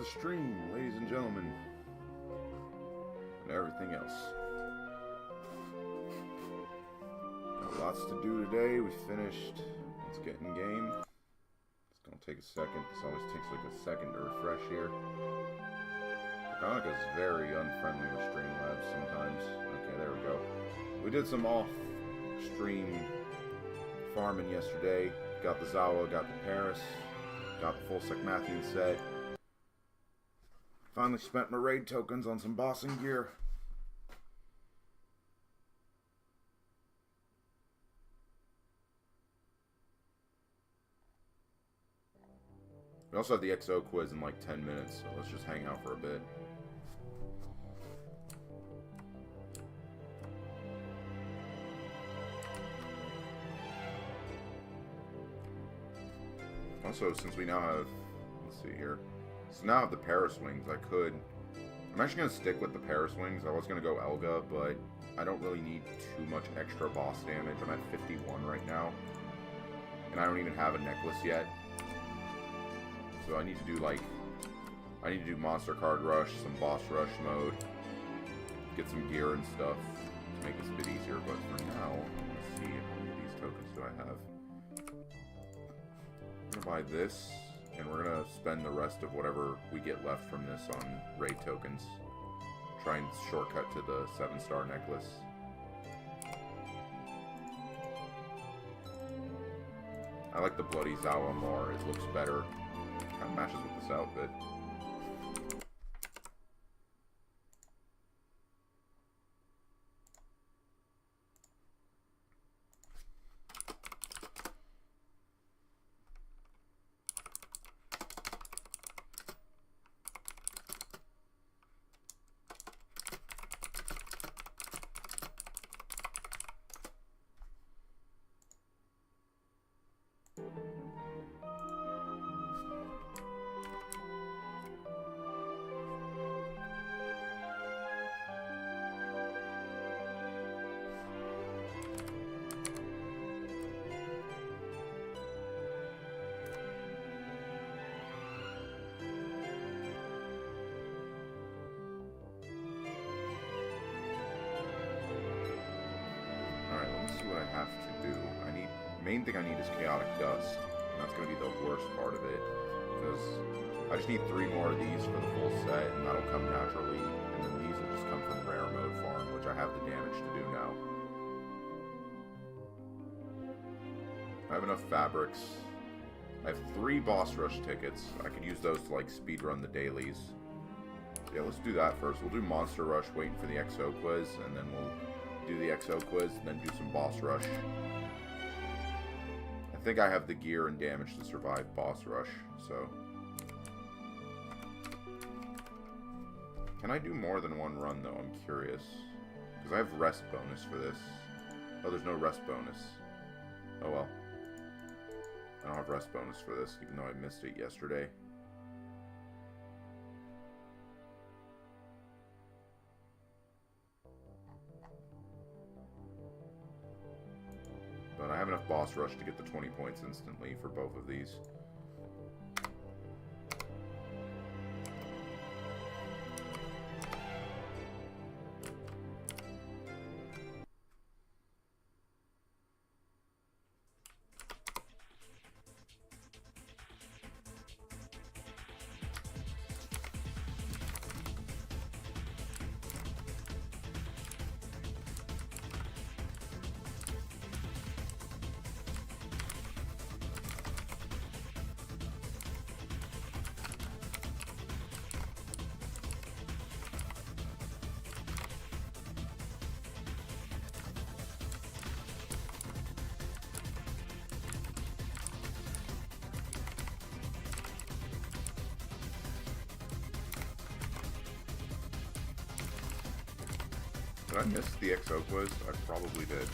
the stream, ladies and gentlemen. And everything else. Got lots to do today. We finished. Let's get in game. It's gonna take a second. This always takes like a second to refresh here. Dragonica is very unfriendly with Streamlabs sometimes. Okay, there we go. We did some off-stream farming yesterday. Got the Zawa, got the Paris, got the full Secmathian set. Finally spent my raid tokens on some bossing gear. We also have the XO quiz in like 10 minutes, so let's just hang out for a bit. Also, since we now have, let's see here, so now I have the Paris wings, I'm actually going to stick with the Paris wings. I was going to go Elga, but I don't really need too much extra boss damage. I'm at 51 right now, and I don't even have a necklace yet. So I need to do monster card rush, some boss rush mode, get some gear and stuff to make this a bit easier. But for now, let's see, how many of these tokens do I have? I'm gonna buy this, and we're gonna spend the rest of whatever we get left from this on raid tokens. Try and shortcut to the 7-star necklace. I like the Bloody Zawa more. It looks better. Kind of matches with this outfit. What I have to do. Main thing I need is Chaotic Dust, and that's going to be the worst part of it, because I just need 3 more of these for the full set, and that'll come naturally, and then these will just come from rare mode farm, which I have the damage to do now. I have enough fabrics. I have 3 boss rush tickets. I could use those to like speedrun the dailies. So yeah, let's do that first. We'll do monster rush waiting for the XO quiz, and then we'll do the XO quiz, and then do some boss rush. I think I have the gear and damage to survive boss rush, so. Can I do more than 1 run, though? I'm curious. Because I have rest bonus for this. Oh, there's no rest bonus. Oh well. I don't have rest bonus for this, even though I missed it yesterday. But I have enough boss rush to get the 20 points instantly for both of these. Did I miss the XO quiz? I probably did.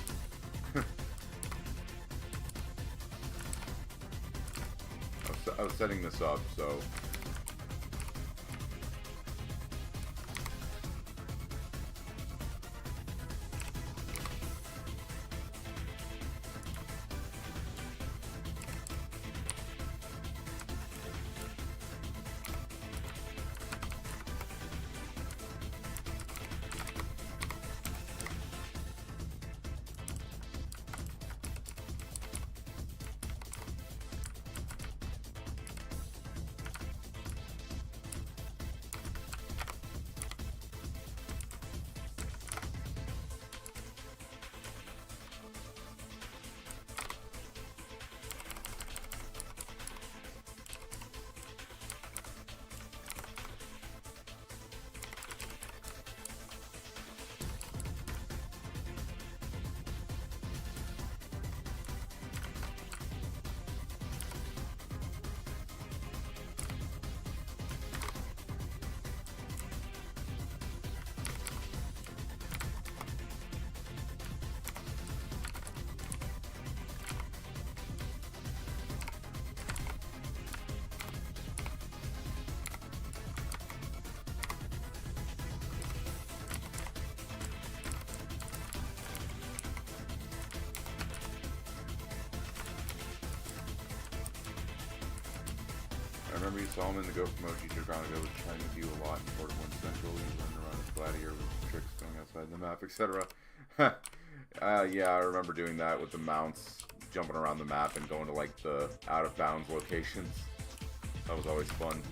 I was setting this up, so remember you saw him in the Go Promotion Dragonica was chatting with you a lot in Port of One Central. He was running around with Gladiator with tricks going outside the map, etc. Yeah, I remember doing that with the mounts, jumping around the map and going to like the out-of-bounds locations. That was always fun.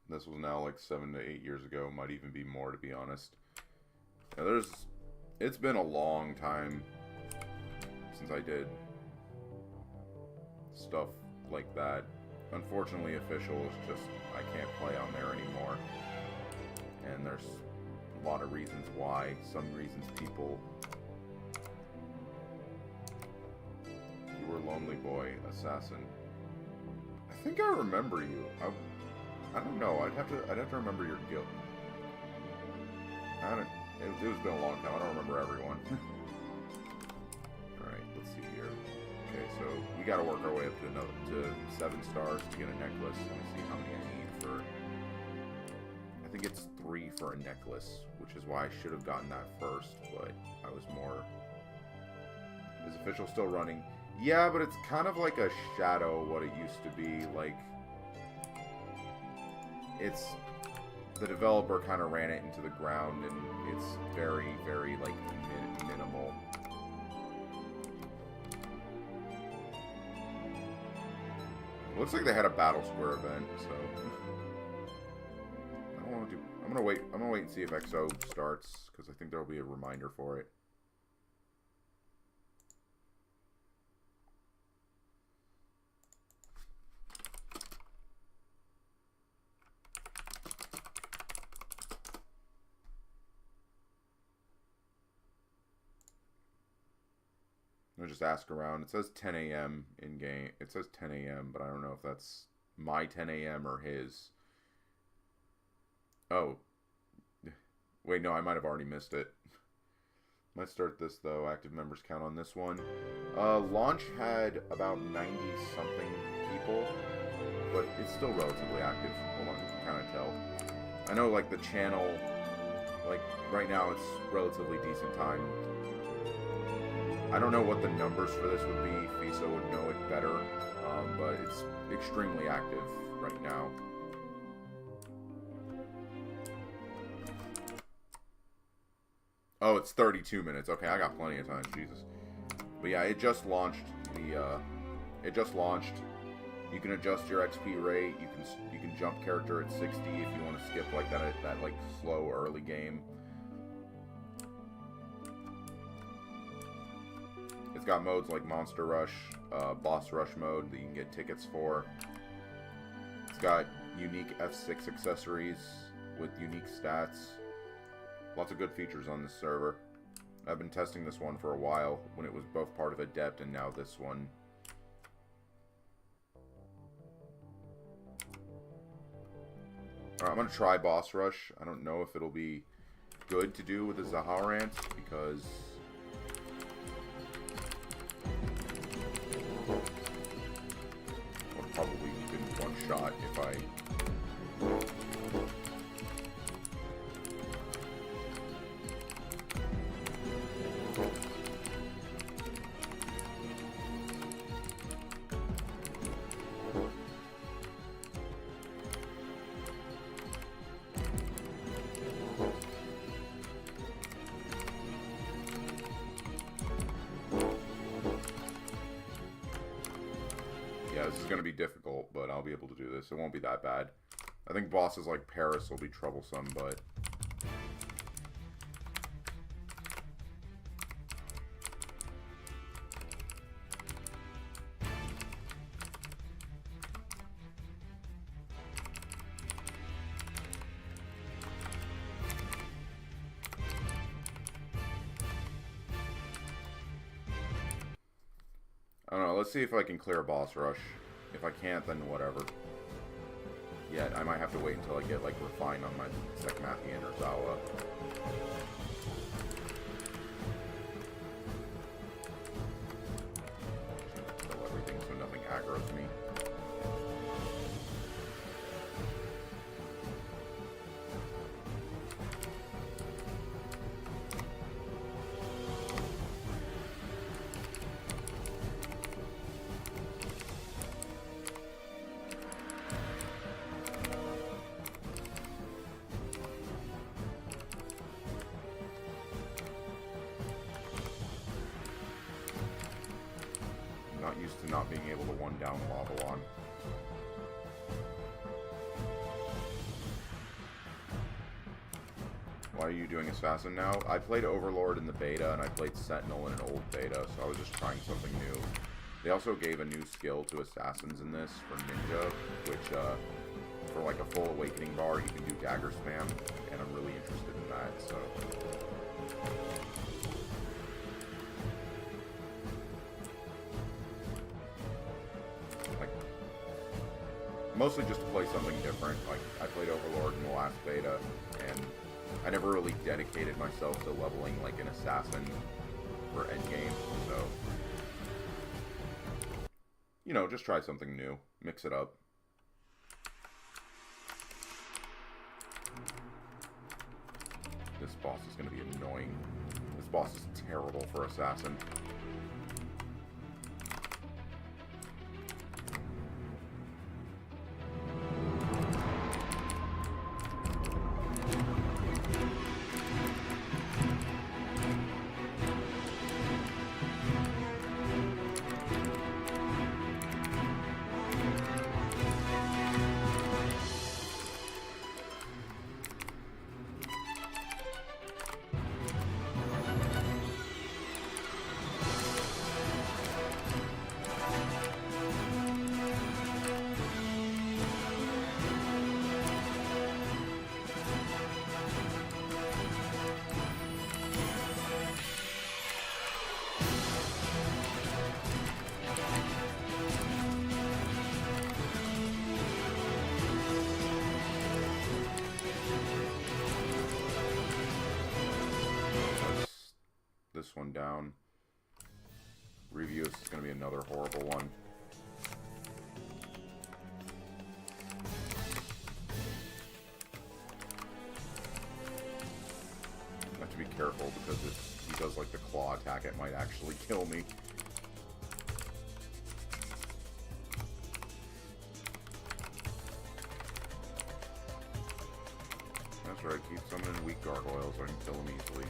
This was now like 7 to 8 years ago, might even be more to be honest. Yeah, it's been a long time since I did stuff like that. Unfortunately, official is just, I can't play on there anymore. And there's a lot of reasons why. Some reasons people... You were Lonely Boy, Assassin. I think I remember you. I don't know. I'd have to remember your guild. It was been a long time. I don't remember everyone. All right, let's see here. Okay, so we got to work our way up to 7 stars to get a necklace. Let me see how many I need for. I think it's 3 for a necklace, which is why I should have gotten that first. But I was more. Is official still running? Yeah, but it's kind of like a shadow of what it used to be. Like. It's the developer kind of ran it into the ground, and it's very, very like minimal. Looks like they had a Battle Square event, so I don't want to do. I'm gonna wait and see if XO starts because I think there will be a reminder for it. I'll just ask around. It says 10 a.m. in game. It says 10 a.m., but I don't know if that's my 10 a.m. or his. Oh. Wait, no, I might have already missed it. Might start this, though. Active members count on this one. Launch had about 90-something people, but it's still relatively active. Hold on, you can kind of tell. I know, like, the channel, like, right now it's relatively decent time. I don't know what the numbers for this would be. FISA would know it better, but it's extremely active right now. Oh, it's 32 minutes. Okay, I got plenty of time. Jesus. But yeah, it just launched. It just launched. You can adjust your XP rate. You can jump character at 60 if you want to skip like that like slow early game. It's got modes like Monster Rush, Boss Rush mode that you can get tickets for. It's got unique F6 accessories with unique stats. Lots of good features on this server. I've been testing this one for a while when it was both part of Adept and now this one. Alright, I'm going to try Boss Rush. I don't know if it'll be good to do with the Zauharant because... probably been one shot if I... Yeah, this is going to be difficult, but I'll be able to do this. It won't be that bad. I think bosses like Paris will be troublesome, but... I don't know, let's see if I can clear a boss rush. If I can't, then whatever. Yeah, I might have to wait until I get, like, refined on my Secmathian or Zawa. Kill everything so nothing aggroes me. Not used to not being able to one down Lavalon. Why are you doing Assassin now? I played Overlord in the beta, and I played Sentinel in an old beta, so I was just trying something new. They also gave a new skill to Assassins in this for Ninja, which, for like a full Awakening bar, you can do dagger spam, and I'm really interested in that, so... Mostly just to play something different. Like, I played Overlord in the last beta, and I never really dedicated myself to leveling like an assassin for endgame, so... You know, just try something new. Mix it up. This boss is going to be annoying. This boss is terrible for assassin. This one down. Review, this is going to be another horrible one. I have to be careful because if he does like the claw attack, it might actually kill me. That's right, keep summoning weak gargoyles so I can kill them easily.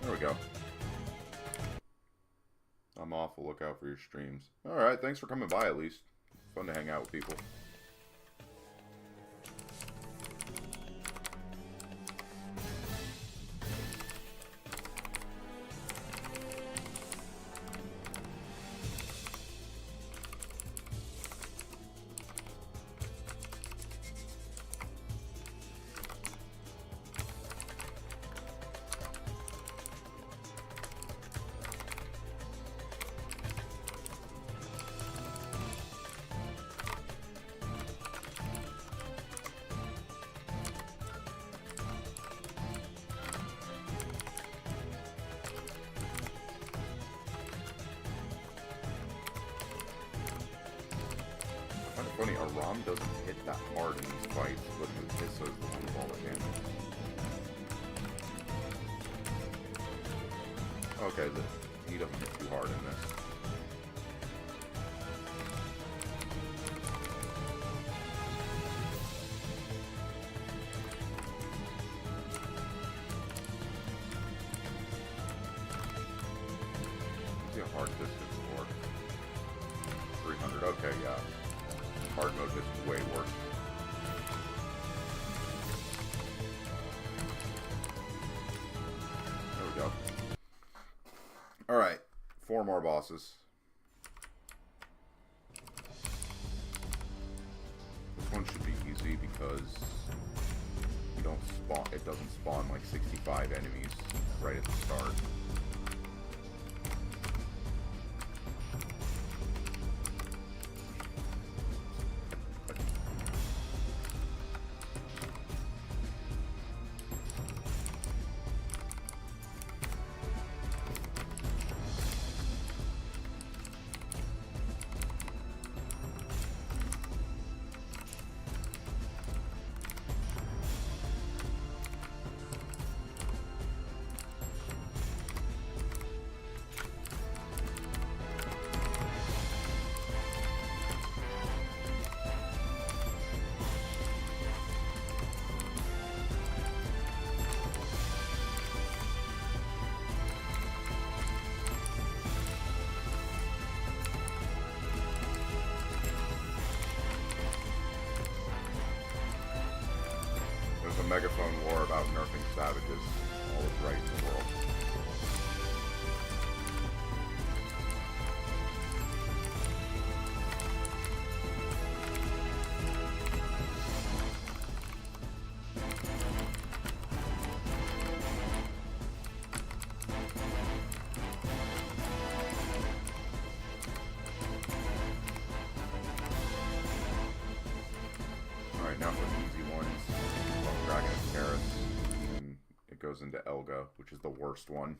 There we go. I'm off. We'll look out for your streams. Alright, thanks for coming by at least. Fun to hang out with people. Funny, Aram doesn't hit that hard in these fights, but Mufisa is the one with all the damage. Okay, he doesn't hit too hard in this. hard mode is way worse. There we go. Alright, 4 more bosses. This one should be easy because you don't spawn, it doesn't spawn like 65 enemies right at the start. A megaphone war about nerfing savages. All is right in the world. Alright, now for the easy ones. And it goes into Elga, which is the worst one.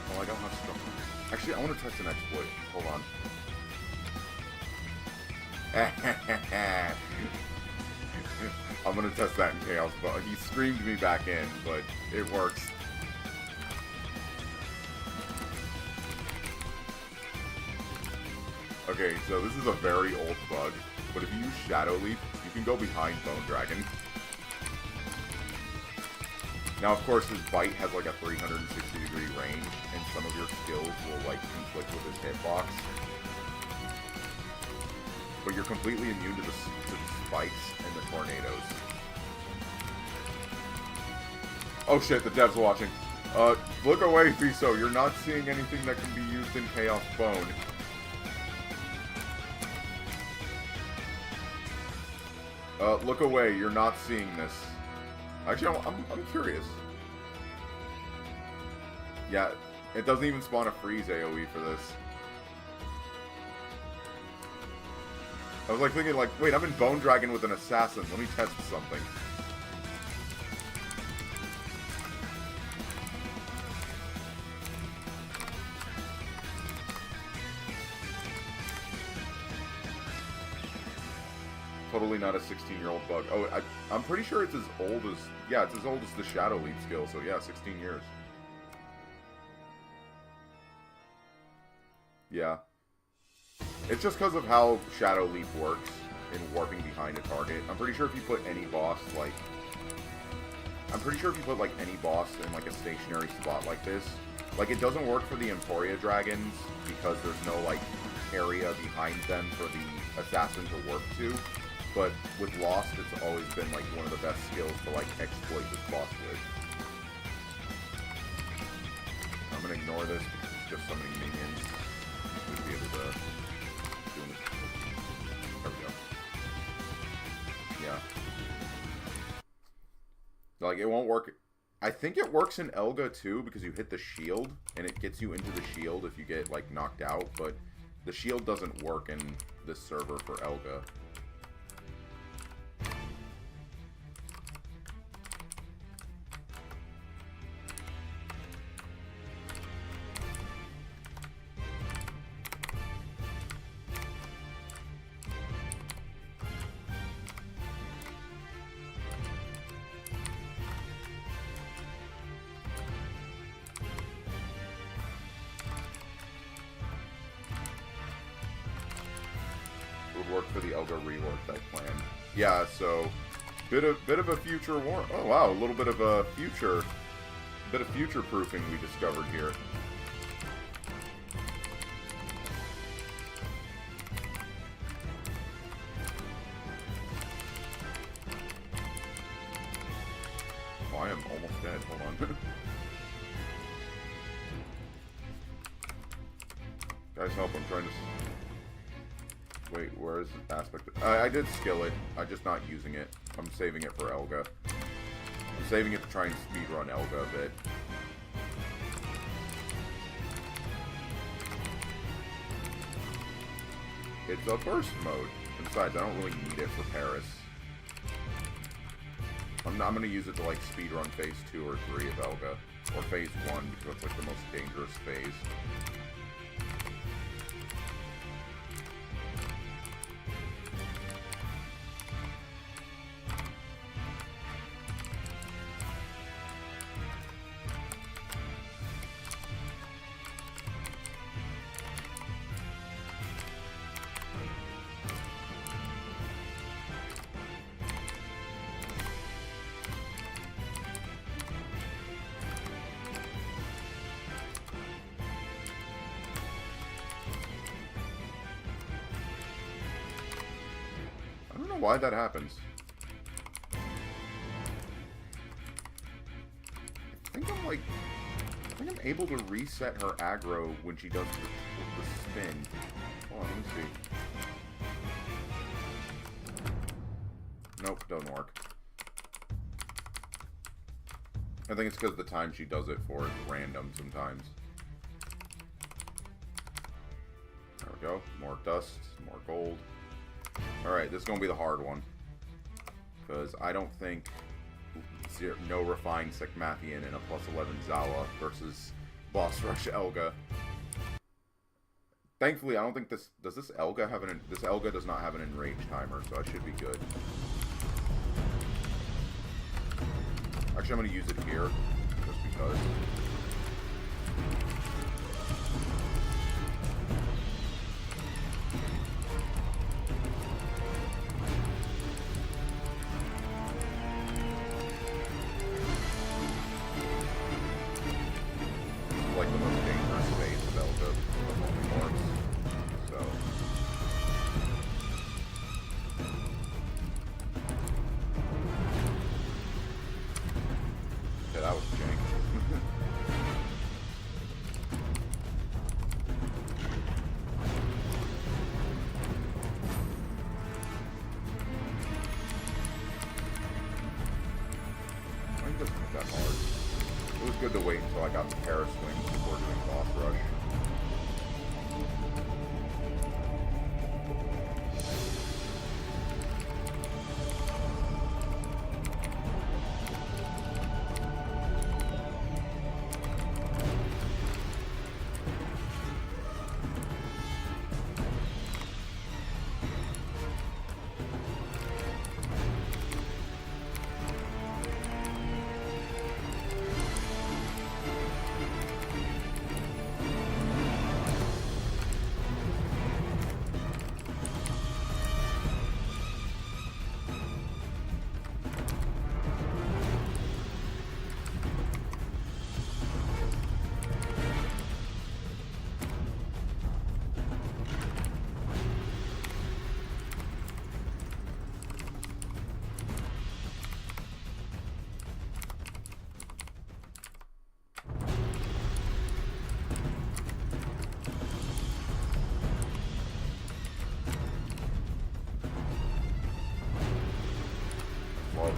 Oh, I don't have stuff. Actually, I want to test an exploit. Hold on. I'm gonna test that in Chaos, but he screamed me back in, but it works. Okay, so this is a very old bug, but if you use Shadow Leap, you can go behind Bone Dragon. Now, of course, his bite has like a 360-degree range, and some of your skills will like conflict with his hitbox. But you're completely immune to the spikes and the tornadoes. Oh shit, the dev's watching. Look away, Fiso. You're not seeing anything that can be used in Chaos Bone. Look away. You're not seeing this. Actually, I'm curious. Yeah, it doesn't even spawn a freeze AoE for this. I was like thinking, like, wait, I'm in Bone Dragon with an assassin. Let me test something. Totally not a 16-year-old bug. Oh, I'm pretty sure it's as old as... Yeah, it's as old as the Shadow Leap skill, so yeah, 16 years. Yeah. It's just because of how Shadow Leap works in warping behind a target. I'm pretty sure if you put any boss, like... I'm pretty sure if you put, like, any boss in, like, a stationary spot like this, like, it doesn't work for the Emporia dragons because there's no, like, area behind them for the assassin to warp to. But with Lost, it's always been, like, one of the best skills to, like, exploit this boss with. I'm gonna ignore this because it's just so many minions. Should be able to do this. There we go. Yeah. Like, it won't work. I think it works in Elga, too, because you hit the shield, and it gets you into the shield if you get, like, knocked out, but the shield doesn't work in this server for Elga. Would work for the Elga rework that I planned. Yeah, so bit of a future war. Oh wow, a little bit of a bit of future proofing we discovered here. Oh, I am almost dead. Hold on. Guys, help! I'm trying to. Wait, where is the aspect? I did skill it. I'm just not using it. I'm saving it for Elga. I'm saving it to try and speedrun Elga a bit. It's a burst mode. And besides, I don't really need it for Paris. I'm going to use it to, like, speedrun phase 2 or 3 of Elga. Or phase 1, because it's, like, the most dangerous phase. Why that happens. I think I'm able to reset her aggro when she does the spin. Hold on, let me see. Nope, doesn't work. I think it's because the time she does it for is random sometimes. There we go. More dust, more gold. Alright, this is going to be the hard one. Because I don't think no refined Secmathian and a plus 11 Zala versus Boss Rush Elga. Thankfully, I don't think this... Does this Elga have an... This Elga does not have an enrage timer, so I should be good. Actually, I'm going to use it here. Just because. Good to wait until I got the Paris swings before doing boss rush.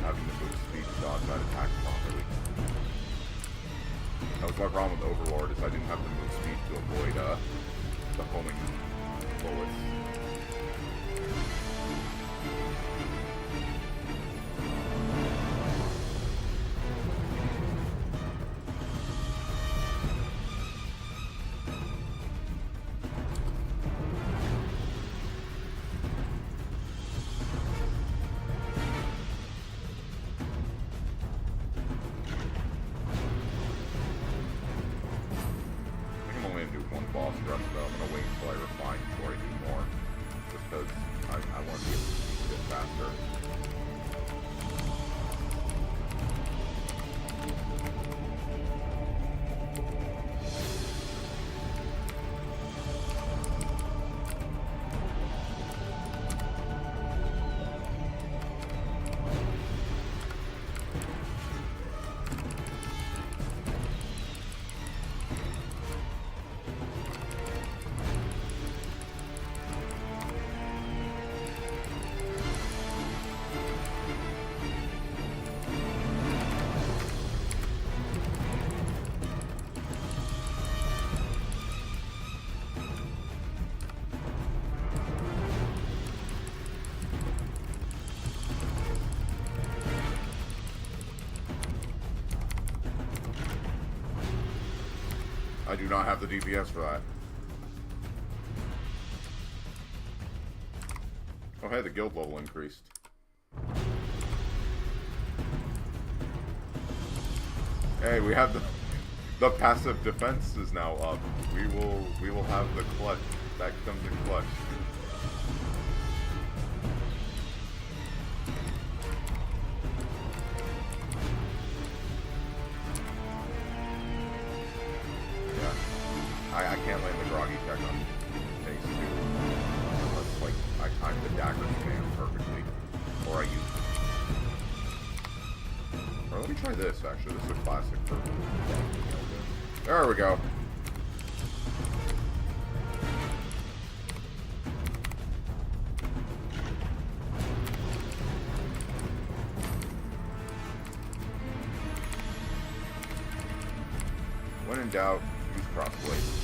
Having the move speed to dodge that attack properly. That was my problem with Overlord, is I didn't have the move speed to avoid the homing bullets. Boss rush, but I'm going to wait until I refine before I do more. Just because I want to be able to speed a bit faster. I do not have the DPS for that. Oh hey, the guild level increased. Hey, we have the passive defense is now up. We will have the clutch. That comes in clutch. Yeah. I can't land the groggy check on phase 2 unless like I time the dagger spam perfectly. Or I use or let me try this actually. This is a classic for there we go. When in doubt, use crossblade.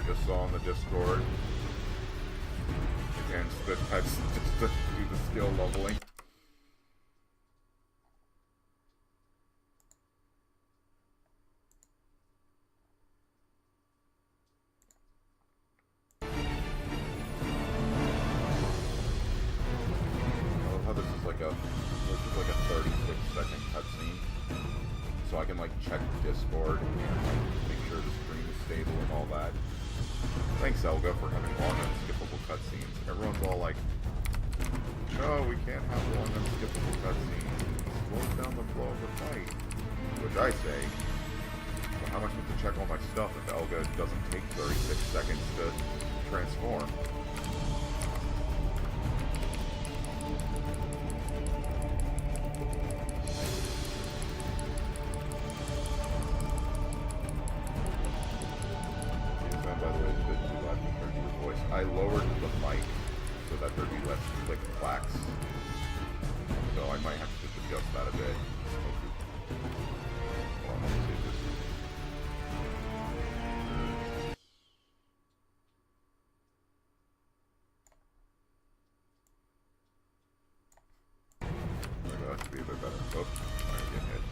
Just saw on the Discord. Again, spit pets just to do the skill leveling. I love how this is like a 36-second cutscene. So I can like check Discord and like make sure the stream is stable and all that. Thanks, Elga, for having long unskippable cutscenes. Everyone's all like, no, we can't have long unskippable cutscenes. It slows down the flow of the fight. Which I say, well, how am I supposed to check all my stuff if Elga doesn't take 36 seconds to transform? I lowered the mic so that there'd be less click clacks. So I might have to just adjust that a bit. Okay. Hold on, let me see this. There we go, that should be a bit better. Oops, I'm getting hit.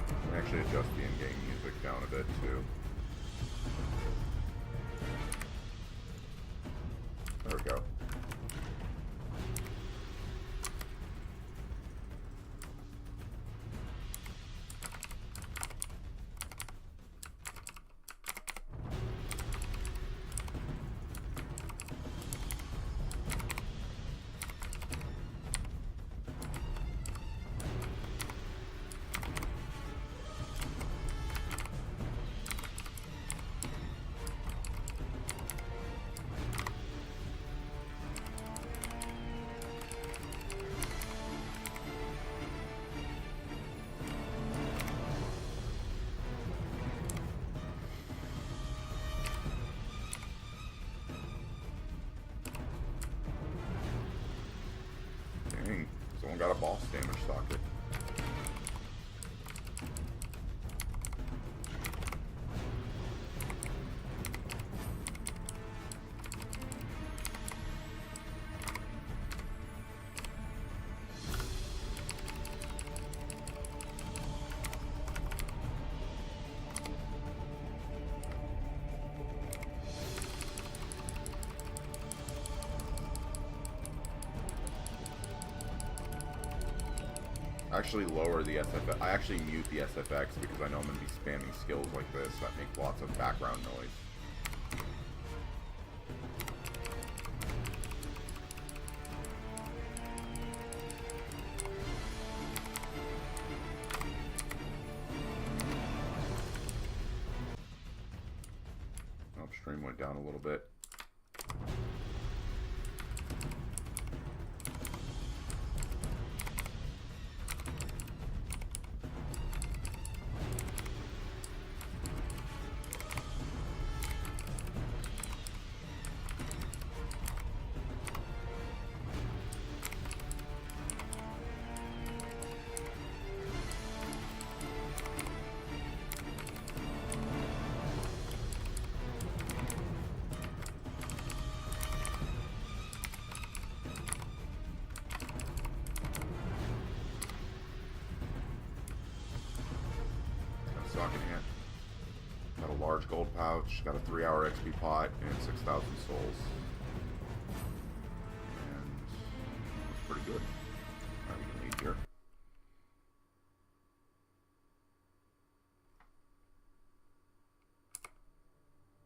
I can actually adjust the in-game music down a bit too. There we go. actually lower the SFX. I actually mute the SFX because I know I'm going to be spamming skills like this that make lots of background noise. Upstream went down a little bit. Got a large gold pouch, got a 3-hour XP pot, and 6,000 souls. And that's pretty good. Alright, we can leave here.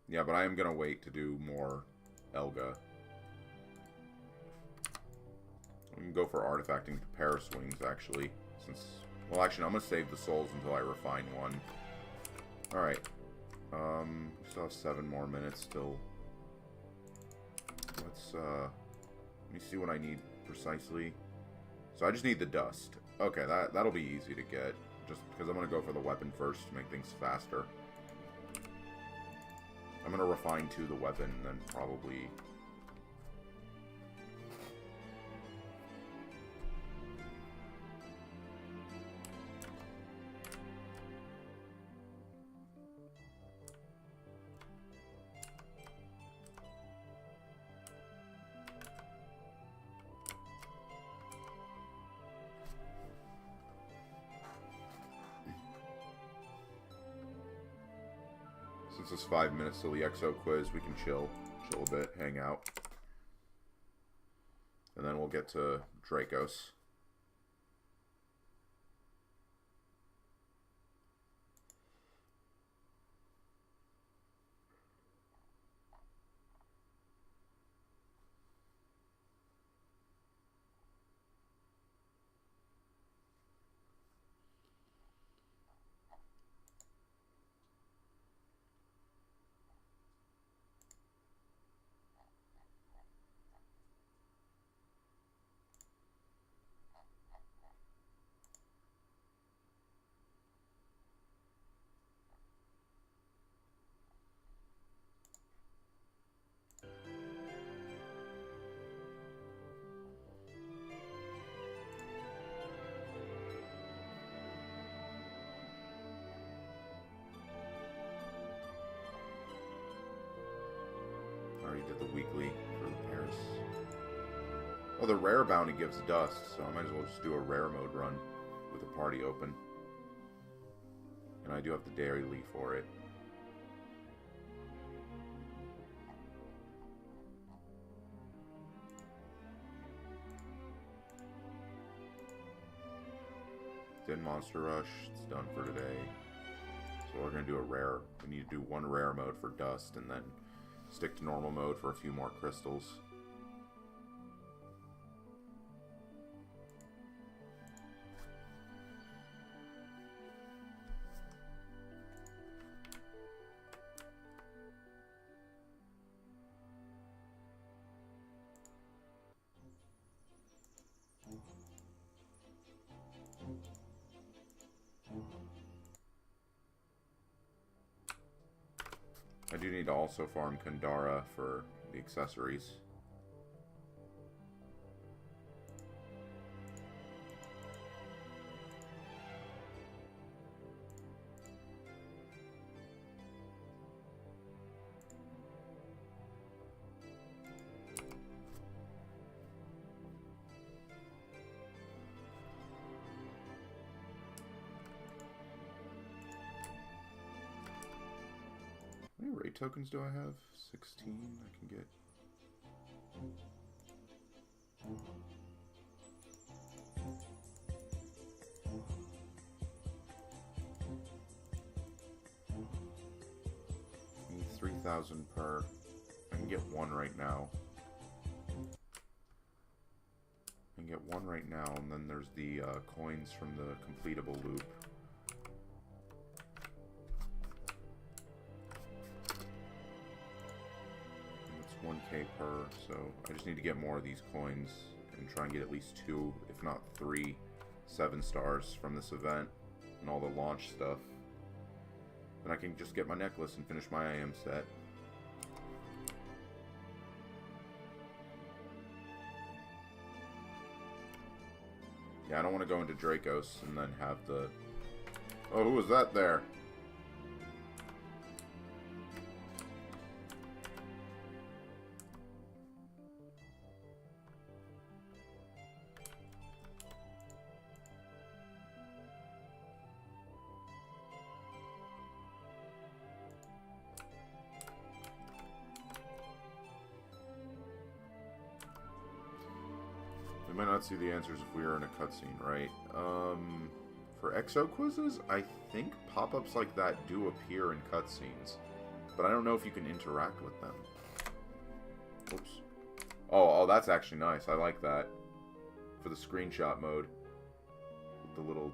Yeah, but I am going to wait to do more Elga. We can go for artifacting the Paraswings, actually. Since, well, actually, I'm going to save the souls until I refine one. Alright. We still have 7 more minutes still. Let's, let me see what I need precisely. So I just need the dust. Okay, that'll be easy to get. Just because I'm going to go for the weapon first to make things faster. I'm going to refine to the weapon and then probably... Since it's 5 minutes till the Exo quiz, we can chill a bit, hang out. And then we'll get to Dracos. Did the weekly for the Paris. Well, the rare bounty gives dust, so I might as well just do a rare mode run with the party open. And I do have the daily for it. Did Monster Rush, it's done for today. So we're going to do a rare. We need to do one rare mode for dust and then stick to normal mode for a few more crystals. I do need to also farm Kandara for the accessories. How many raid tokens do I have? 16 I can get. 3,000 per. I can get one right now. I can get one right now, and then there's the coins from the completable loop. And it's 1k per, so I just need to get more of these coins and try and get at least 2, if not 3, 7 stars from this event and all the launch stuff. Then I can just get my necklace and finish my IM set. Yeah, I don't want to go into Dracos and then have the... Oh, who was that there? We might not see the answers if we are in a cutscene, right? For EXO quizzes, I think pop-ups like that do appear in cutscenes, but I don't know if you can interact with them. Oops. Oh, that's actually nice. I like that. For the screenshot mode. With the little...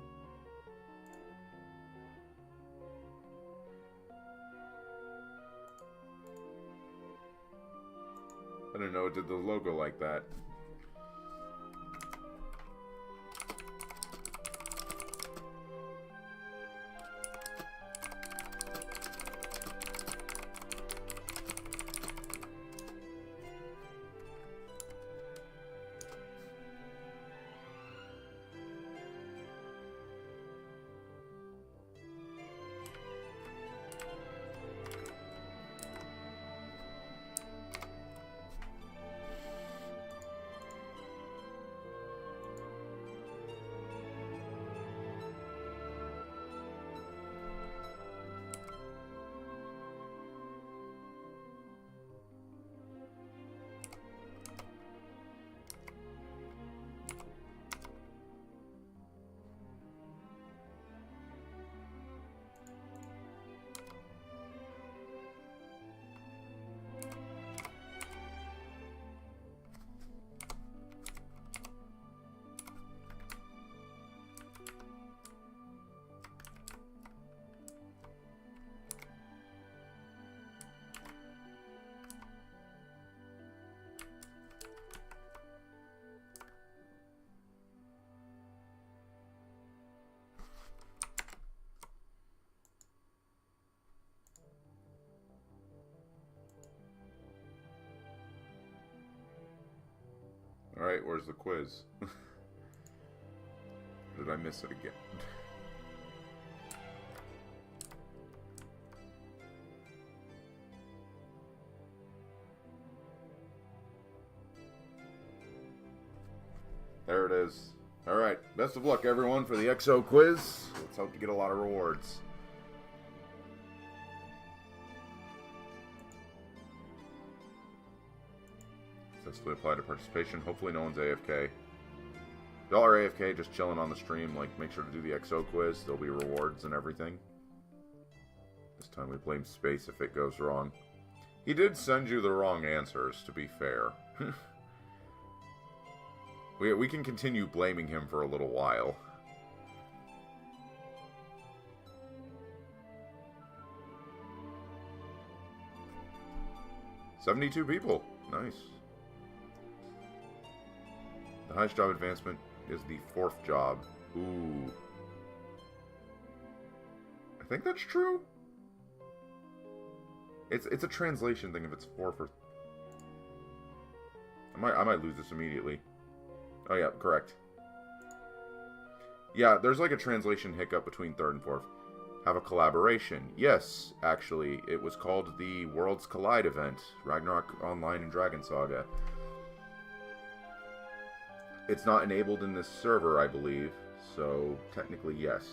I don't know, it did the logo like that. Alright, where's the quiz? Did I miss it again? There it is. Alright, best of luck everyone for the EXO quiz. Let's hope to get a lot of rewards. Successfully apply to participation. Hopefully no one's AFK. If y'all are AFK, just chilling on the stream, like, make sure to do the EXO quiz. There'll be rewards and everything. This time we blame Space if it goes wrong. He did send you the wrong answers, to be fair. We can continue blaming him for a little while. "72 people. Nice. The highest job advancement is the 4th job. Ooh. I think that's true. It's a translation thing if it's 4 for... I might lose this immediately. Oh yeah, correct. Yeah, there's like a translation hiccup between 3rd and 4th. Have a collaboration. Yes, actually. It was called the Worlds Collide event. Ragnarok Online and Dragon Saga. It's not enabled in this server, I believe. So, technically, yes.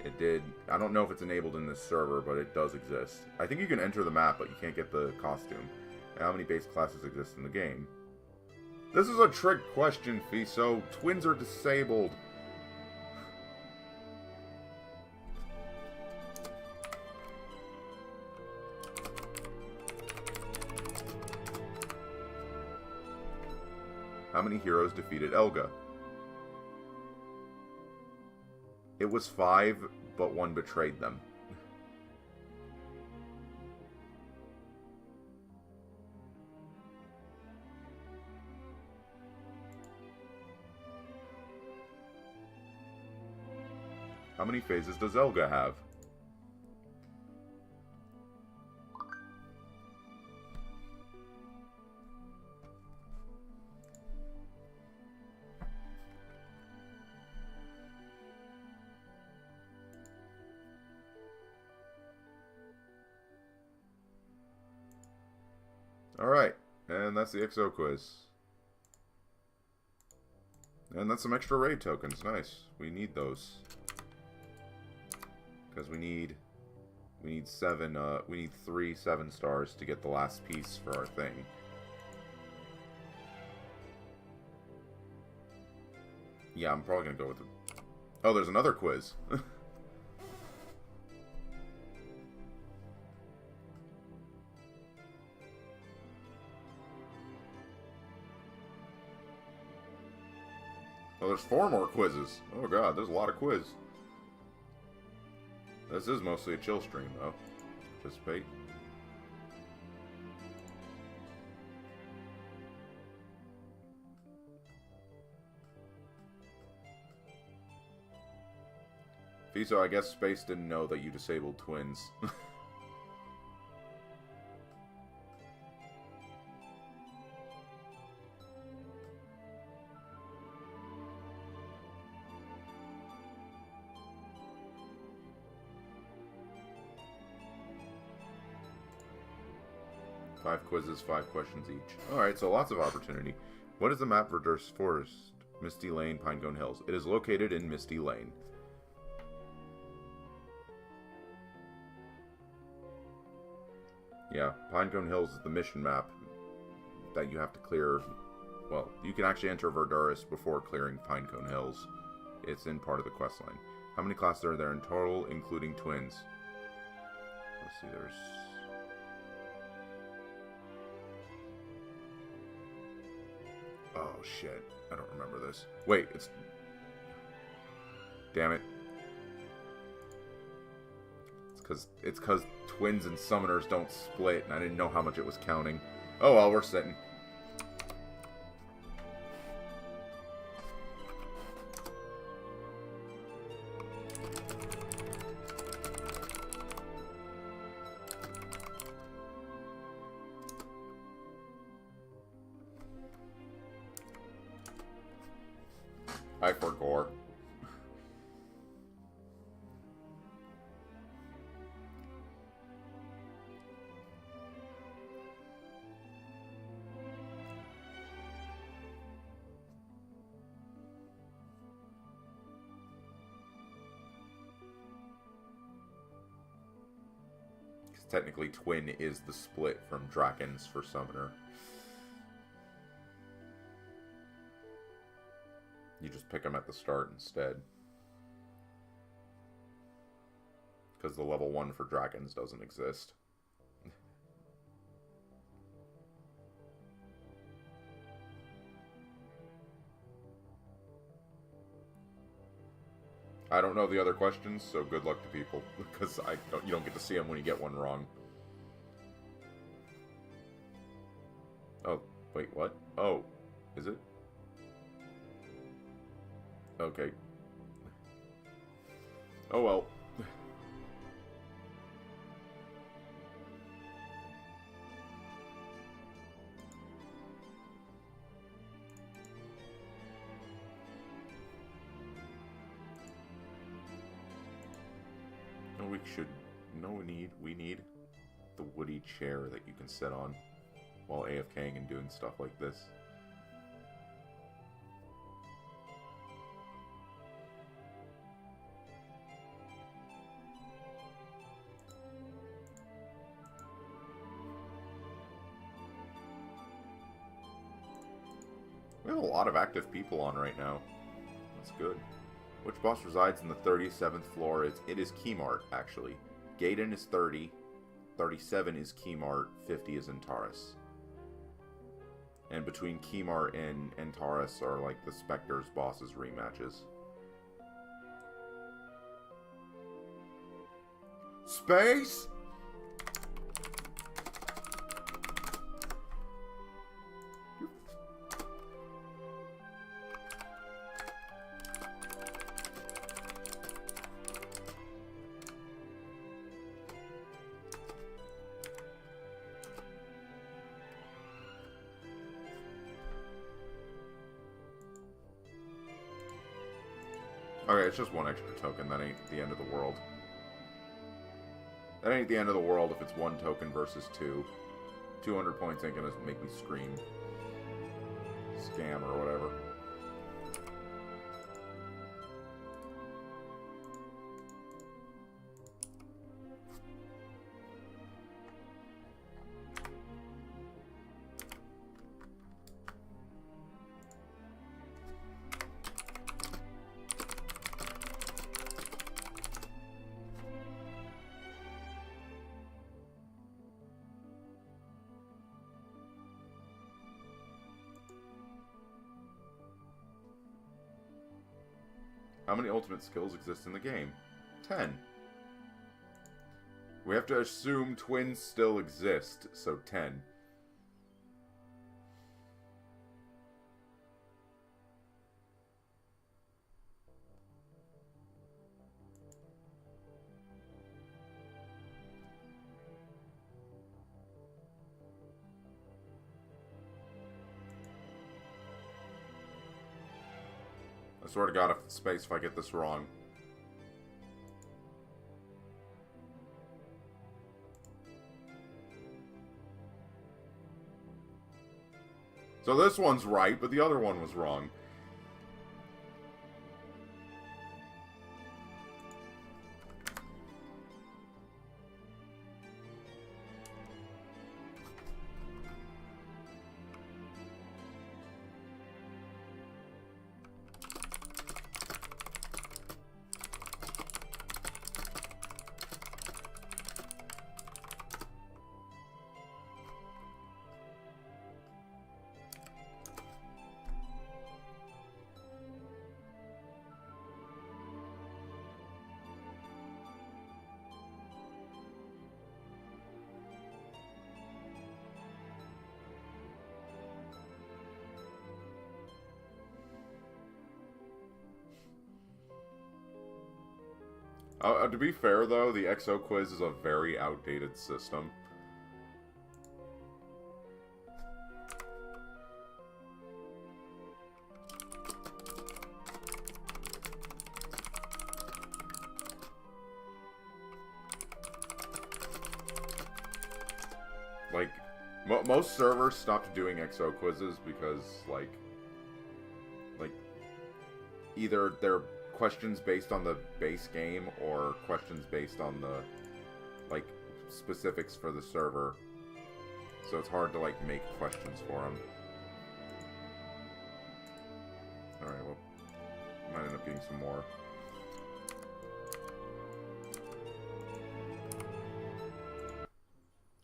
It did. I don't know if it's enabled in this server, but it does exist. I think you can enter the map, but you can't get the costume. And how many base classes exist in the game? This is a trick question, Fiso. Twins are disabled. How many heroes defeated Elga? It was 5, but 1 betrayed them. How many phases does Elga have? Alright, and that's the XO quiz. And that's some extra raid tokens. Nice. We need those. Because we need 3 7-stars to get the last piece for our thing. Yeah, I'm probably gonna go with it. Oh, there's another quiz. Oh, there's 4 more quizzes. Oh god, there's a lot of quiz. This is mostly a chill stream, though. Participate. Fiso, I guess Space didn't know that you disabled twins. 5 quizzes, 5 questions each. Alright, so lots of opportunity. What is the map for Durst Forest? Misty Lane, Pinecone Hills. It is located in Misty Lane. Yeah, Pinecone Hills is the mission map that you have to clear. Well, you can actually enter Verduris before clearing Pinecone Hills. It's in part of the quest line. How many classes are there in total, including twins? Let's see, there's... Oh, shit. I don't remember this. Wait, it's... Damn it. It's because twins and summoners don't split, and I didn't know how much it was counting. Oh, well, we're sitting. I forgot. Technically, twin is the split from Drakens for summoner. You just pick them at the start instead. Because the level 1 for Drakens doesn't exist. I don't know the other questions, so good luck to people, because you don't get to see them when you get one wrong. Oh, wait, what? Oh, is it? Okay. Oh well. We need the woody chair that you can sit on while AFKing and doing stuff like this. We have a lot of active people on right now. That's good. Which boss resides in the 37th floor? It is Keymart, actually. Gaiden is 30, 37 is Keymart, 50 is Antares. And between Kimar and Antares are like the Spectres bosses rematches. Space? Okay, it's just one extra token. That ain't the end of the world. That ain't the end of the world if it's one token versus two. 200 points ain't gonna make me scream. Scam or whatever. How many ultimate skills exist in the game? 10. We have to assume twins still exist, so 10. I swear to God, if I get this wrong. So this one's right, but the other one was wrong. To be fair, though, the XO quiz is a very outdated system. Like, most servers stopped doing XO quizzes because, like, either they're questions based on the base game or questions based on the, like, specifics for the server. So it's hard to, like, make questions for them. Alright, well, might end up getting some more.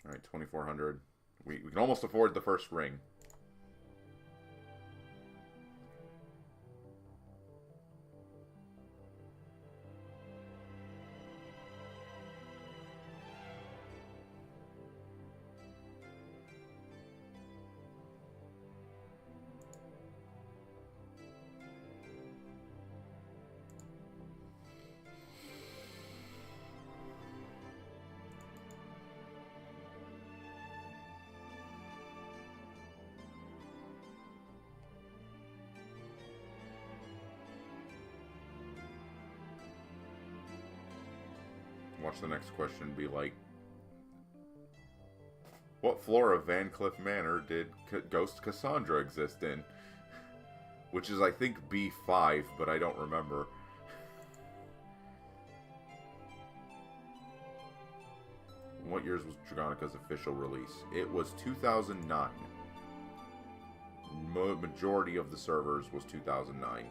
Alright, 2,400. We can almost afford the first ring. Watch the next question be like, what floor of Van Cliff Manor did Ghost Cassandra exist in? Which is, I think, B5, but I don't remember. What years was Dragonica's official release? It was 2009. Majority of the servers was 2009.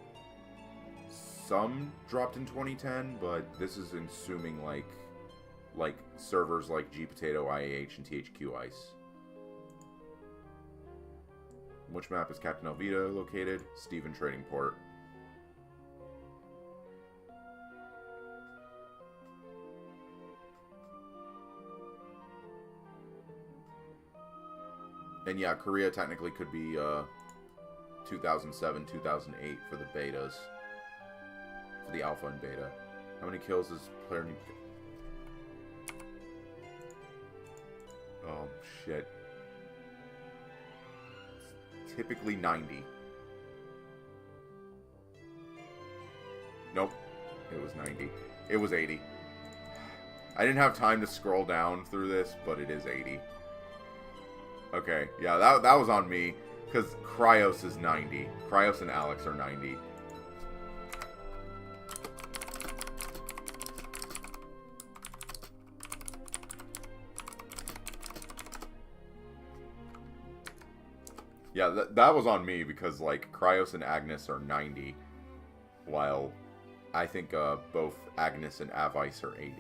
Some dropped in 2010, but this is assuming like servers like GPotato, IAH, and THQ Ice. Which map is Captain Alvito located? Stephen Trading Port. And yeah, Korea technically could be 2007, 2008 for the betas. For the alpha and beta. How many kills does player need to get? Oh, shit. It's typically 90. Nope. It was 90. It was 80. I didn't have time to scroll down through this, but it is 80. Okay, yeah, that was on me, because Cryos is 90. Cryos and Alex are 90. Yeah, that was on me, because, like, Cryos and Agnes are 90, while I think both Agnes and Avice are 80.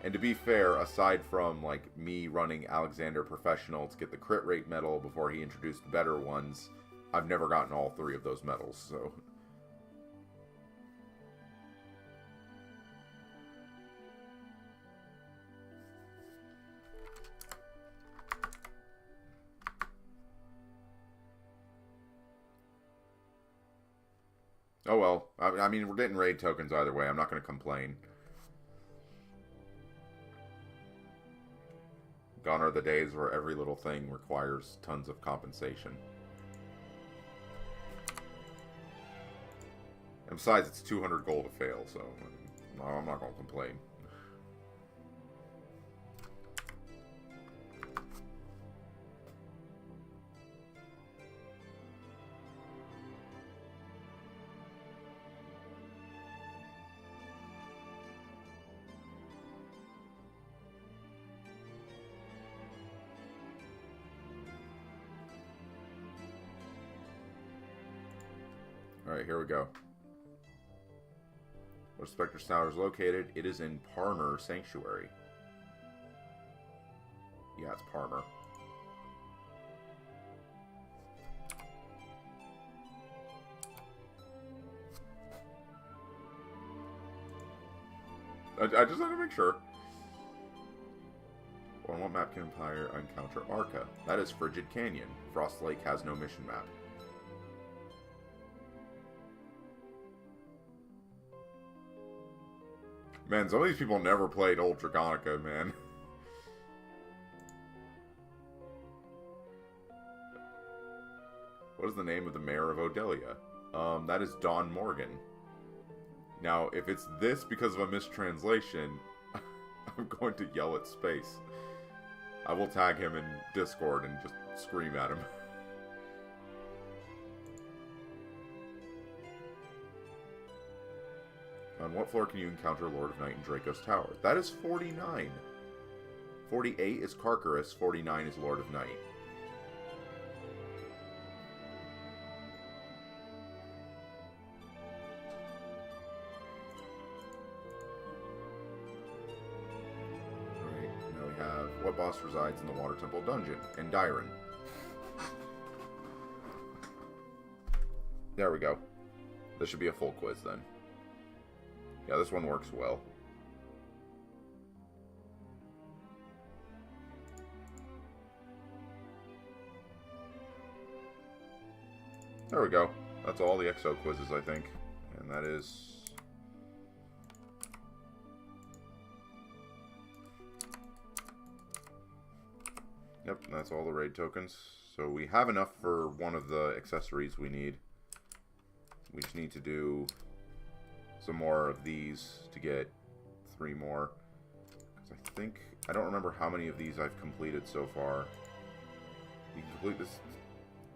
And to be fair, aside from, like, me running Alexander Professional to get the crit rate medal before he introduced the better ones, I've never gotten all 3 of those medals, so... Oh well. I mean, we're getting raid tokens either way. I'm not going to complain. Gone are the days where every little thing requires tons of compensation. And besides, it's 200 gold to fail, so I'm not going to complain. Alright, here we go. Where Spectre's Tower is located, it is in Parmer Sanctuary. Yeah, it's Parmer. I just want to make sure. On what map can Empire encounter Arca? That is Frigid Canyon. Frost Lake has no mission map. Man, some of these people never played old Dragonica, man. What is the name of the mayor of Odelia? That is Don Morgan. Now, if it's this because of a mistranslation, I'm going to yell at space. I will tag him in Discord and just scream at him. On what floor can you encounter Lord of Night in Draco's Tower? That is 49. 48 is Carcarus, 49 is Lord of Night. Alright, now we have what boss resides in the Water Temple Dungeon? Endyron. There we go. This should be a full quiz then. Yeah, this one works well. There we go. That's all the EXO quizzes, I think. And that is... Yep, that's all the raid tokens. So we have enough for one of the accessories we need. We just need to do some more of these to get 3 more. Because I think... I don't remember how many of these I've completed so far. You can complete this...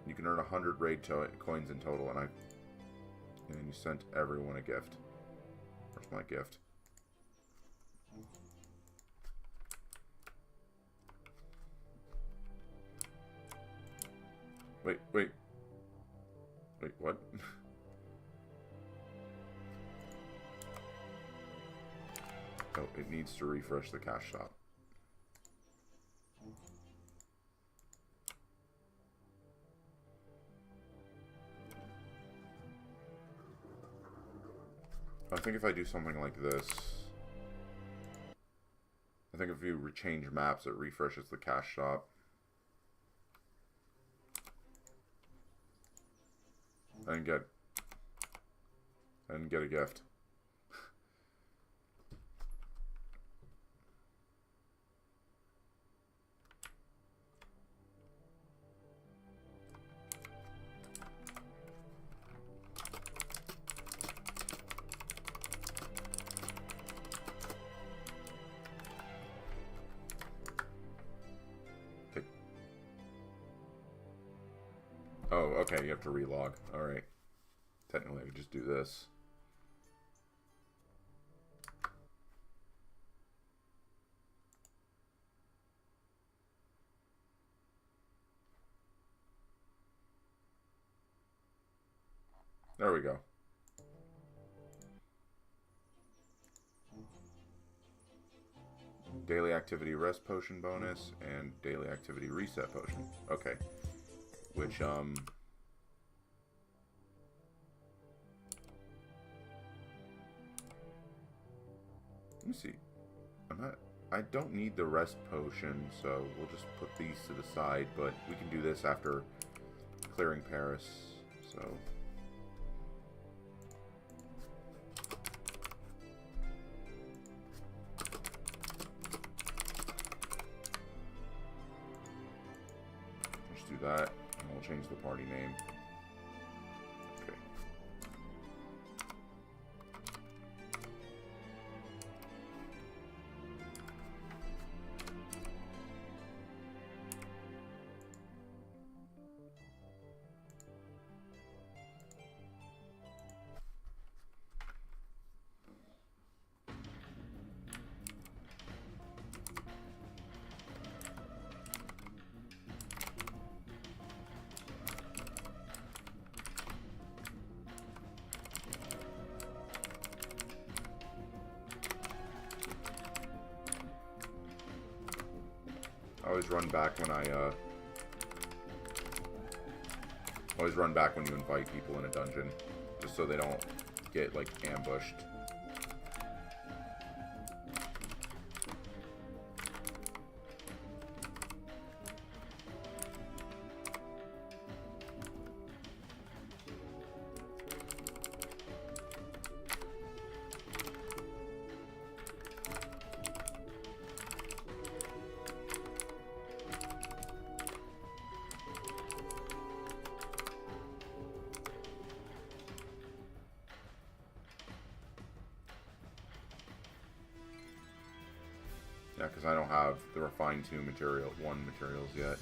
You can earn 100 raid coins in total, and you sent everyone a gift. Where's my gift? Wait, what? Oh, it needs to refresh the cash shop. I think if I do something like this, I think if you change maps, it refreshes the cash shop. I didn't get a gift. Oh, okay, you have to relog. Alright. Technically, I could just do this. There we go. Daily activity rest potion bonus and daily activity reset potion. Okay. Which, let me see. I don't need the rest potion, so we'll just put these to the side, but we can do this after clearing Paris, so... Just do that, and we'll change the party name. Okay. I always run back when always run back when you invite people in a dungeon, just so they don't get, like, ambushed. Yeah, because I don't have the refined 1 materials yet.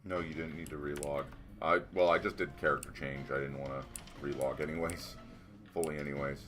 No, you didn't need to relog. Well, I just did character change. I didn't want to relog anyways. Fully anyways.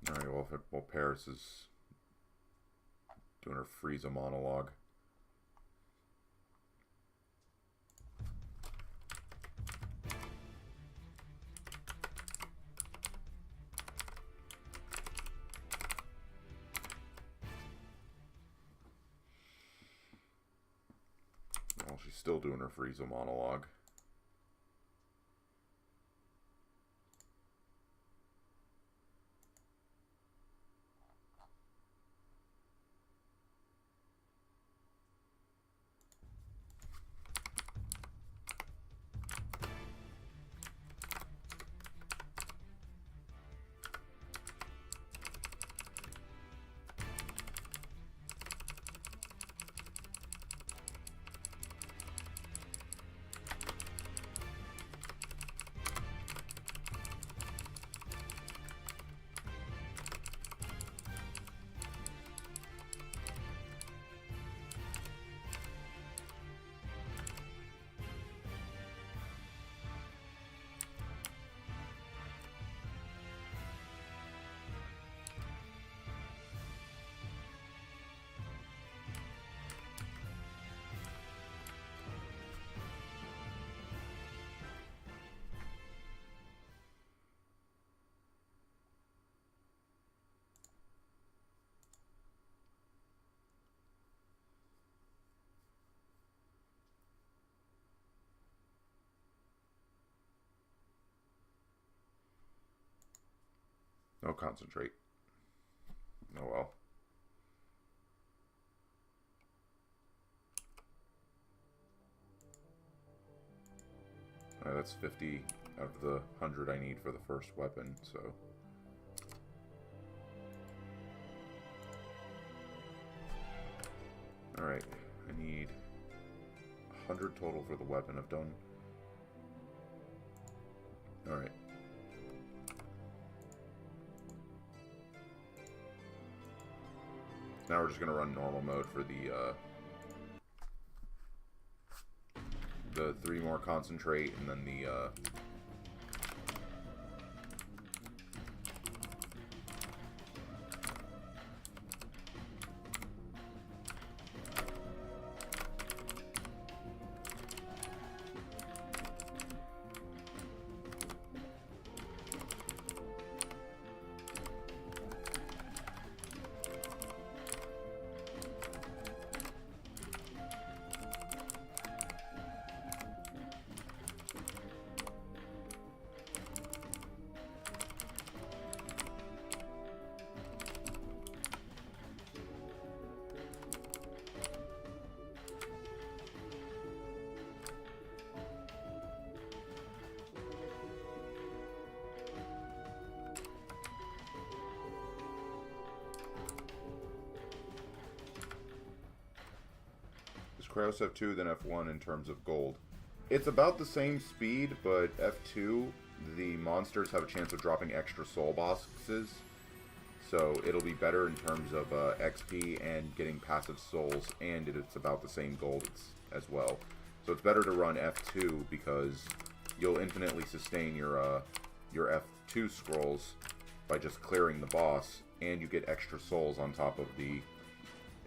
Alright, well, Paris is doing her Frieza monologue. Well, she's still doing her Frieza monologue. No concentrate. Oh well. Alright, that's 50 out of the 100 I need for the first weapon, so... Alright, I need 100 total for the weapon. I've done... Alright. Now we're just going to run normal mode for the 3 more concentrate, and then the Kratos F2 than F1 in terms of gold? It's about the same speed, but F2, the monsters have a chance of dropping extra soul boxes. So it'll be better in terms of XP and getting passive souls, and it's about the same gold as well. So it's better to run F2 because you'll infinitely sustain your F2 scrolls by just clearing the boss, and you get extra souls on top of the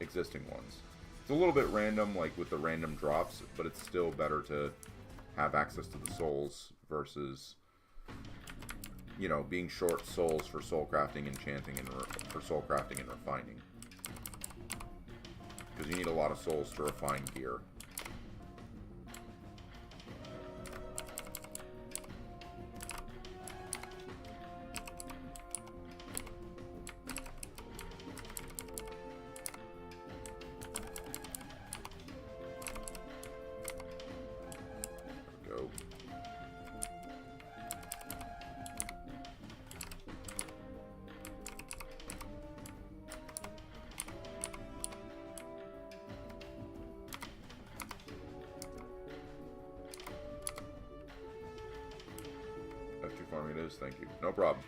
existing ones. It's a little bit random, like with the random drops, but it's still better to have access to the souls versus, you know, being short souls for soul crafting, enchanting, and for soul crafting and refining. Because you need a lot of souls to refine gear. Farming it is, thank you. No problem.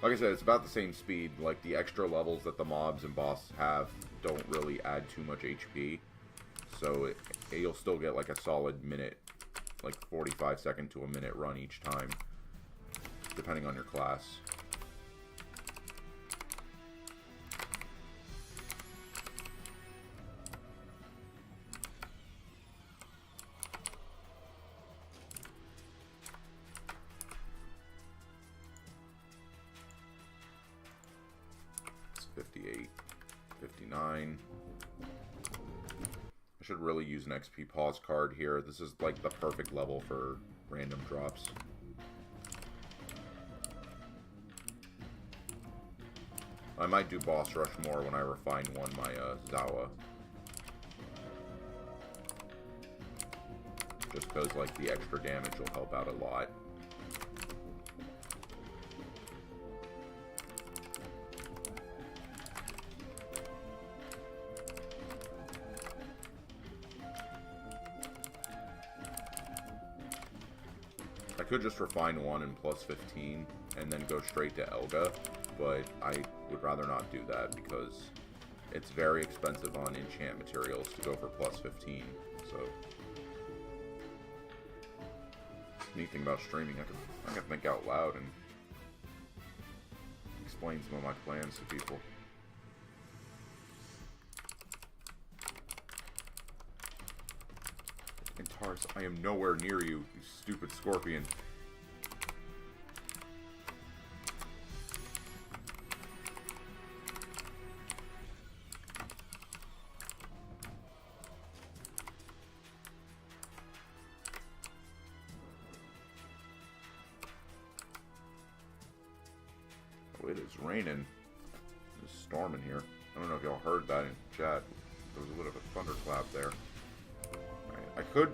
Like I said, it's about the same speed. Like, the extra levels that the mobs and boss have don't really add too much HP. So you'll still get like a solid minute, like 45-second to a minute run each time, depending on your class. It's 58, 59. I should really use an XP pause card here. This is like the perfect level for random drops. I might do boss rush more when I refine my Zawa. Just because like the extra damage will help out a lot. I could just refine one and plus 15 and then go straight to Elga, but I would rather not do that because it's very expensive on enchant materials to go for plus 15. So, neat thing about streaming, I can think out loud and explain some of my plans to people. And Taurus, I am nowhere near you, you stupid scorpion. Oh, it is raining. It's storming here. I don't know if y'all heard that in chat. There was a bit of a thunderclap there. I could,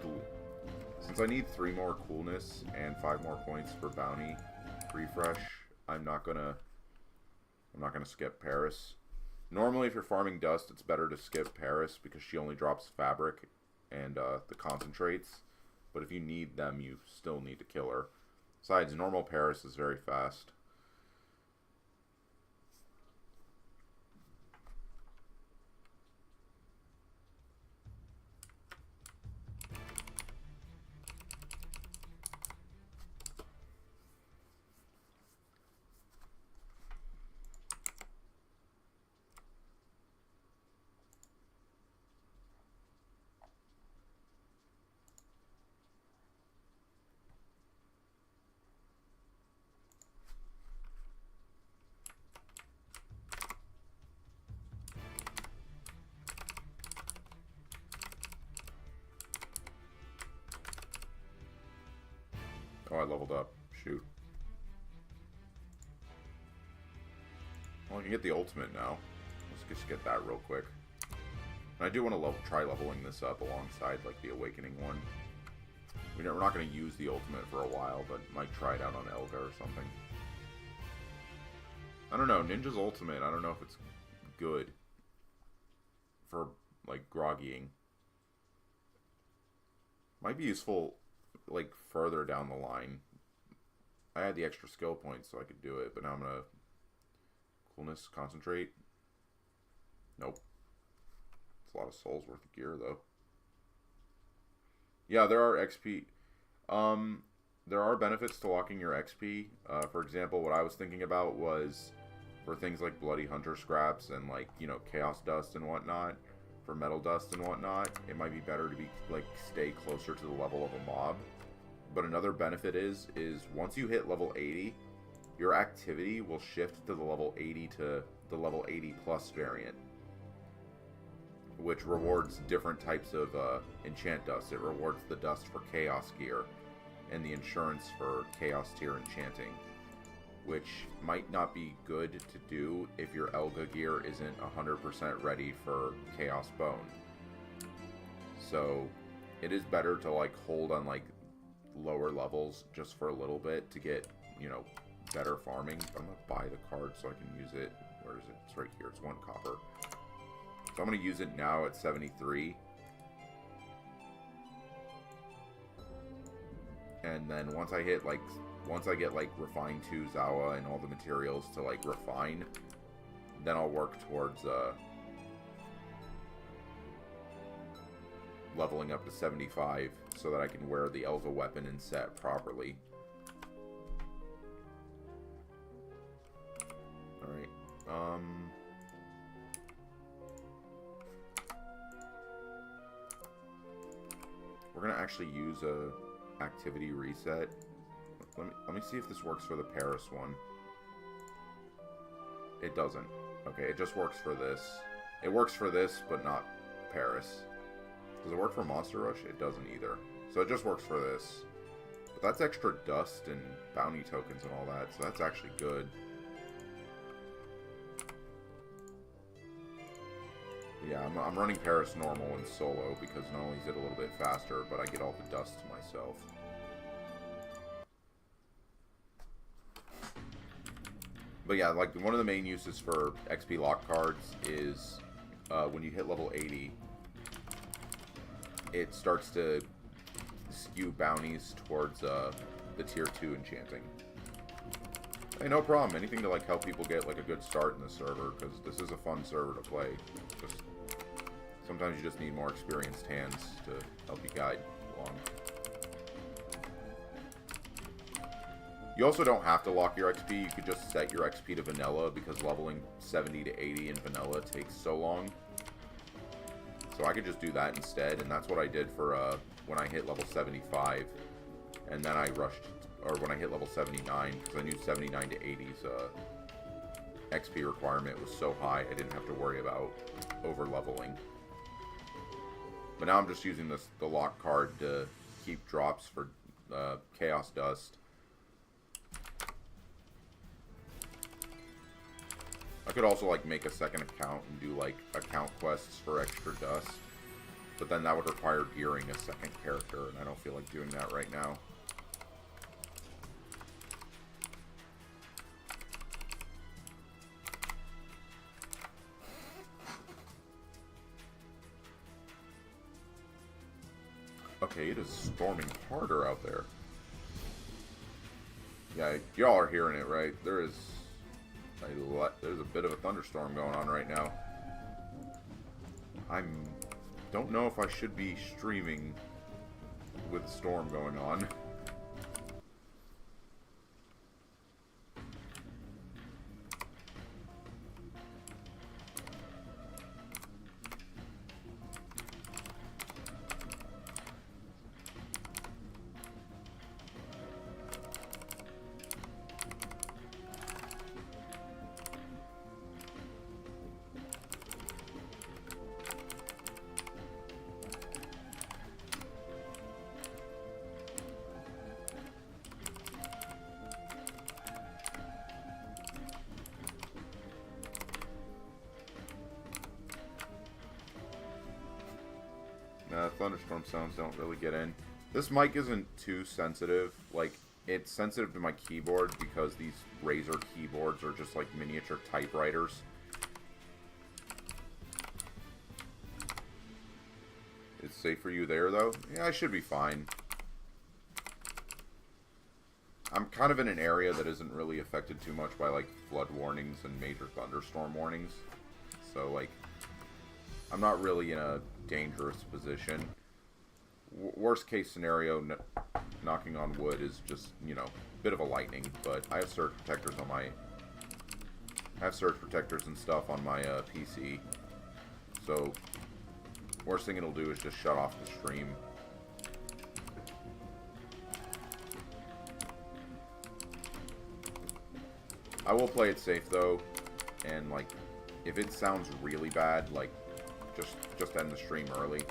since I need 3 more coolness and 5 more points for bounty refresh, I'm not gonna skip Paris. Normally, if you're farming dust, it's better to skip Paris because she only drops fabric and the concentrates. But if you need them, you still need to kill her. Besides, normal Paris is very fast. Oh, I leveled up. Shoot. Well, I can get the ultimate now. Let's just get that real quick. And I do want to try leveling this up alongside, like, the Awakening one. We're not going to use the ultimate for a while, but might try it out on Elga or something. I don't know. Ninja's ultimate, I don't know if it's good for, like, groggying. Might be useful, like, further down the line. I had the extra skill points so I could do it, but now I'm gonna... Coolness, concentrate. Nope. It's a lot of souls worth of gear, though. Yeah, there are XP. There are benefits to locking your XP. For example, what I was thinking about was for things like Bloody Hunter scraps and, like, you know, Chaos Dust and whatnot, for Metal Dust and whatnot, it might be better to be, like, stay closer to the level of a mob. But another benefit is once you hit level 80, your activity will shift to the level 80 to the level 80 plus variant, which rewards different types of enchant dust. It rewards the dust for chaos gear and the insurance for chaos tier enchanting, which might not be good to do if your Elga gear isn't 100% ready for Chaos Bone. So it is better to, like, hold on, like, lower levels just for a little bit to get, you know, better farming. But I'm gonna buy the card so I can use it. Where is it? It's right here. It's 1 copper. So I'm gonna use it now at 73. And then once I get like Refine 2 Zawa and all the materials to, like, refine, then I'll work towards leveling up to 75 so that I can wear the Elva weapon and set properly. Alright. We're gonna actually use a activity reset. Let me see if this works for the Paris one. It doesn't. Okay, it just works for this. It works for this, but not Paris. Does it work for Monster Rush? It doesn't either. So it just works for this. But that's extra dust and bounty tokens and all that, so that's actually good. Yeah, I'm running Paris normal and solo because not only is it a little bit faster, but I get all the dust to myself. But yeah, like, one of the main uses for XP lock cards is when you hit level 80, it starts to skew bounties towards the tier 2 enchanting. Hey, no problem. Anything to, like, help people get, like, a good start in the server, because this is a fun server to play. Just sometimes you just need more experienced hands to help you guide along. You also don't have to lock your XP. You could just set your XP to vanilla, because leveling 70 to 80 in vanilla takes so long. So I could just do that instead, and that's what I did for when I hit level 75, and then I rushed, or when I hit level 79, because I knew 79 to 80's XP requirement was so high I didn't have to worry about over leveling. But now I'm just using the lock card to keep drops for Chaos Dust. I could also, like, make a second account and do, like, account quests for extra dust. But then that would require gearing a second character, and I don't feel like doing that right now. Okay, it is storming harder out there. Yeah, y'all are hearing it, right? There's a bit of a thunderstorm going on right now. Don't know if I should be streaming with a storm going on. Thunderstorm sounds don't really get in. This mic isn't too sensitive. Like, it's sensitive to my keyboard because these Razer keyboards are just like miniature typewriters. It's safe for you there, though? Yeah, I should be fine. I'm kind of in an area that isn't really affected too much by, like, flood warnings and major thunderstorm warnings. So, like, I'm not really in a dangerous position. Worst case scenario, knocking on wood, is just, you know, a bit of a lightning. But I have surge protectors on my... I have surge protectors and stuff on my PC. So, worst thing it'll do is just shut off the stream. I will play it safe, though, and, like, if it sounds really bad, like, just end the stream early.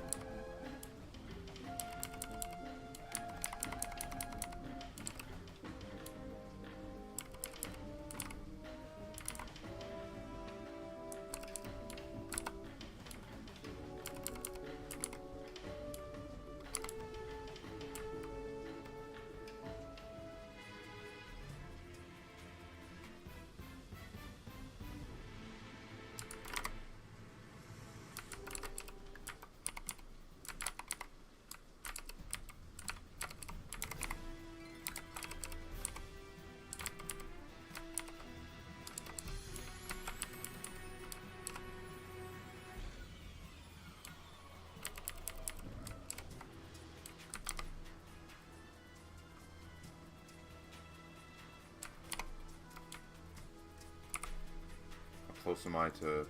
How close am I to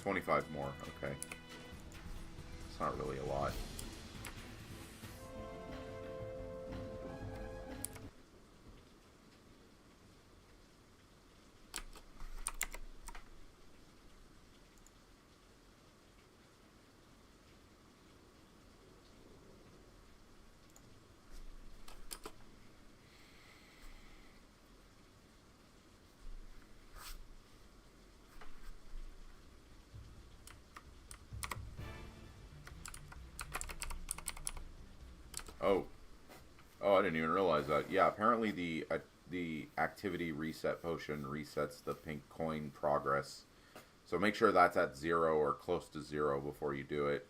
25 more? Okay. It's not really a lot. Oh, I didn't even realize that. Yeah, apparently the activity reset potion resets the pink coin progress. So make sure that's at 0 or close to 0 before you do it.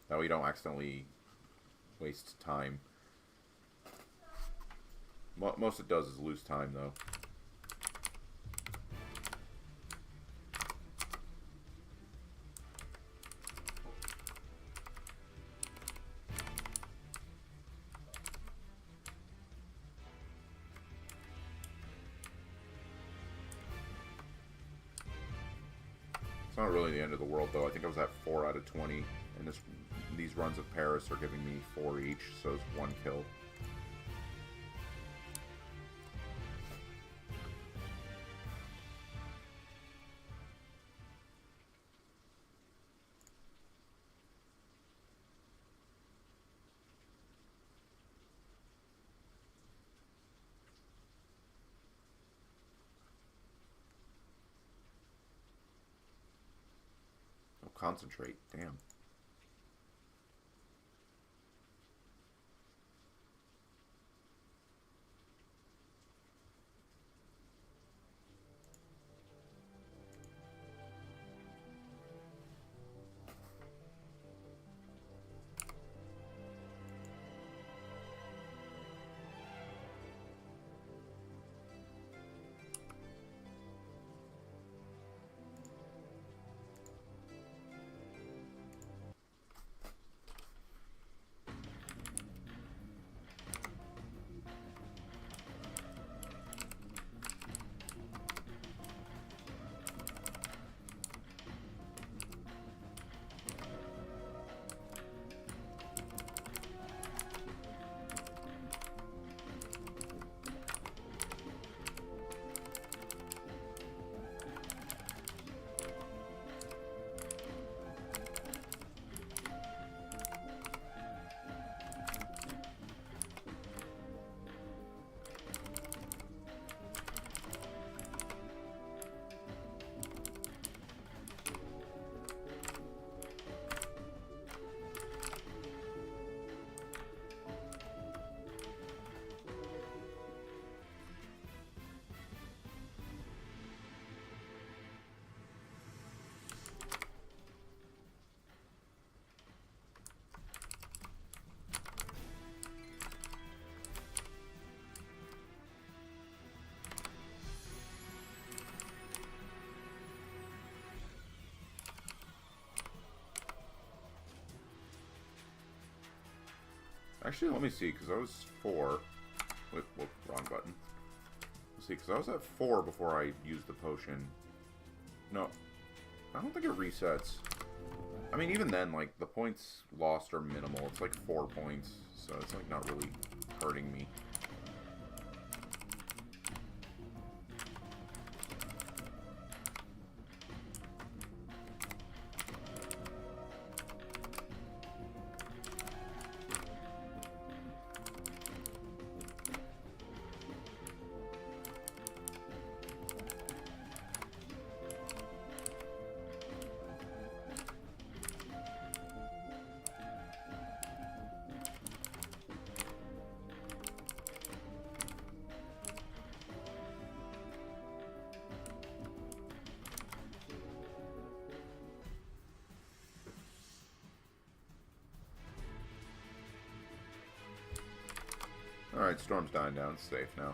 That way you don't accidentally waste time. Most it does is lose time, though. Not really the end of the world, though. I think I was at 4 out of 20, and these runs of Paris are giving me 4 each, so it's 1 kill. Concentrate. Damn. Actually, let me see, because I was 4. Whoop, wrong button. Let's see, because I was at 4 before I used the potion. No, I don't think it resets. I mean, even then, like, the points lost are minimal. It's like 4 points, so it's, like, not really hurting me. Alright, storm's dying down. It's safe now.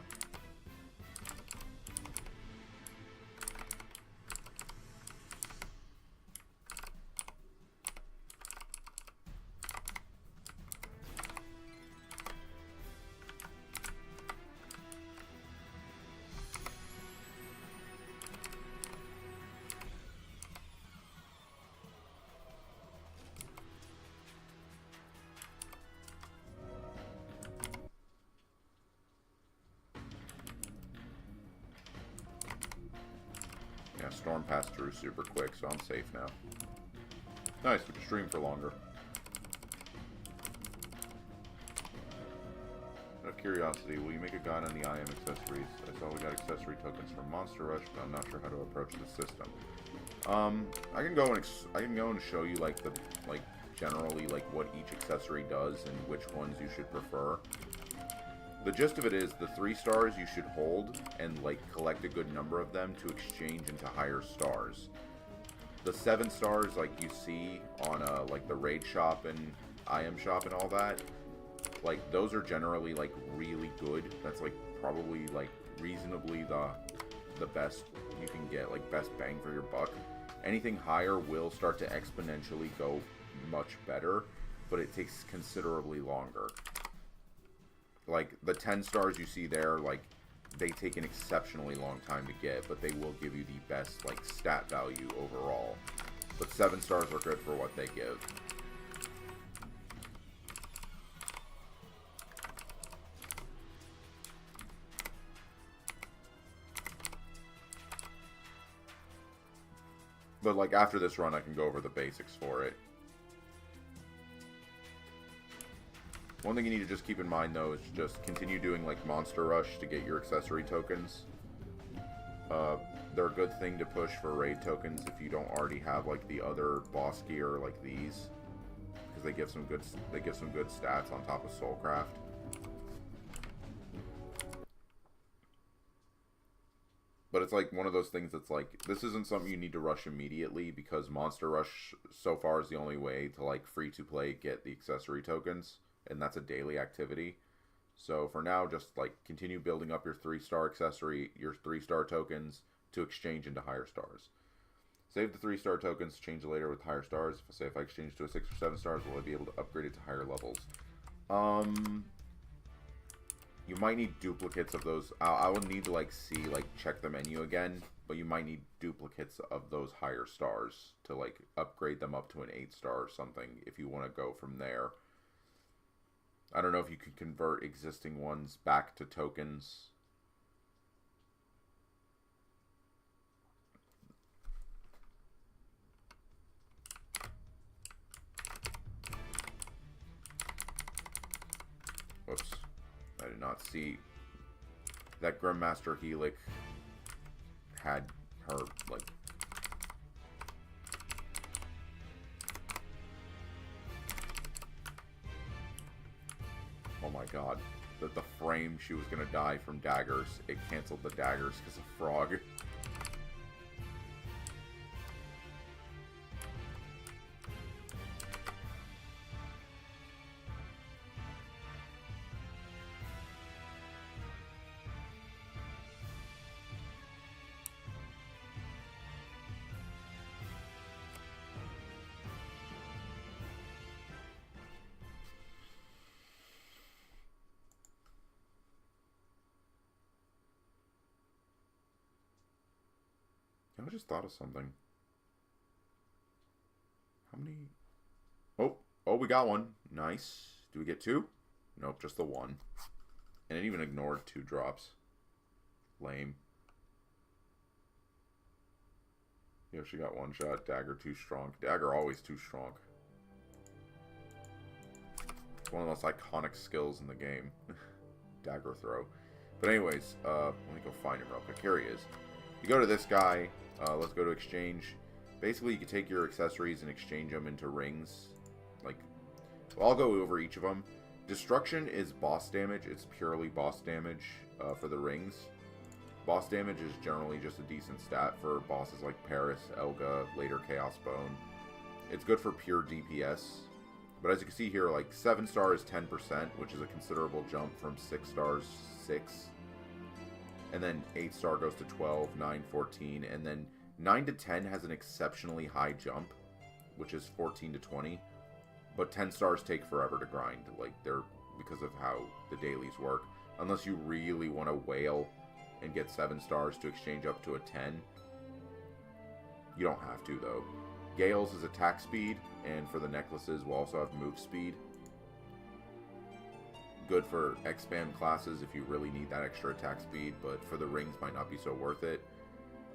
Yeah, storm passed through super quick, so I'm safe now. Nice, we can stream for longer. Out of curiosity, will you make a guide on the IM accessories? I saw we got accessory tokens from Monster Rush, but I'm not sure how to approach the system. I can go and show you generally what each accessory does and which ones you should prefer. The gist of it is the 3 stars you should hold and collect a good number of them to exchange into higher stars. The 7 stars like you see on the raid shop and IM shop and all that, those are generally really good. That's probably reasonably the best you can get, best bang for your buck. Anything higher will start to exponentially go much better, but it takes considerably longer. The 10 stars you see there, they take an exceptionally long time to get, but they will give you the best, stat value overall. But 7 stars are good for what they give. But, after this run, I can go over the basics for it. One thing you need to just keep in mind, though, is just continue doing, Monster Rush to get your accessory tokens. They're a good thing to push for raid tokens if you don't already have, the other boss gear, these. Because they give some good stats on top of Soulcraft. But it's, one of those things that's, this isn't something you need to rush immediately, because Monster Rush, so far, is the only way to, free-to-play get the accessory tokens. And that's a daily activity. So for now, just continue building up your 3-star accessory, your 3-star tokens to exchange into higher stars. Save the 3-star tokens, change later with higher stars. If I exchange to a 6 or 7 stars, will I be able to upgrade it to higher levels? You might need duplicates of those. I will need to check the menu again, but you might need duplicates of those higher stars to upgrade them up to an 8-star or something if you want to go from there. I don't know if you can convert existing ones back to tokens. Whoops. I did not see that Grandmaster Helic had her, oh my god. That the frame she was going to die from daggers, it canceled the daggers because of Frog. I just thought of something. How many? Oh, we got one. Nice. Do we get 2? Nope, just the 1. And it even ignored 2 drops. Lame. Yeah, she got 1 shot. Dagger too strong. Dagger always too strong. It's one of the most iconic skills in the game. Dagger throw. But anyways, let me go find him real quick. Here he is. You go to this guy. Let's go to exchange. Basically, you can take your accessories and exchange them into rings. Like, well, I'll go over each of them. Destruction is boss damage. It's purely boss damage for the rings. Boss damage is generally just a decent stat for bosses like Paris, Elga, later Chaos Bone. It's good for pure DPS. But as you can see here, like 7 star is 10%, which is a considerable jump from 6 stars 6. And then 8 star goes to 12, 9, 14, and then 9 to 10 has an exceptionally high jump, which is 14 to 20. But 10 stars take forever to grind, like they're because of how the dailies work. Unless you really want to whale and get 7 stars to exchange up to a 10. You don't have to though. Gale's is attack speed, and for the necklaces we'll also have move speed. Good for expand classes if you really need that extra attack speed, but for the rings might not be so worth it.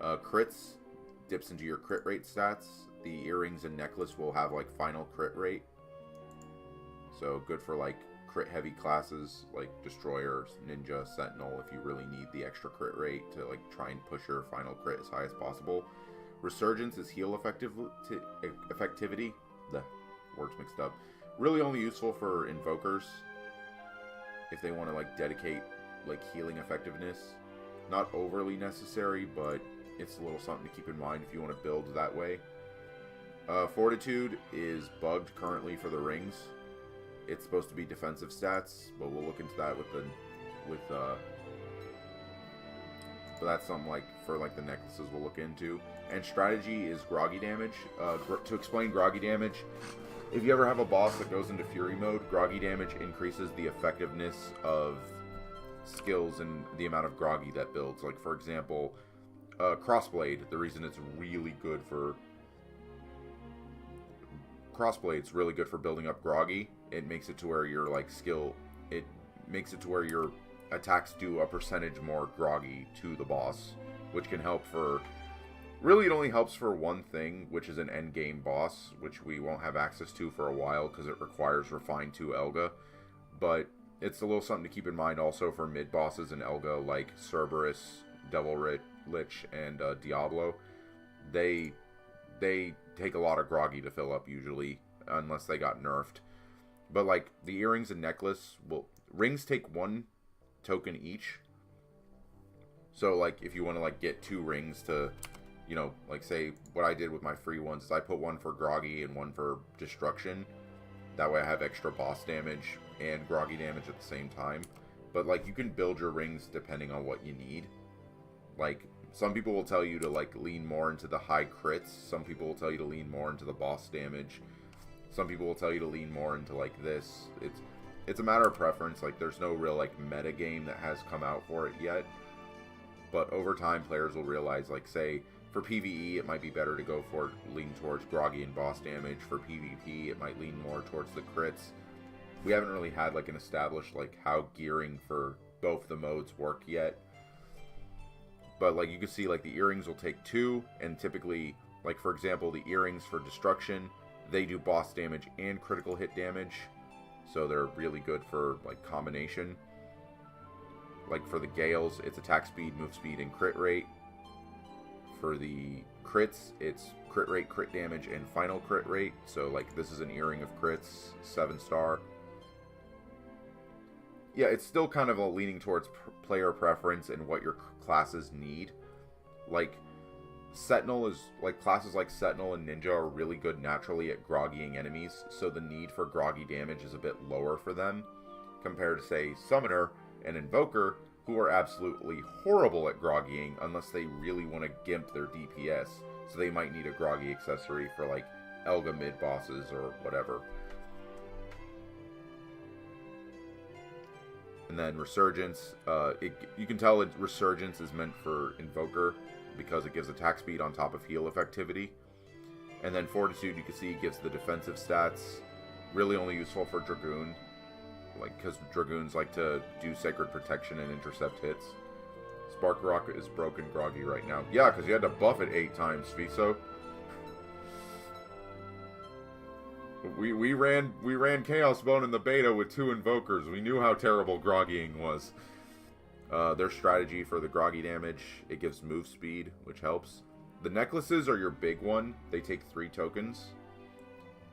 Crits dips into your crit rate stats. The earrings and necklace will have like final crit rate. So good for like crit heavy classes like Destroyer, Ninja, Sentinel if you really need the extra crit rate to like try and push your final crit as high as possible. Resurgence is heal effectivity. The words mixed up. Really only useful for invokers if they want to like dedicate like healing effectiveness. Not overly necessary, but it's a little something to keep in mind if you want to build that way. Fortitude is bugged currently for the rings. It's supposed to be defensive stats, but we'll look into that but that's something like for like the necklaces we'll look into. And strategy is groggy damage. To explain groggy damage, if you ever have a boss that goes into fury mode, groggy damage increases the effectiveness of skills and the amount of groggy that builds. Like for example, Crossblade, the reason it's really good for Crossblade's really good for building up groggy. It makes it to where your like skill, it makes it to where your attacks do a percentage more groggy to the boss, which can help for, really it only helps for one thing, which is an end game boss, which we won't have access to for a while because it requires Refine 2 Elga. But it's a little something to keep in mind also for mid bosses in Elga like Cerberus, Devil Lich, and Diablo. They take a lot of groggy to fill up usually, unless they got nerfed. But like the earrings and necklace, rings take 1 token each. So like if you want to like get 2 rings to, you know, like say what I did with my free ones is I put 1 for groggy and 1 for destruction. That way I have extra boss damage and groggy damage at the same time. But like you can build your rings depending on what you need. Like some people will tell you to like lean more into the high crits. Some people will tell you to lean more into the boss damage. Some people will tell you to lean more into like this. It's a matter of preference. Like there's no real like meta game that has come out for it yet. But over time players will realize, like say for PvE it might be better to go for lean towards groggy and boss damage. For PvP it might lean more towards the crits. We haven't really had like an established like how gearing for both the modes work yet. But like you can see like the earrings will take 2, and typically like for example the earrings for destruction, they do boss damage and critical hit damage. So they're really good for like combination. Like for the Gales, it's attack speed, move speed, and crit rate. For the crits, it's crit rate, crit damage, and final crit rate. So like this is an earring of crits, 7 star. Yeah, it's still kind of a leaning towards player preference and what your classes need. Like Sentinel is like classes like Sentinel and Ninja are really good naturally at groggying enemies, so the need for groggy damage is a bit lower for them compared to say Summoner and Invoker, who are absolutely horrible at groggying unless they really want to gimp their DPS, so they might need a groggy accessory for like Elga mid bosses or whatever. And then Resurgence, you can tell Resurgence is meant for Invoker. because it gives attack speed on top of heal effectivity. And then Fortitude, you can see, gives the defensive stats. Really only useful for Dragoon, like, because Dragoons like to do Sacred Protection and intercept hits. Spark Rocket is broken groggy right now. Yeah, because you had to buff it 8 times, Fiso. We ran Chaos Bone in the beta with 2 Invokers. We knew how terrible groggying was. Their strategy for the groggy damage, it gives move speed, which helps. The necklaces are your big one. They take 3 tokens.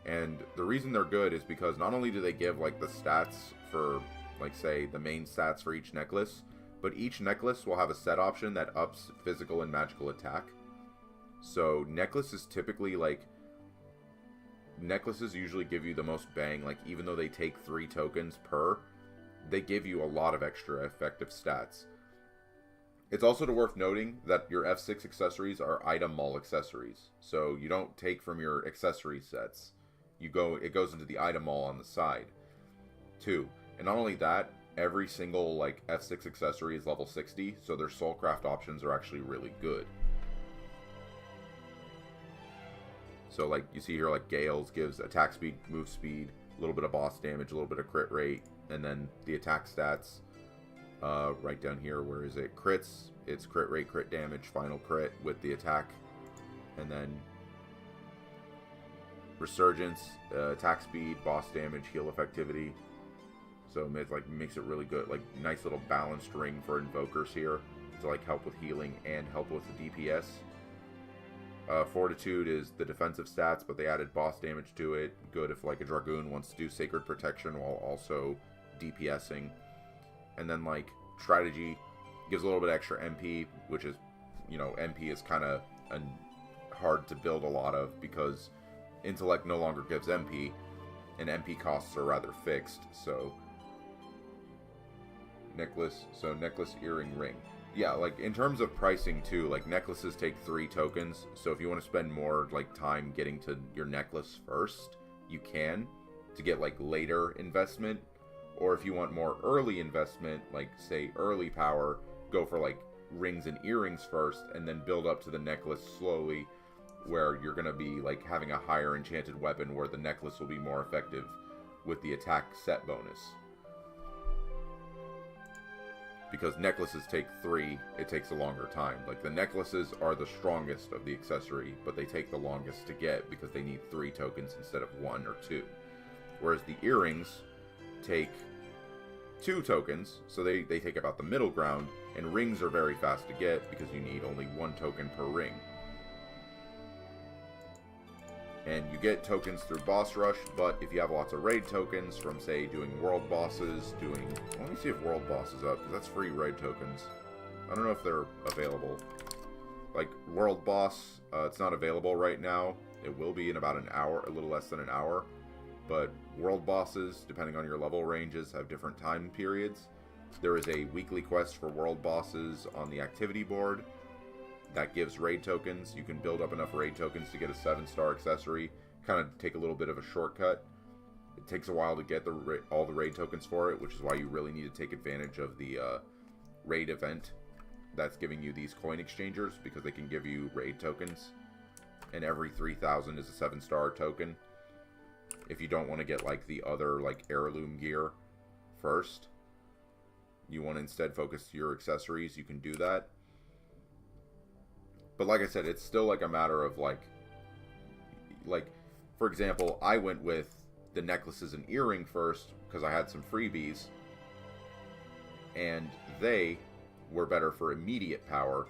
And the reason they're good is because not only do they give, like, the stats for, like, say, the main stats for each necklace, but each necklace will have a set option that ups physical and magical attack. So necklaces typically, like, necklaces usually give you the most bang. Like, even though they take 3 tokens per, they give you a lot of extra effective stats. It's also worth noting that your F6 accessories are item mall accessories. So you don't take from your accessory sets. It goes into the item mall on the side. 2. And not only that, every single, like, F6 accessory is level 60, so their soulcraft options are actually really good. So, like, you see here, like, Gales gives attack speed, move speed, a little bit of boss damage, a little bit of crit rate, and then the attack stats, right down here, where is it? Crits, it's crit rate, crit damage, final crit with the attack, and then Resurgence, attack speed, boss damage, heal effectivity. So it, like, makes it really good, like, nice little balanced ring for Invokers here to, like, help with healing and help with the DPS. Fortitude is the defensive stats, but they added boss damage to it. Good if, like, a Dragoon wants to do Sacred Protection while also DPSing. And then, like, Strategy gives a little bit extra MP, which is, you know, MP is kind of hard to build a lot of because Intellect no longer gives MP, and MP costs are rather fixed, so... Necklace, earring, ring. Yeah, like, in terms of pricing, too, like, necklaces take 3 tokens, so if you want to spend more, like, time getting to your necklace first, you can, to get, like, later investment, or if you want more early investment, like, say, early power, go for, like, rings and earrings first, and then build up to the necklace slowly, where you're going to be, like, having a higher enchanted weapon, where the necklace will be more effective with the attack set bonus. Because necklaces take 3, it takes a longer time. Like, the necklaces are the strongest of the accessory, but they take the longest to get because they need 3 tokens instead of 1 or 2. Whereas the earrings take 2 tokens, so they take about the middle ground, and rings are very fast to get because you need only 1 token per ring. And you get tokens through boss rush, but if you have lots of raid tokens from, say, doing world bosses, let me see if world boss is up, because that's free raid tokens. I don't know if they're available. Like, world boss, it's not available right now. It will be in about an hour, a little less than an hour. But world bosses, depending on your level ranges, have different time periods. There is a weekly quest for world bosses on the activity board that gives raid tokens. You can build up enough raid tokens to get a 7-star accessory. Kind of take a little bit of a shortcut. It takes a while to get all the raid tokens for it, which is why you really need to take advantage of the raid event that's giving you these coin exchangers, because they can give you raid tokens. And every 3,000 is a 7-star token. If you don't want to get, like, the other, like, heirloom gear first, you want to instead focus your accessories, you can do that. But like I said, it's still, like, a matter of, like, for example, I went with the necklaces and earring first because I had some freebies, and they were better for immediate power,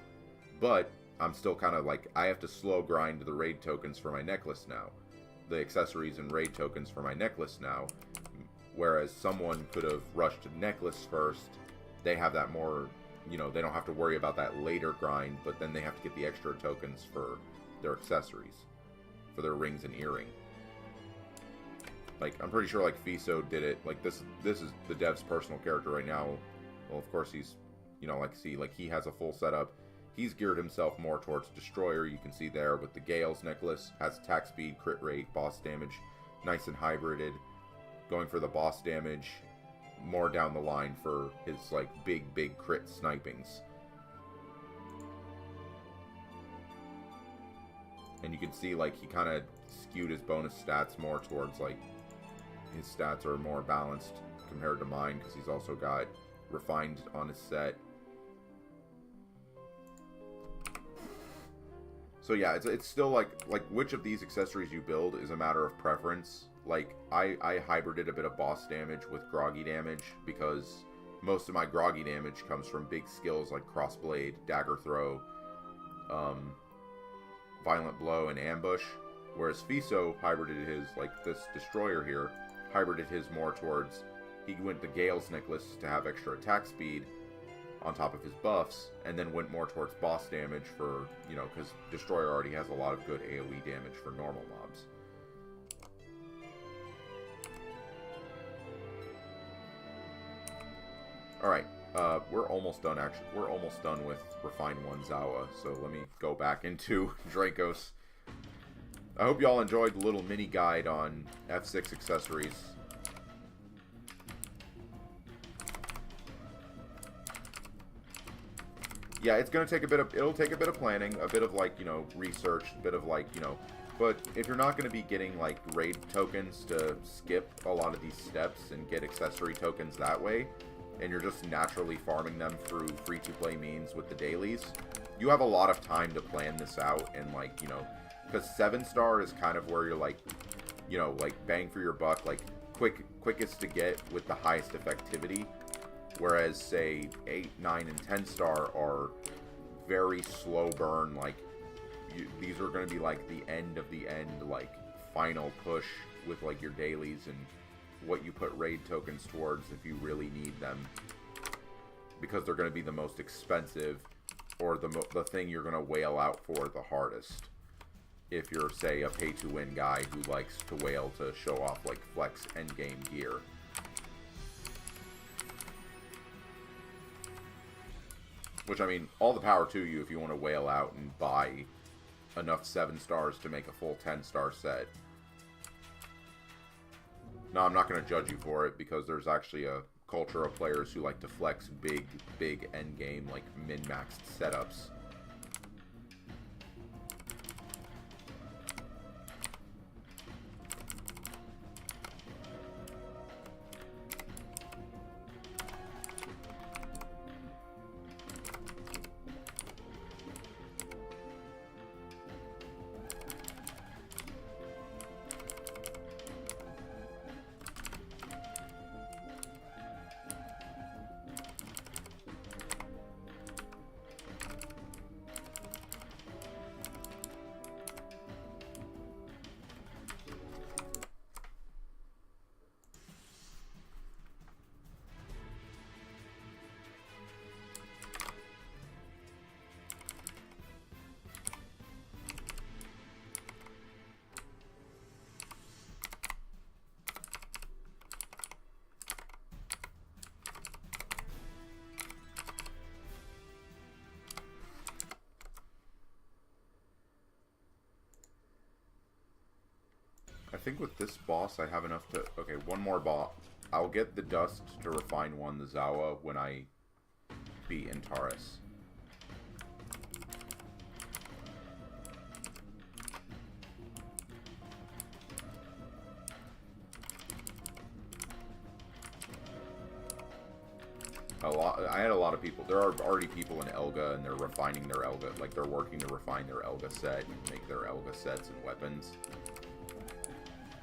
but I'm still kind of, like, I have to slow grind the raid tokens for my necklace now. The accessories and raid tokens for my necklace now, whereas someone could have rushed necklace first. They have that more... You know, they don't have to worry about that later grind, but then they have to get the extra tokens for their accessories, for their rings and earring. Like, I'm pretty sure, like, Fiso did it. Like, this is the dev's personal character right now. Well, of course, he's, you know, like, see, like, he has a full setup. He's geared himself more towards Destroyer. You can see there with the Gale's necklace. Has attack speed, crit rate, boss damage. Nice and hybrided. Going for the boss damage more down the line for his, like, big crit snipings. And you can see, like, he kind of skewed his bonus stats more towards, like, his stats are more balanced compared to mine, because he's also got Refined on his set. So yeah, it's still, like, which of these accessories you build is a matter of preference. Like, I hybrided a bit of boss damage with groggy damage, because most of my groggy damage comes from big skills like Crossblade, Dagger Throw, Violent Blow, and Ambush, whereas Fiso hybrided his, like this Destroyer here, hybrided his more towards, he went to Gale's Necklace to have extra attack speed on top of his buffs, and then went more towards boss damage for, you know, because Destroyer already has a lot of good AoE damage for normal mobs. Alright, we're almost done, actually. We're almost done with Refine 1 Zawa, so let me go back into Dracos. I hope y'all enjoyed the little mini guide on F6 accessories. Yeah, it's gonna take a bit of, it'll take a bit of planning, a bit of, like, you know, research, a bit of, like, you know, but if you're not gonna be getting, like, raid tokens to skip a lot of these steps and get accessory tokens that way, and you're just naturally farming them through free-to-play means with the dailies, you have a lot of time to plan this out, and, like, you know, because 7-star is kind of where you're, like, you know, like, bang for your buck, like, quickest to get with the highest effectivity, whereas, say, 8, 9, and 10-star are very slow burn, like, these are going to be, like, the end of the end, like, final push with, like, your dailies and what you put raid tokens towards if you really need them, because they're going to be the most expensive, or the thing you're going to wail out for the hardest. If you're, say, a pay-to-win guy who likes to wail to show off, like, flex endgame gear. Which, I mean, all the power to you if you want to wail out and buy enough 7-stars to make a full 10-star set. No, I'm not going to judge you for it, because there's actually a culture of players who like to flex big endgame, like, min-maxed setups. I think with this boss, I have enough to... Okay, one more boss. I'll get the dust to refine one, the Zawa, when I beat Antares. I had a lot of people. There are already people in Elga, and they're refining their Elga. Like, they're working to refine their Elga set and make their Elga sets and weapons.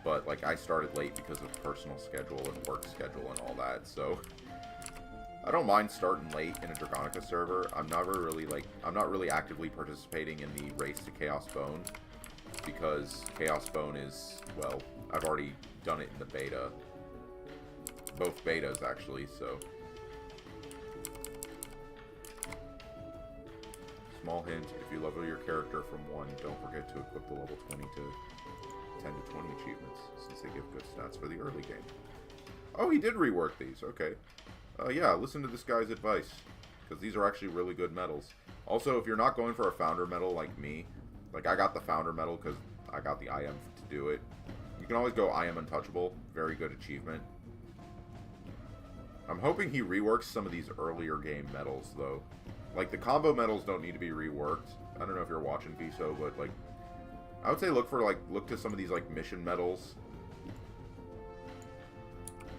But, like, I started late because of personal schedule and work schedule and all that, so... I don't mind starting late in a Dragonica server. I'm not really actively participating in the race to Chaos Bone, because Chaos Bone is, well, I've already done it in the beta. Both betas, actually, so... Small hint, if you level your character from 1, don't forget to equip the level 20 to 10 to 20 achievements, since they give good stats for the early game. Oh, he did rework these, okay. Yeah, listen to this guy's advice, because these are actually really good medals. Also, if you're not going for a founder medal like me, like I got the founder medal because I got the IM to do it, you can always go I am untouchable, very good achievement. I'm hoping he reworks some of these earlier game medals, though. Like, the combo medals don't need to be reworked. I don't know if you're watching Viso, but, like, I would say look to some of these, like, mission medals.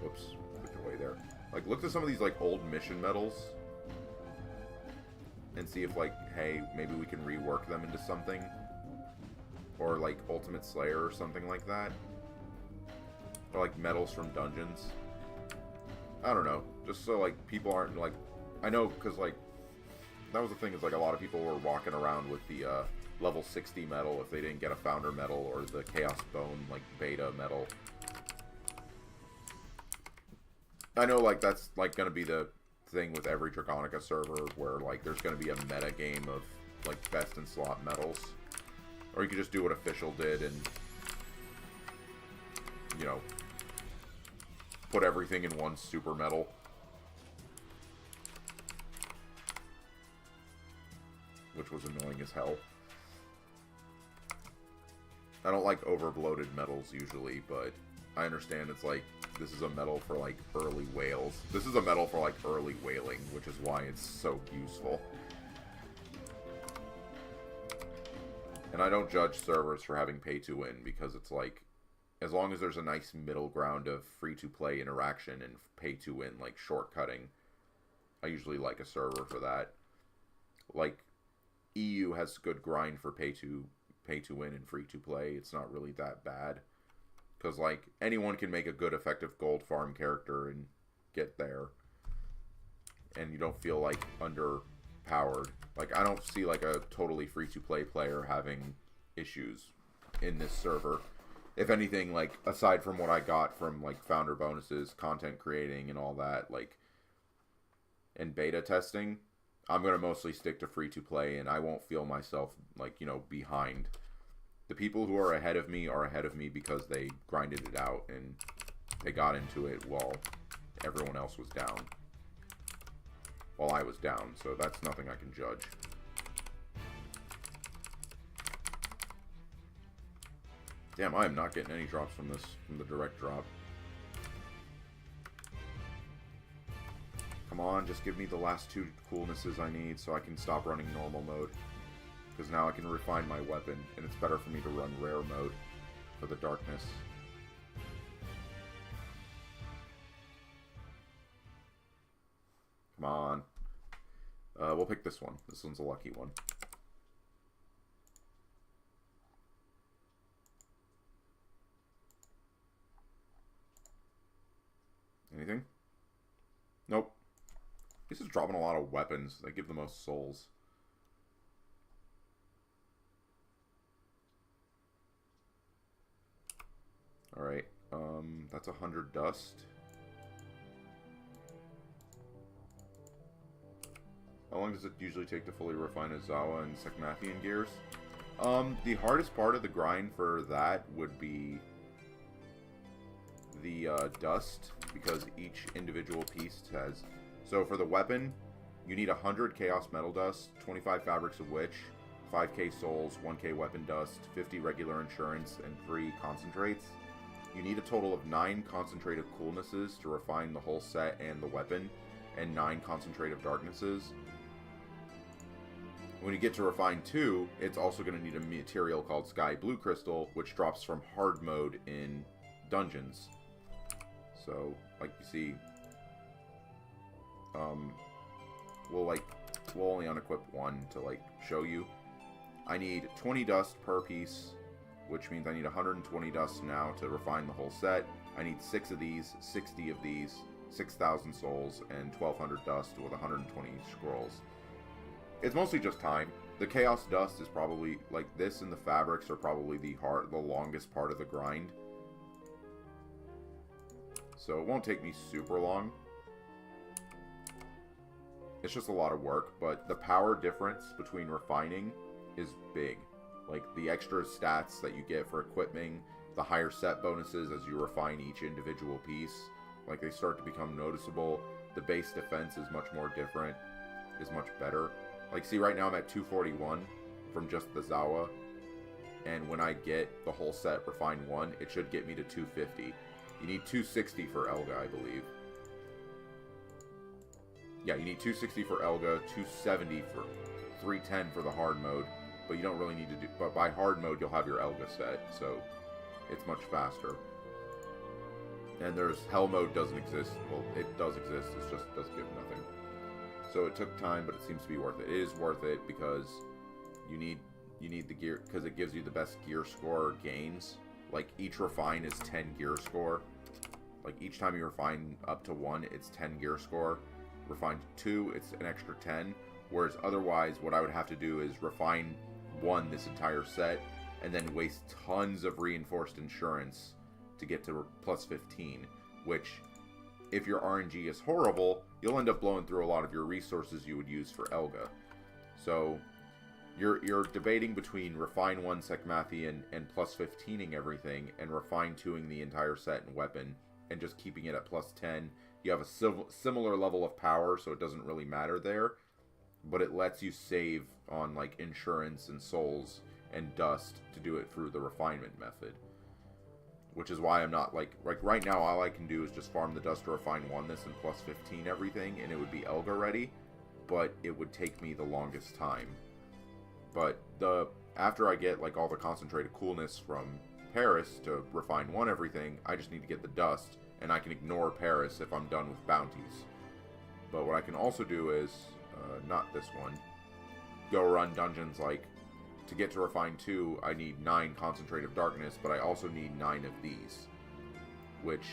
Whoops, clicked away there. Like, look to some of these, like, old mission medals. And see if, like, hey, maybe we can rework them into something. Or, like, Ultimate Slayer or something like that. Or, like, medals from dungeons. I don't know. Just so, like, people aren't, like... I know, because, like, that was the thing, is, like, a lot of people were walking around with the, level 60 medal if they didn't get a Founder medal, or the Chaos Bone, like, beta medal. I know, like, that's, like, gonna be the thing with every Dragonica server, where, like, there's gonna be a meta game of, like, best in slot medals. Or you could just do what Official did and, you know, put everything in one super medal. Which was annoying as hell. I don't like over-bloated medals usually, but I understand it's like, this is a medal for, like, early whales. This is a medal for, like, early whaling, which is why it's so useful. And I don't judge servers for having pay-to-win, because it's like, as long as there's a nice middle ground of free-to-play interaction and pay-to-win, like, shortcutting, I usually like a server for that. Like, EU has good grind for pay-to-win and free-to-play. It's not really that bad. Because, like, anyone can make a good, effective gold farm character and get there. And you don't feel, like, underpowered. Like, I don't see, like, a totally free-to-play player having issues in this server. If anything, like, aside from what I got from, like, founder bonuses, content creating, and all that, like, and beta testing, I'm going to mostly stick to free-to-play, and I won't feel myself, like, you know, behind. The people who are ahead of me because they grinded it out, and they got into it while everyone else was down. While I was down, so that's nothing I can judge. Damn, I am not getting any drops from the direct drop. Come on, just give me the last 2 coolnesses I need so I can stop running normal mode. Because now I can refine my weapon, and it's better for me to run rare mode for the darkness. Come on. We'll pick this one. This one's a lucky one. Anything? Nope. This is dropping a lot of weapons. They give the most souls. Alright, that's 100 dust. How long does it usually take to fully refine a Zawa and Secmathian gears? The hardest part of the grind for that would be the dust, because each individual piece has... So for the weapon, you need 100 Chaos Metal Dust, 25 Fabrics of Witch, 5k souls, 1k weapon dust, 50 regular insurance, and 3 concentrates. You need a total of 9 concentrative coolnesses to refine the whole set and the weapon, and 9 concentrative darknesses. When you get to refine 2, it's also going to need a material called Sky Blue Crystal, which drops from hard mode in dungeons. So, like you see, we'll only unequip 1 to, like, show you. I need 20 dust per piece, which means I need 120 dust now to refine the whole set. I need 6 of these, 60 of these, 6,000 souls, and 1,200 dust with 120 scrolls. It's mostly just time. The Chaos Dust is probably, like, this and the Fabrics are probably the longest part of the grind. So it won't take me super long. It's just a lot of work, but the power difference between refining is big. Like, the extra stats that you get for equipping, the higher set bonuses as you refine each individual piece, like, they start to become noticeable. The base defense is much more different, is much better. Like, see, right now I'm at 241 from just the Zawa, and when I get the whole set Refine 1, it should get me to 250. You need 260 for Elga, I believe. Yeah, you need 260 for Elga, 270 for 310 for the hard mode, but you don't really need to do... But by hard mode, you'll have your Elga set, so it's much faster. And there's... Hell mode doesn't exist. Well, it does exist, it just does give nothing. So it took time, but it seems to be worth it. It is worth it because you need the gear, because it gives you the best gear score gains. Like, each refine is 10 gear score. Like, each time you refine up to 1, it's 10 gear score. Refine to 2, it's an extra 10. Whereas otherwise, what I would have to do is refine 1 this entire set, and then waste tons of reinforced insurance to get to plus 15. Which, if your RNG is horrible, you'll end up blowing through a lot of your resources you would use for Elga. So, you're debating between Refine 1 Secmathian and plus 15ing everything, and Refine 2ing the entire set and weapon, and just keeping it at plus 10. You have a similar level of power, so it doesn't really matter there, but it lets you save on, like, insurance and souls and dust to do it through the refinement method. Which is why I'm not, like right now, all I can do is just farm the dust to refine 1 this and plus 15 everything, and it would be Elga ready, but it would take me the longest time. But after I get, like, all the concentrated coolness from Paris to refine 1 everything, I just need to get the dust, and I can ignore Paris if I'm done with bounties. But what I can also do is, not this one, go run dungeons like, to get to refine 2, I need 9 concentrative darkness, but I also need 9 of these, which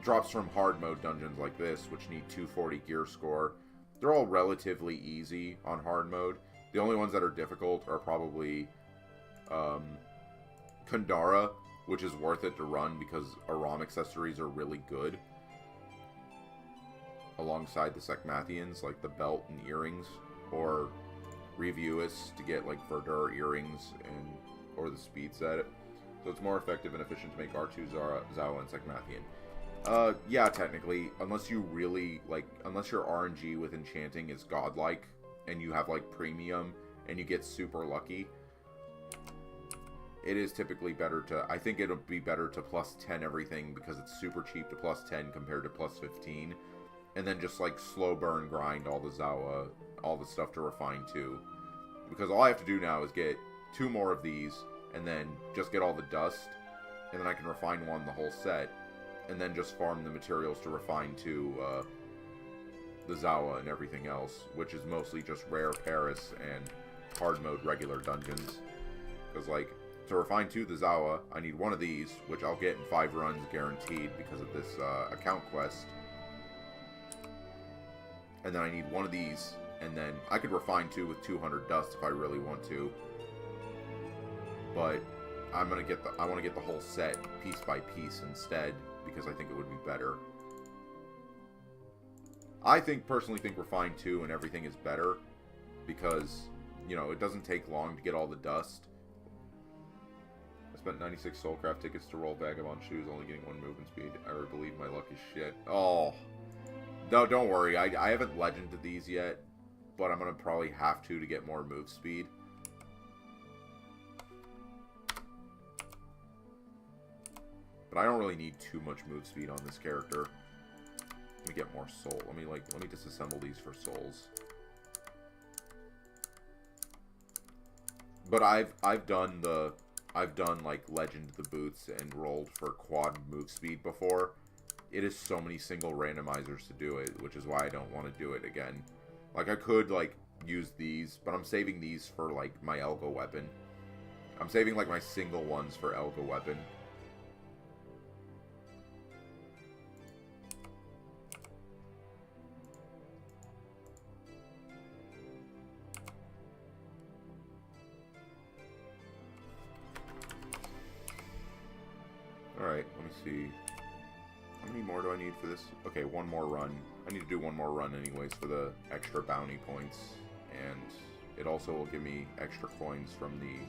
drops from hard mode dungeons like this, which need 240 gear score. They're all relatively easy on hard mode. The only ones that are difficult are probably Kandara, which is worth it to run because Aram accessories are really good. Alongside the Secmathians, like the belt and earrings, or Reviewis to get, like, Verdure earrings or the speed set. So it's more effective and efficient to make R2, Zawa, and Secmathian. Yeah, technically, unless you really, like, unless your RNG with enchanting is godlike, and you have, like, premium, and you get super lucky, it is typically better to, I think it'll be better to plus 10 everything, because it's super cheap to plus 10 compared to plus 15, and then just, like, slow burn grind all the Zawa, all the stuff to refine 2. Because all I have to do now is get 2 more of these, and then just get all the dust, and then I can refine 1 the whole set, and then just farm the materials to refine 2, the Zawa and everything else, which is mostly just rare Paris and hard mode regular dungeons. Because, like, to refine 2 the Zawa, I need 1 of these, which I'll get in 5 runs guaranteed because of this account quest. And then I need 1 of these, and then I could refine 2 with 200 dust if I really want to. But I want to get the whole set piece by piece instead, because I think it would be better. I personally think Refine 2 and everything is better, because, you know, it doesn't take long to get all the dust. I spent 96 Soulcraft tickets to roll Vagabond shoes, only getting 1 movement speed. I believe my luck is shit. Oh. No, don't worry. I haven't legended these yet, but I'm going to probably have to get more move speed. But I don't really need too much move speed on this character. Let me get more soul. Let me disassemble these for souls. But I've done like legend the boots and rolled for quad move speed before. It is so many single randomizers to do it, which is why I don't want to do it again. Like, I could, like, use these, but I'm saving these for, like, my Elga weapon. I'm saving, like, my single ones for Elga weapon. Alright, let me see. How many more do I need for this? Okay, 1 more run. I need to do 1 more run anyways for the extra bounty points. And it also will give me extra coins from the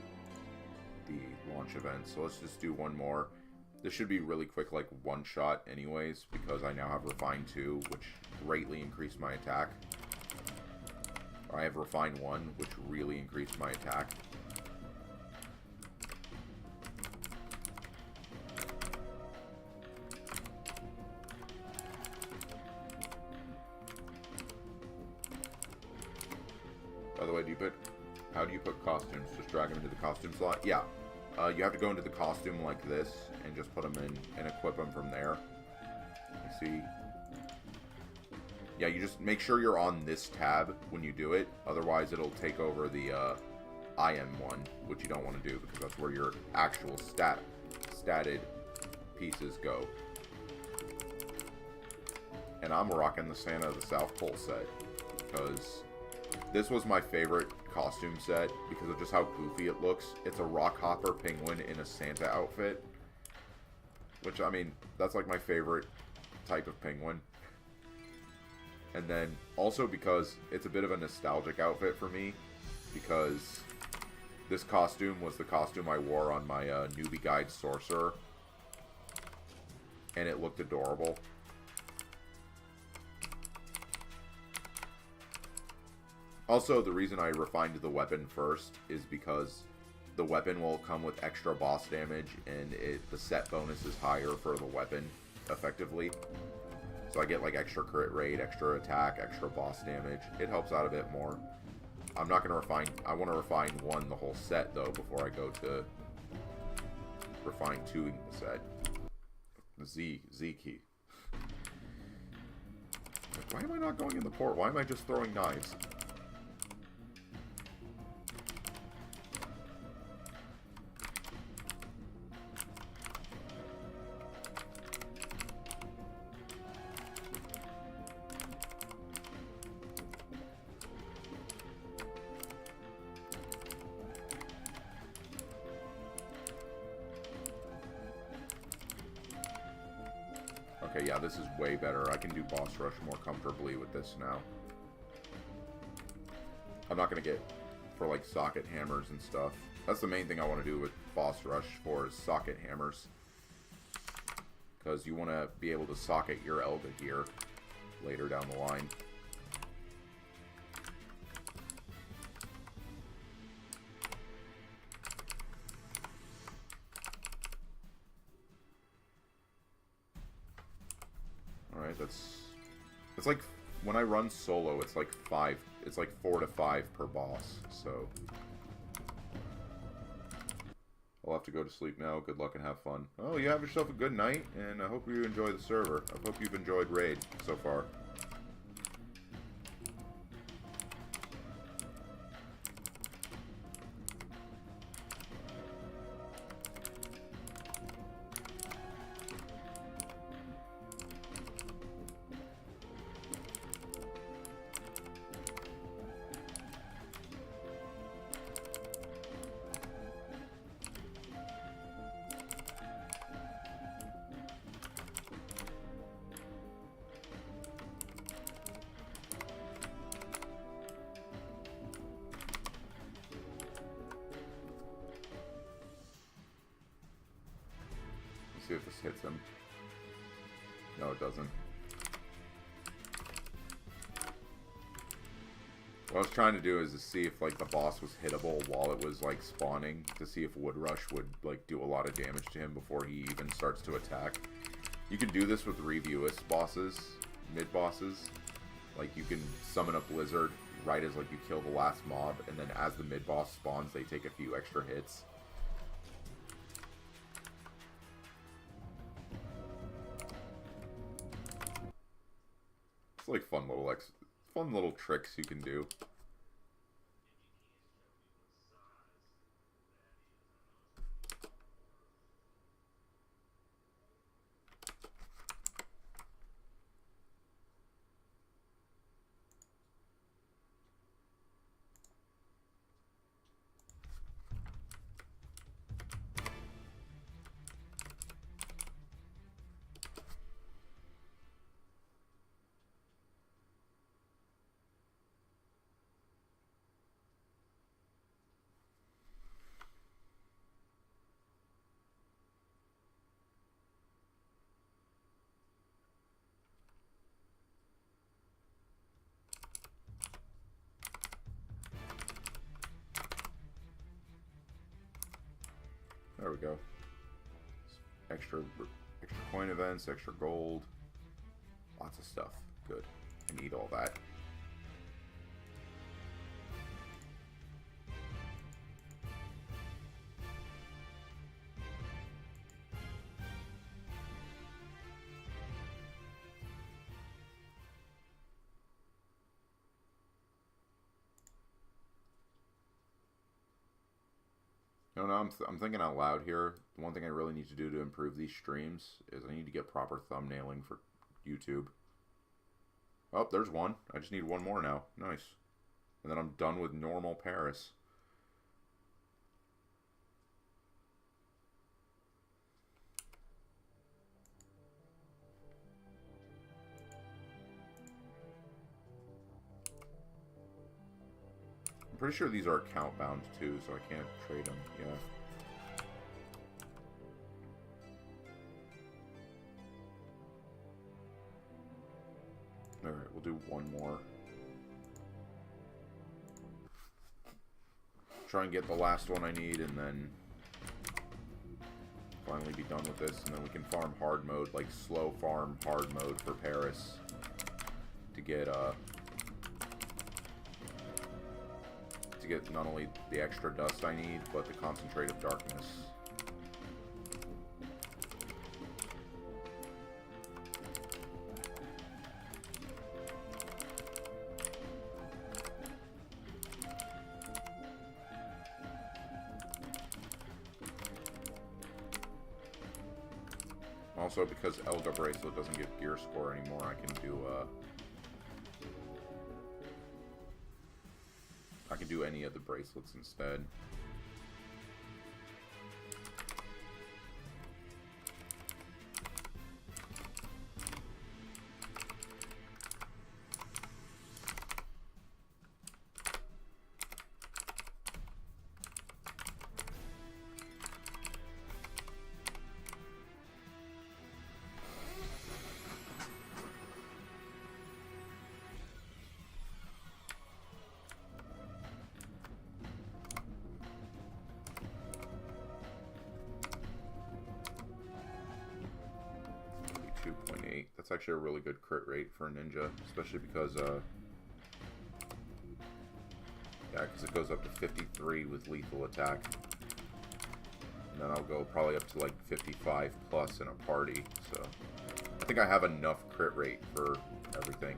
launch event. So let's just do 1 more. This should be really quick, like 1 shot anyways, because I now have Refine 2, which greatly increased my attack. I have Refine 1, which really increased my attack. By the way, do you put how do you put costumes? Just drag them into the costume slot? Yeah. You have to go into the costume like this and just put them in and equip them from there. You see? Yeah, you just make sure you're on this tab when you do it. Otherwise, it'll take over the IM one, which you don't want to do because that's where your actual statted pieces go. And I'm rocking the Santa of the South Pole set because this was my favorite costume set because of just how goofy it looks. It's a rock hopper penguin in a Santa outfit, which, I mean, that's like my favorite type of penguin. And then also because it's a bit of a nostalgic outfit for me, because this costume was the costume I wore on my newbie guide sorcerer, and it looked adorable. Also, the reason I refined the weapon first is because the weapon will come with extra boss damage, and the set bonus is higher for the weapon, effectively. So I get like extra crit rate, extra attack, extra boss damage. It helps out a bit more. I'm not going to refine... I want to refine 1 the whole set, though, before I go to refine 2 the set. Z key. Why am I not going in the port? Why am I just throwing knives? Okay, yeah, this is way better. I can do boss rush more comfortably with this now. I'm not going to get for, like, socket hammers and stuff. That's the main thing I want to do with boss rush for is socket hammers. Because you want to be able to socket your Elga gear later down the line. It's like, when I run solo, it's like 4 to 5 per boss, so. I'll have to go to sleep now. Good luck and have fun. Oh, you have yourself a good night, and I hope you enjoy the server. I hope you've enjoyed Raid so far. See if this hits him. No, it doesn't. What I was trying to do is to see if, like, the boss was hittable while it was, like, spawning, to see if Wood Rush would, like, do a lot of damage to him before he even starts to attack. You can do this with Reviewist bosses, mid-bosses. Like, you can summon a Blizzard right as, like, you kill the last mob, and then as the mid-boss spawns, they take a few extra hits. Like fun little tricks you can do. There we go. Extra coin events, extra gold. Lots of stuff. Good. I need all that. No, no, I'm thinking out loud here. The one thing I really need to do to improve these streams is I need to get proper thumbnailing for YouTube. Oh, there's one. I just need one more now. Nice. And then I'm done with normal Paris. I'm pretty sure these are account bound too, so I can't trade them. Yeah. Alright, we'll do one more. Try and get the last one I need, and then finally be done with this, and then we can farm hard mode, like slow farm hard mode for Paris to get not only the extra dust I need, but the concentrate of darkness. Also, because Elga Bracelet doesn't give gear score anymore, I can do any of the bracelets instead. That's actually a really good crit rate for a ninja, especially because, yeah, because it goes up to 53 with lethal attack. And then I'll go probably up to like 55 plus in a party, so I think I have enough crit rate for everything.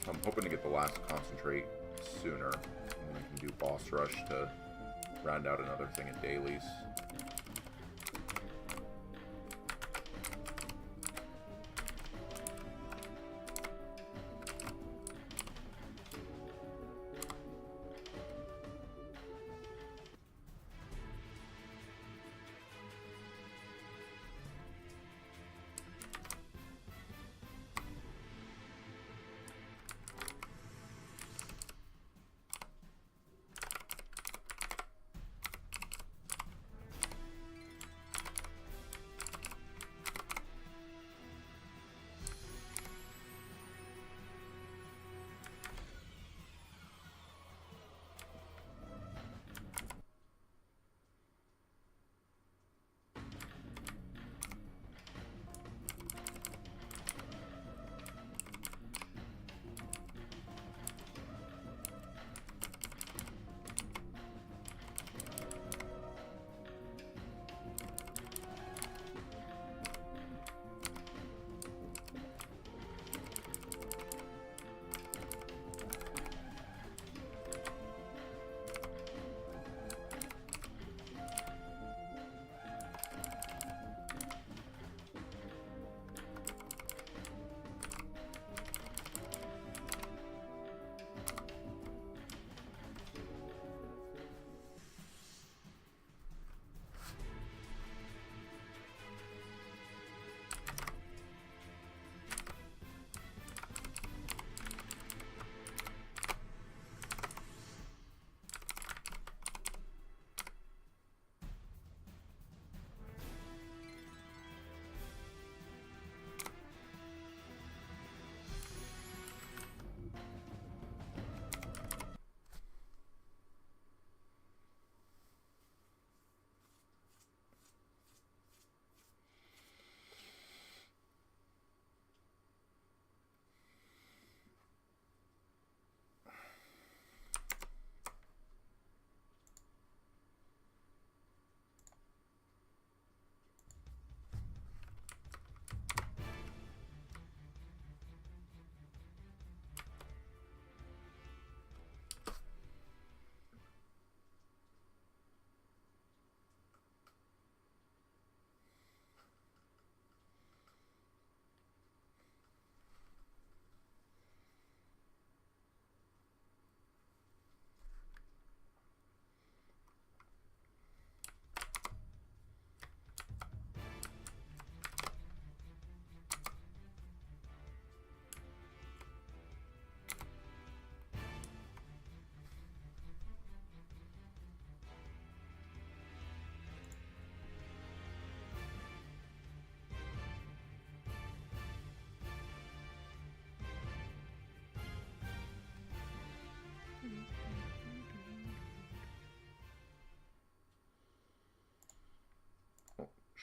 I'm hoping to get the last concentrate sooner. And I can do boss rush to round out another thing at dailies.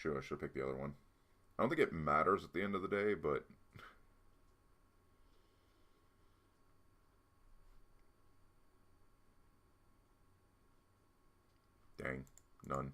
Shoot, I should have picked the other one. I don't think it matters at the end of the day, but... Dang, none.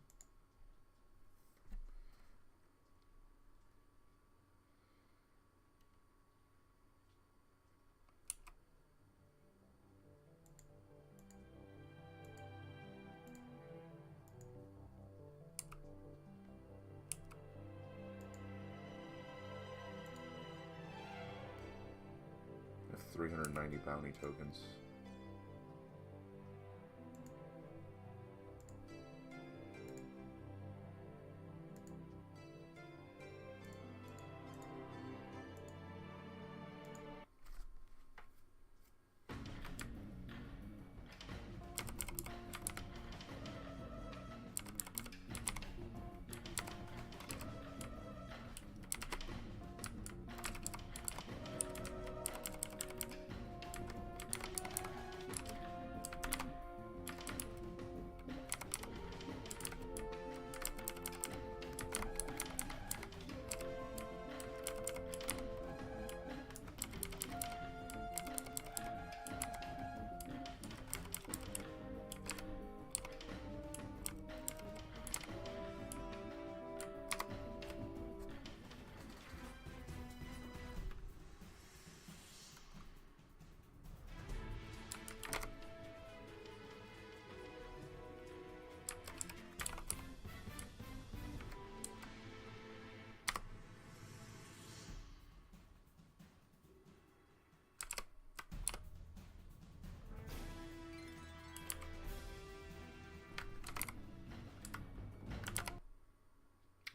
I have 390 bounty tokens.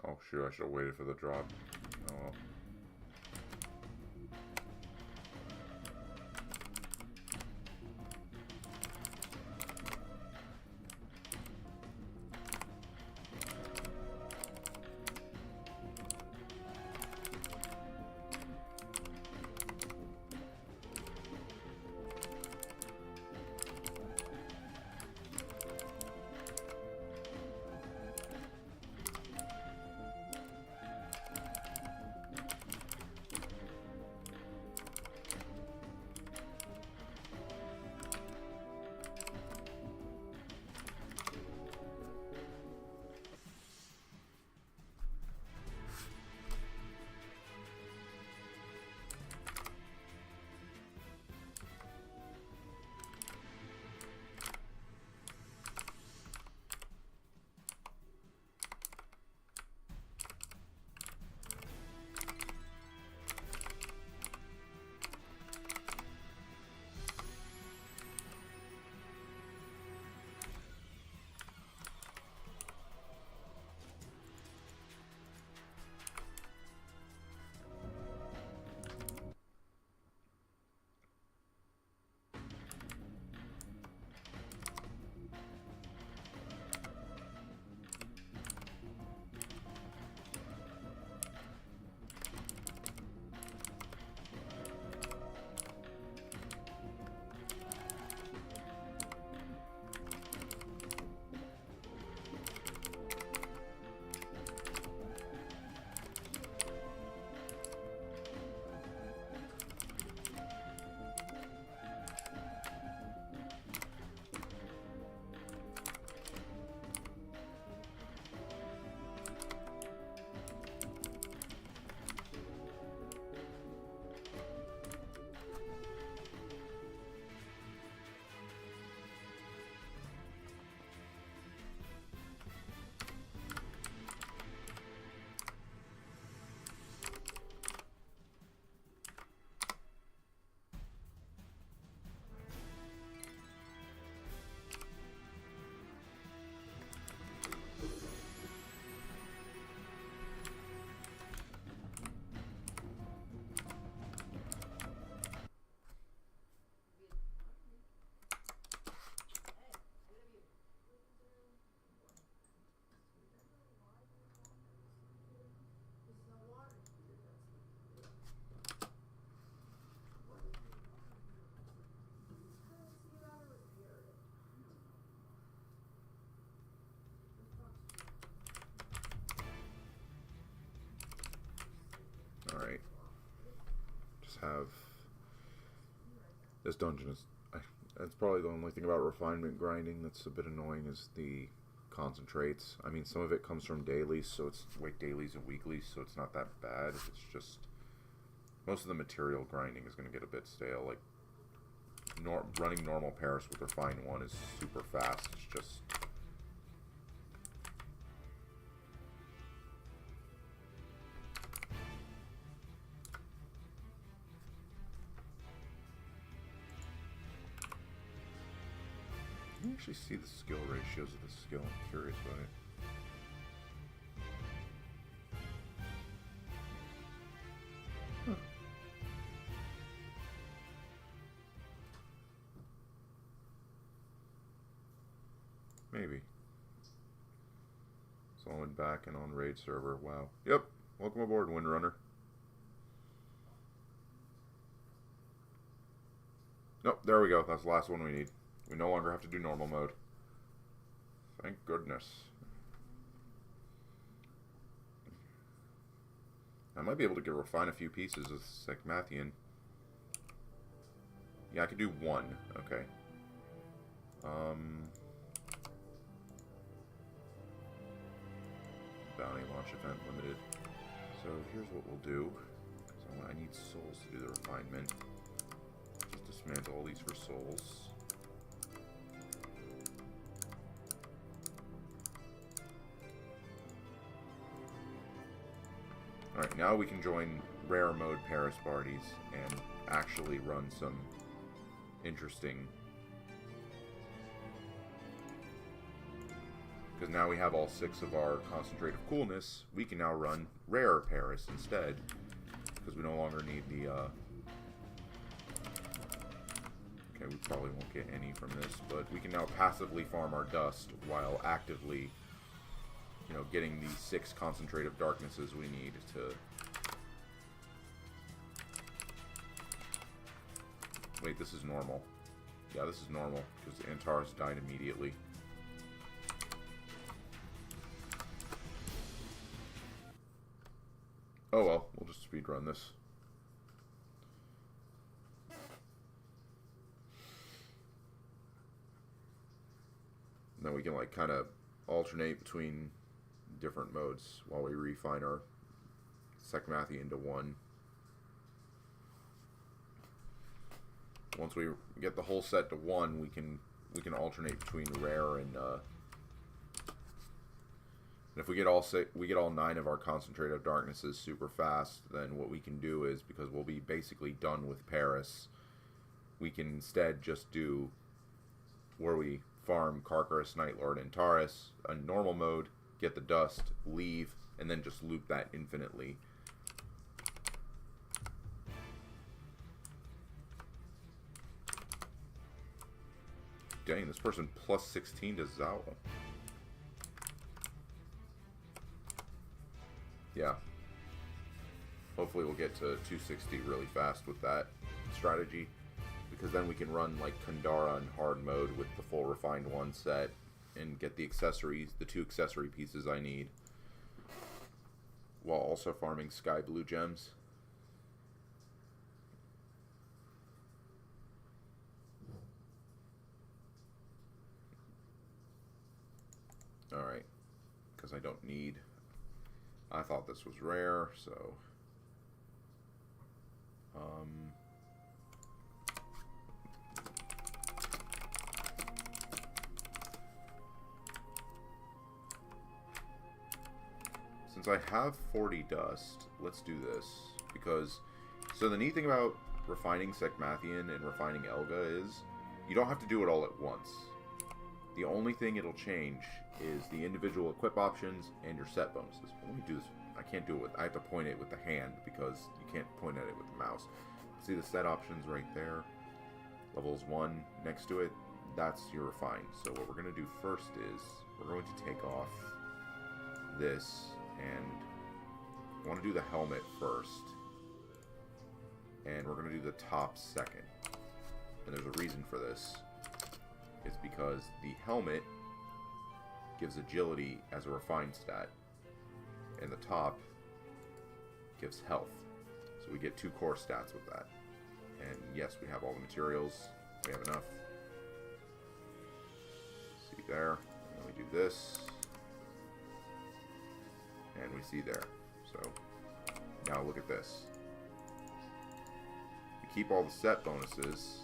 Oh shoot, I should have waited for the drop. Oh well. have... This dungeon is... That's probably the only thing about refinement grinding that's a bit annoying is the concentrates. I mean, some of it comes from dailies, so it's like dailies and weeklies, so it's not that bad. It's just... Most of the material grinding is going to get a bit stale. Like, running normal Paris with Refined 1 is super fast. It's just... Let me actually see the skill ratios of the skill. I'm curious about it. Huh. Maybe. Solomon back and on raid server. Wow. Yep. Welcome aboard, Windrunner. Nope, there we go. That's the last one we need. We no longer have to do normal mode. Thank goodness. I might be able to refine a few pieces of Secmathian. Yeah, I could do one. Okay. Bounty launch event limited. So here's what we'll do. So I need souls to do the refinement. Just dismantle all these for souls. Alright, now we can join rare mode Paris parties and actually run some interesting... Because now we have all 6 of our Concentrate of Coolness, we can now run rare Paris instead. Because we no longer need the... Okay, we probably won't get any from this, but we can now passively farm our dust while actively... You know, getting the 6 Concentrate of Darknesses we need to... Wait, this is normal. Yeah, this is normal, because Antares died immediately. Oh well, we'll just speedrun this. And then we can, like, kind of alternate between different modes while we refine our Secmathian to 1. Once we get the whole set to 1, we can alternate between rare and if we get all 9 of our Concentrate of Darknesses super fast, then what we can do is, because we'll be basically done with Paris, we can instead just do where we farm Carcarus, Nightlord, and Taurus, a normal mode, get the dust, leave, and then just loop that infinitely. Dang, this person plus 16 to Zauharant. Yeah. Hopefully we'll get to 260 really fast with that strategy, because then we can run like Kandara in hard mode with the full Refined 1 set and get the accessories, the 2 accessory pieces I need, while also farming sky blue gems. Alright, because I don't need... I thought this was rare, so... Since I have 40 dust, let's do this. Because, so the neat thing about refining Secmathian and refining Elga is, you don't have to do it all at once. The only thing it'll change is the individual equip options and your set bonuses. Let me do this. I can't do it with, I have to point it with the hand because you can't point at it with the mouse. See the set options right there? Levels 1 next to it, that's your refine. So what we're going to do first is, we're going to take off this, and I want to do the helmet first. And we're going to do the top second. And there's a reason for this. It's because the helmet gives agility as a refined stat, and the top gives health. So So we get 2 core stats with that. And yes, we have all the materials. We have enough. See there. And then we do this. And we see there. So now look at this. We keep all the set bonuses,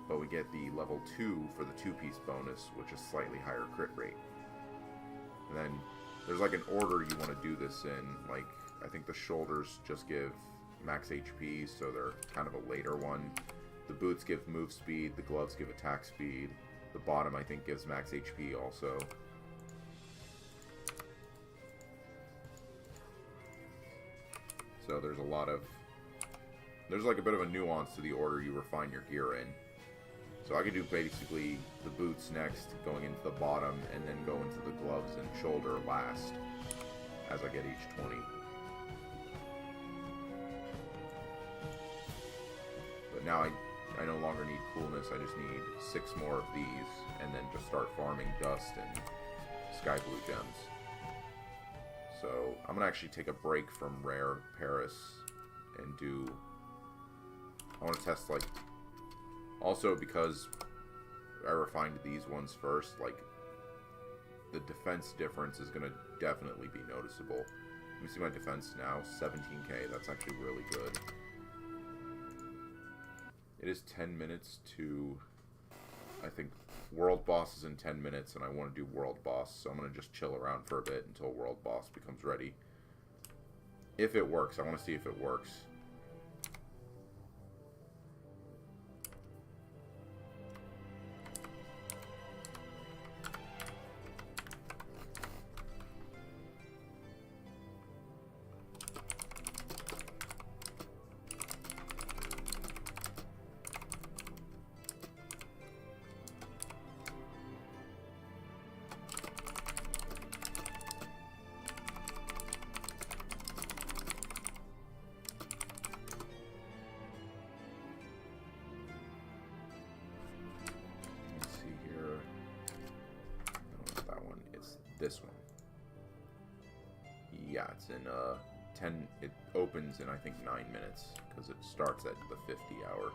but we get the level 2 for the 2-piece bonus, which is slightly higher crit rate. And then there's like an order you want to do this in. Like, I think the shoulders just give max HP, so they're kind of a later one. The boots give move speed, the gloves give attack speed. The bottom, I think, gives max HP also. So there's a lot of... There's like a bit of a nuance to the order you refine your gear in. So I could do basically the boots next, going into the bottom, and then go into the gloves and shoulder last, as I get each 20. But now I no longer need coolness, I just need 6 more of these, and then just start farming dust and sky blue gems. So I'm going to actually take a break from Rare Paris and do... I want to test, like... Also, because I refined these ones first, like, the defense difference is going to definitely be noticeable. Let me see my defense now. 17k. That's actually really good. It is 10 minutes to... I think World Boss is in 10 minutes, and I want to do World Boss, so I'm going to just chill around for a bit until World Boss becomes ready. If it works. I want to see if it works. This one. Yeah, it's in 10. It opens in I think 9 minutes because it starts at the 50 hour.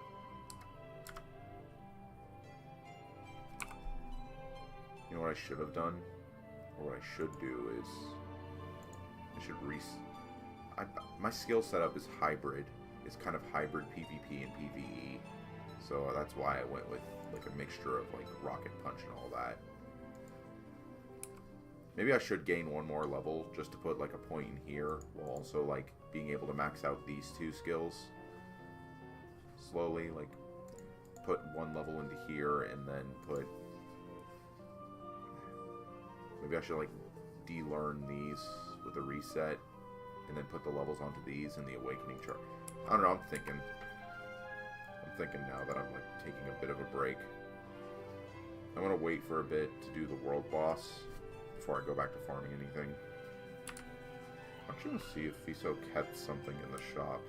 You know what I should have done, or what I should do is I should my skill setup is hybrid. It's kind of hybrid PvP and PvE, so that's why I went with like a mixture of like rocket punch and all that. Maybe I should gain 1 more level just to put like a point in here, while also like being able to max out these 2 skills. Slowly, like put 1 level into here and then put... Maybe I should like de-learn these with a reset and then put the levels onto these in the Awakening chart. I don't know, I'm thinking now that I'm like taking a bit of a break. I'm gonna wait for a bit to do the World Boss before I go back to farming anything. I'm actually gonna see if Fiso kept something in the shop.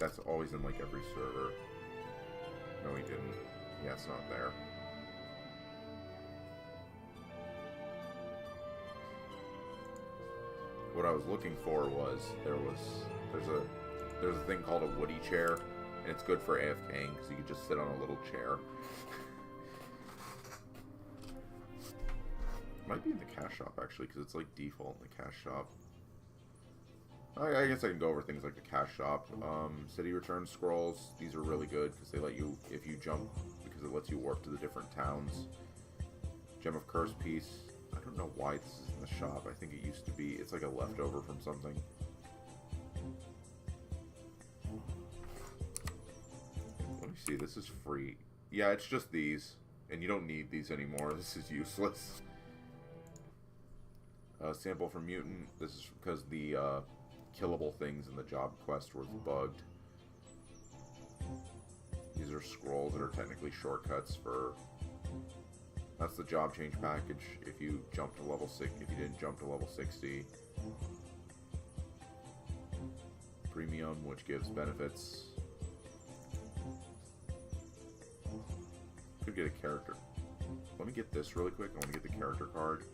That's always in like every server. No, he didn't. Yeah, it's not there. What I was looking for was there's a thing called a woody chair, and it's good for AFKing because you can just sit on a little chair. Might be in the cash shop actually, because it's like default in the cash shop. I guess I can go over things like the cash shop. City return scrolls, these are really good because they let you, if you jump, because it lets you warp to the different towns. Gem of Curse piece, I don't know why this is in the shop. I think it used to be, it's like a leftover from something. Let me see, this is free. Yeah, it's just these, and you don't need these anymore. This is useless. Sample for Mutant. This is because the killable things in the job quest were bugged. These are scrolls that are technically shortcuts for... That's the job change package. If you jump to level 6, if you didn't jump to level 60. Premium, which gives benefits. Could get a character. Let me get this really quick. I want to get the character card.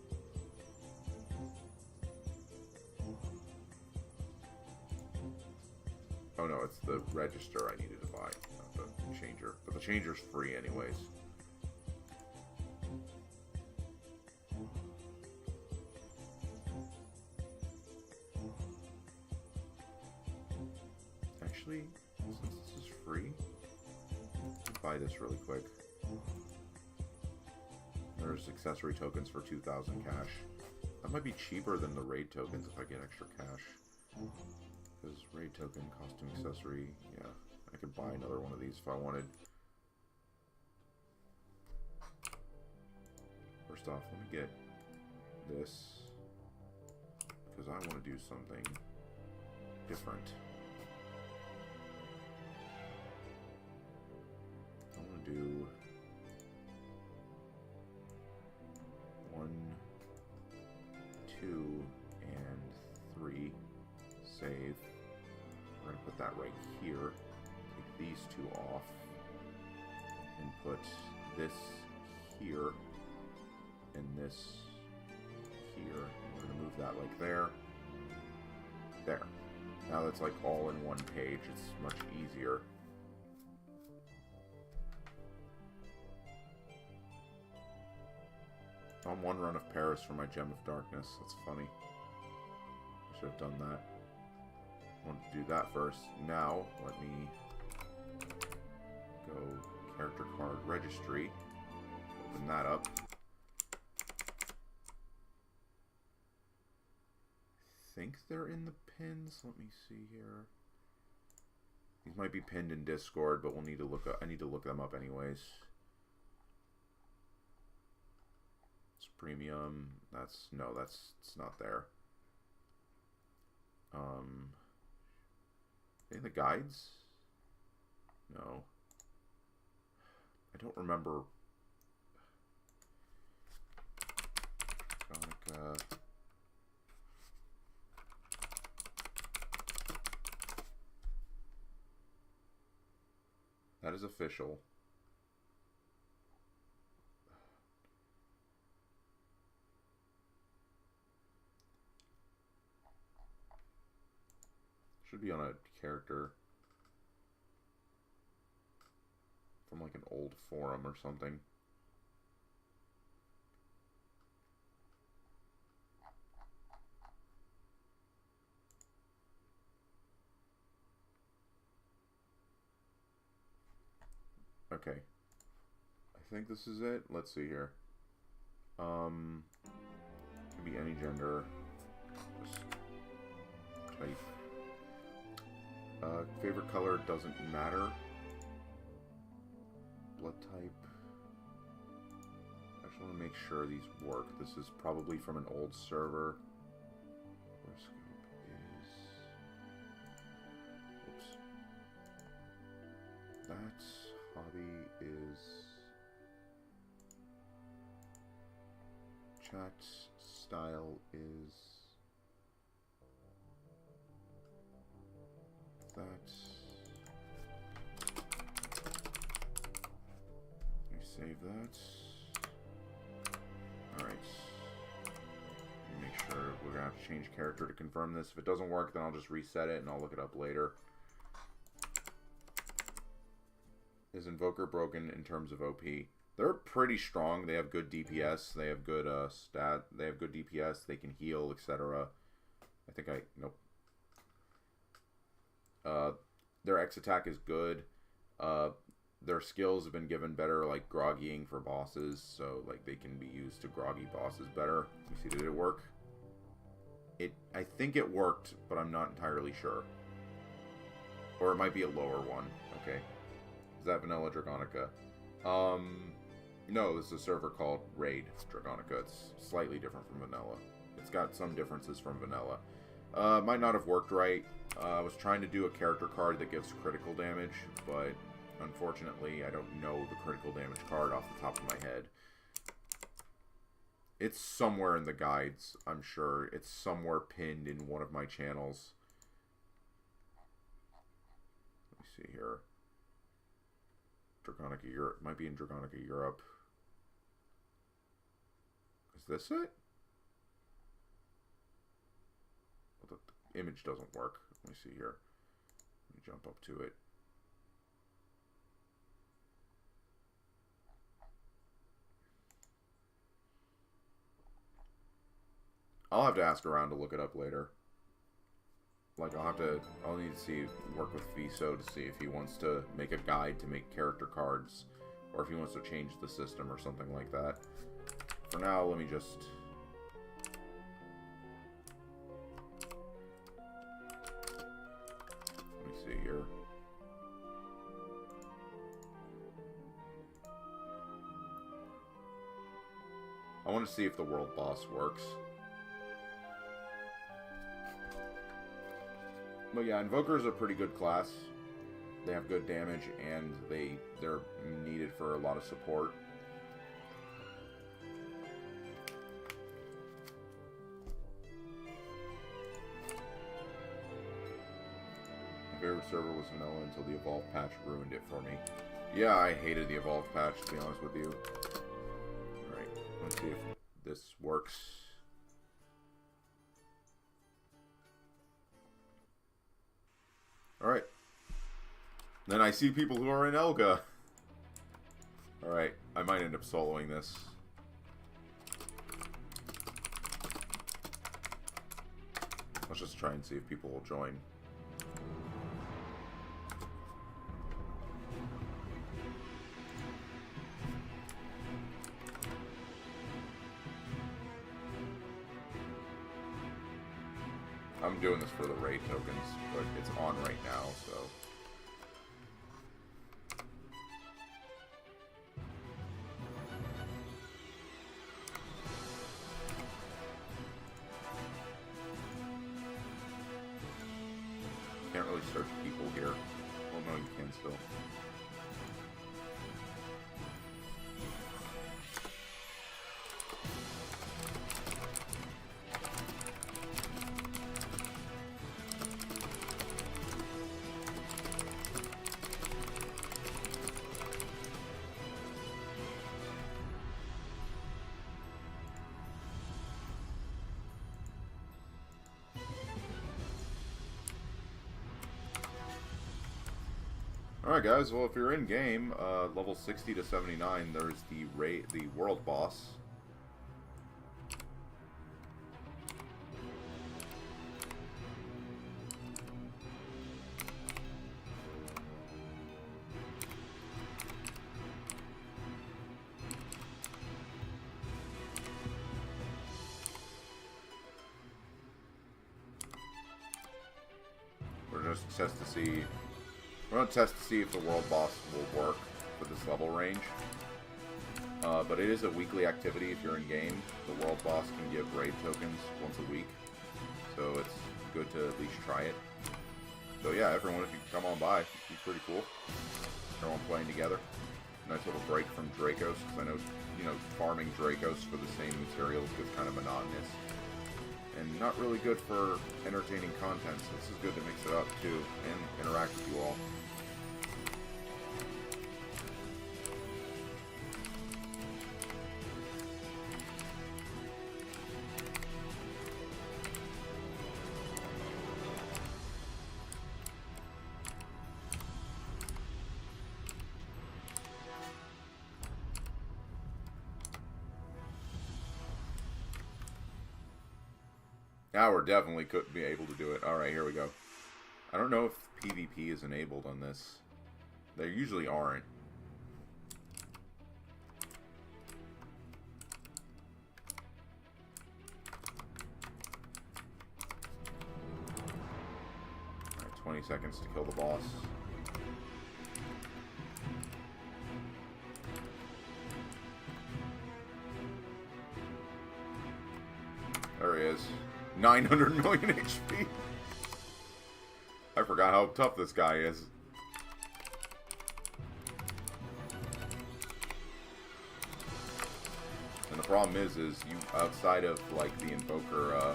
Oh no, it's the register I needed to buy, not the changer. But the changer's free anyways. Actually, since this is free, I'll buy this really quick. There's accessory tokens for 2,000 cash. That might be cheaper than the raid tokens if I get extra cash. Because raid token, costume accessory, yeah. I could buy another one of these if I wanted. First off, let me get this. Because I want to do something different. I want to do 1, 2, and 3. Save. We're going to put that right here. Take these 2 off. And put this here. And this here. We're going to move that like there. There. Now that's like all in one page. It's much easier. On one run of Paris for my Gem of Darkness. That's funny. I should have done that. I wanted to do that first. Now, let me go character card registry. Open that up. I think they're in the pins. Let me see here. These might be pinned in Discord, but we'll need to look up, I need to look them up anyways. It's premium. That's no, it's not there. In the guides? No. I don't remember. Dragonica. That is official. Should be on a character from like an old forum or something. Okay. I think this is it. Let's see here. Can be any gender. Just type. Favorite color doesn't matter. Blood type. I just want to make sure these work. This is probably from an old server. Horoscope is... Oops. That's... Hobby is... Chat style is... That. Let me save that. Alright. Make sure we're gonna have to change character to confirm this. If it doesn't work, then I'll just reset it and I'll look it up later. Is Invoker broken in terms of OP? They're pretty strong. They have good DPS. They have good They have good DPS. They can heal, etc. I think nope. Their X attack is good. Their skills have been given better, like groggying for bosses, so like they can be used to groggy bosses better. You see, did it work? I think it worked, but I'm not entirely sure. Or it might be a lower one. Okay. Is that Vanilla Dragonica? No, this is a server called Raid Dragonica. It's slightly different from Vanilla. It's got some differences from Vanilla. Might not have worked right. I was trying to do a character card that gives critical damage, but unfortunately I don't know the critical damage card off the top of my head. It's somewhere in the guides, I'm sure. It's somewhere pinned in one of my channels. Let me see here. Dragonica Europe. Might be in Dragonica Europe. Is this it? Well, the image doesn't work. Let me see here. Let me jump up to it. I'll have to ask around to look it up later. Like, I'll need to see, work with Fiso to see if he wants to make a guide to make character cards, or if he wants to change the system or something like that. For now, let me just... Let me see here. I want to see if the world boss works. But yeah, Invokers are a pretty good class. They have good damage, and they're needed for a lot of support. My favorite server was vanilla until the Evolved patch ruined it for me. Yeah, I hated the Evolved patch, to be honest with you. Alright, let's see if this works. Alright. Then I see people who are in Elga. Alright, I might end up soloing this. Let's just try and see if people will join. I'm doing this for the raid tokens, but it's on right now, so... Can't really search people here. Well, no, you can still. Alright guys, well if you're in game, level 60 to 79, there's the world boss. We're just test to see. We're going to test to see if the world boss will work for this level range. But it is a weekly activity if you're in game. The world boss can give raid tokens once a week. So it's good to at least try it. So yeah, everyone, if you can come on by, it'd be pretty cool. Everyone playing together. Nice little break from Dracos, because I know, you know, farming Dracos for the same materials gets kind of monotonous. And not really good for entertaining content, so this is good to mix it up too, and interact with you all. Now we're definitely couldn't be able to do it. Alright, here we go. I don't know if PvP is enabled on this. They usually aren't. Alright, 20 seconds to kill the boss. There he is. 900 million HP. I forgot how tough this guy is. And the problem is you, outside of, like, the Invoker,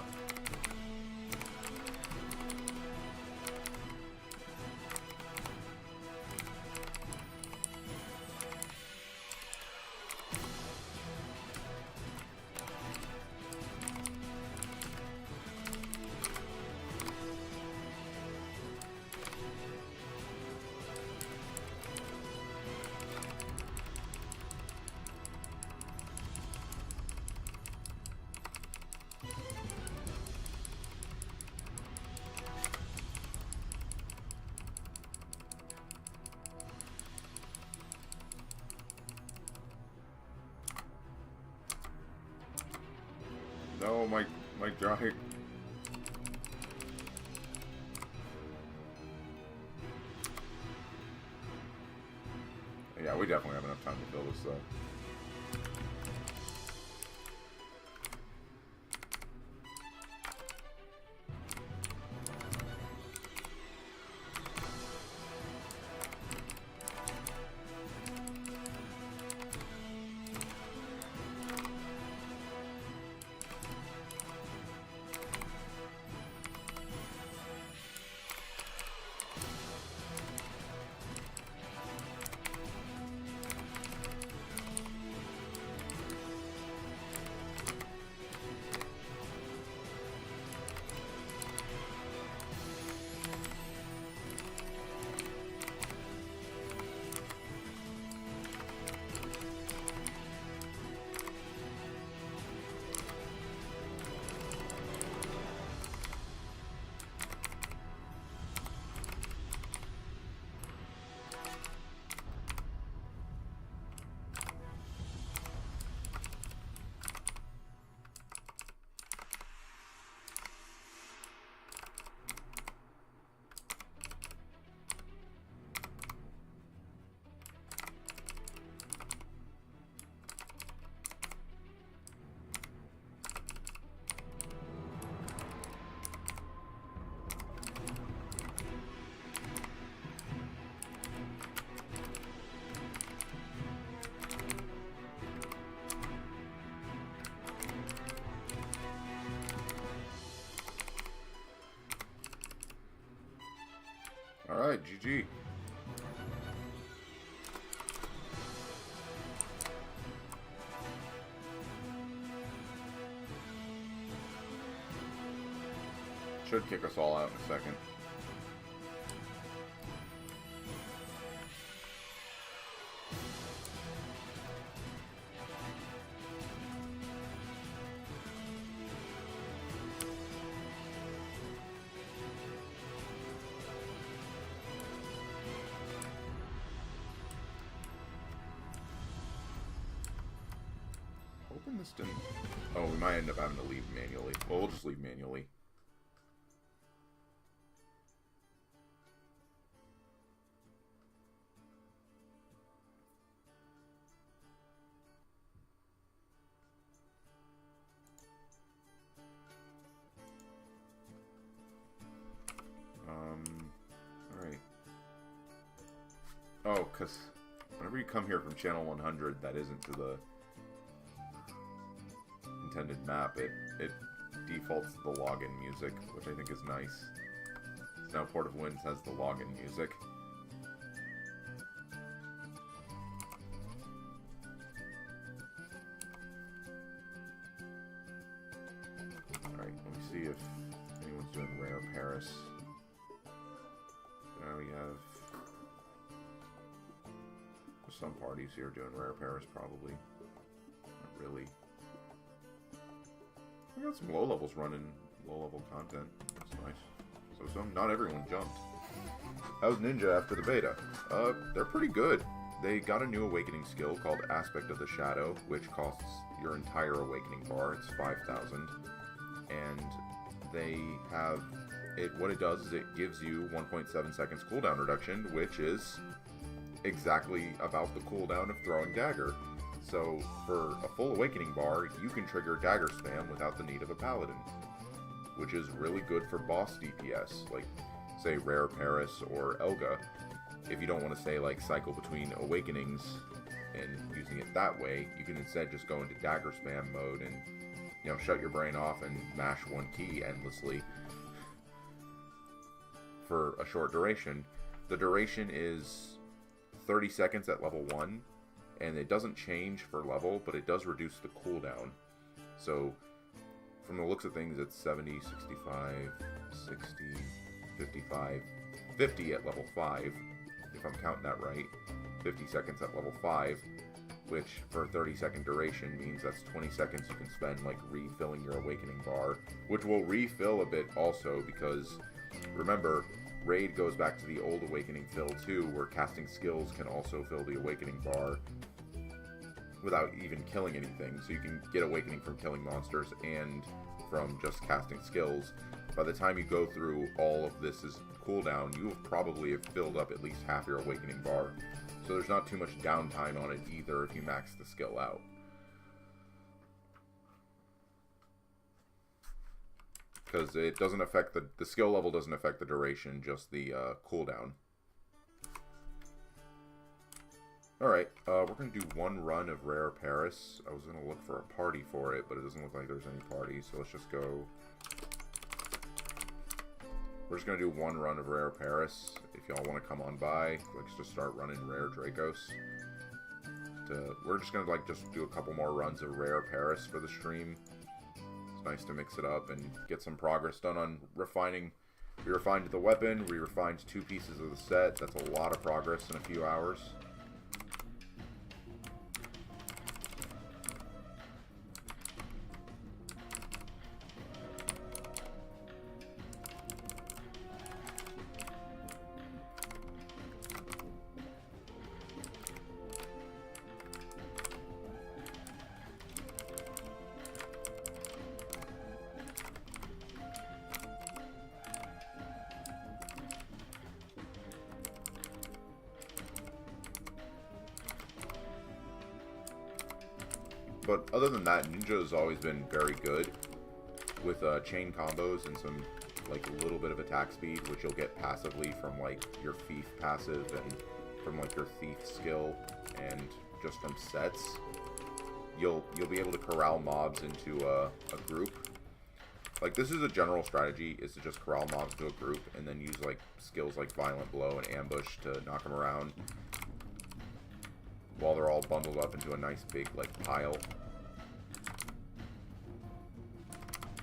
No, my giant. Yeah, we definitely have enough time to fill this though. Alright, GG. Should kick us all out in a second. Hoping this didn't... Oh, we might end up having to leave manually. Well, we'll just leave manually. Alright. Oh, because whenever you come here from channel 100, that isn't to the intended map, it defaults to the login music, which I think is nice. So now Port of Winds has the login music. Alright, let me see if anyone's doing Rare Paris. Now we have some parties here doing Rare Paris, probably. Not really. We got some low levels running low level content. That's nice. So not everyone jumped. How's Ninja after the beta? They're pretty good. They got a new awakening skill called Aspect of the Shadow, which costs your entire awakening bar. It's 5,000. And they have it. What it does is it gives you 1.7 seconds cooldown reduction, which is exactly about the cooldown of throwing dagger. So, for a full awakening bar, you can trigger dagger spam without the need of a paladin, which is really good for boss DPS, like, say, Rare Paris or Elga. If you don't want to say, like, cycle between awakenings and using it that way, you can instead just go into dagger spam mode and, you know, shut your brain off and mash one key endlessly for a short duration. The duration is 30 seconds at level 1, and it doesn't change for level, but it does reduce the cooldown. So, from the looks of things, it's 70, 65, 60, 55, 50 at level 5, if I'm counting that right. 50 seconds at level 5, which for a 30-second duration means that's 20 seconds you can spend, like, refilling your awakening bar, which will refill a bit also, because, remember, Raid goes back to the old awakening fill too, where casting skills can also fill the awakening bar. without even killing anything. So you can get Awakening from killing monsters and from just casting skills. By the time you go through all of this as cooldown, you will probably have filled up at least half your Awakening bar. So there's not too much downtime on it either if you max the skill out. Because it doesn't affect the skill level doesn't affect the duration, just the cooldown. Alright, we're going to do one run of Rare Paris. I was going to look for a party for it, but it doesn't look like there's any parties, so let's just go... We're just going to do one run of Rare Paris. If y'all want to come on by, let's just start running Rare Dracos. We're just going to just do a couple more runs of Rare Paris for the stream. It's nice to mix it up and get some progress done on refining. We refined the weapon, we refined 2 pieces of the set. That's a lot of progress in a few hours. But other than that, Ninja has always been very good with chain combos and some, like, a little bit of attack speed, which you'll get passively from, like, your Thief passive and from, like, your Thief skill and just from sets. You'll be able to corral mobs into a group. Like, this is a general strategy, is to just corral mobs into a group and then use, like, skills like Violent Blow and Ambush to knock them around while they're all bundled up into a nice big, like, pile.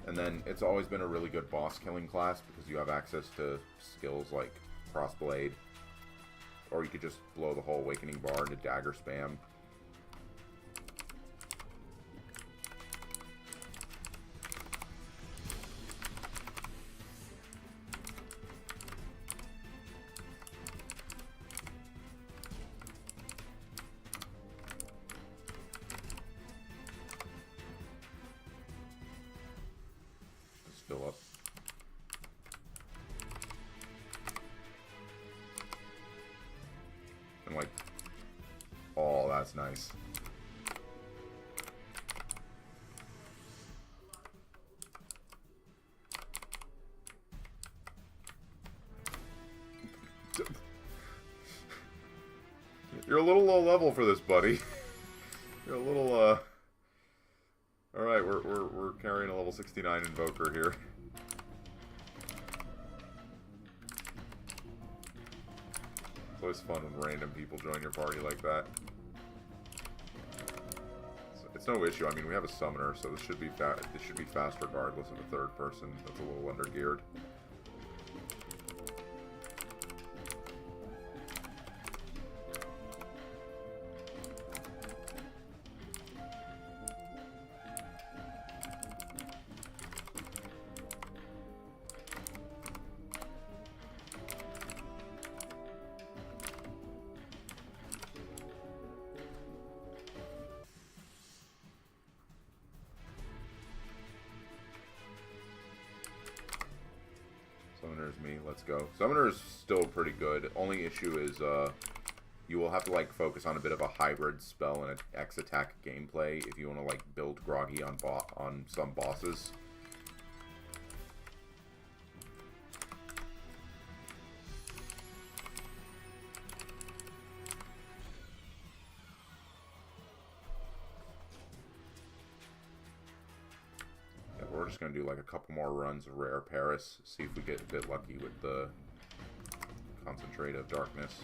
And then it's always been a really good boss killing class because you have access to skills like Crossblade, or you could just blow the whole Awakening bar into dagger spam. Fill up. And like, oh, that's nice. You're a little low level for this, buddy. You're a little, Alright, we're carrying a level 69 Invoker here. It's always fun when random people join your party like that. It's no issue. I mean, we have a Summoner, so this should be fast regardless of a third person that's a little under-geared. Summoner's me, let's go. Summoner's still pretty good. Only issue is, you will have to, like, focus on a bit of a hybrid spell and X attack gameplay if you want to, like, build Groggy on some bosses. We're just going to do like a couple more runs of Rare Paris, see if we get a bit lucky with the Concentrate of Darkness.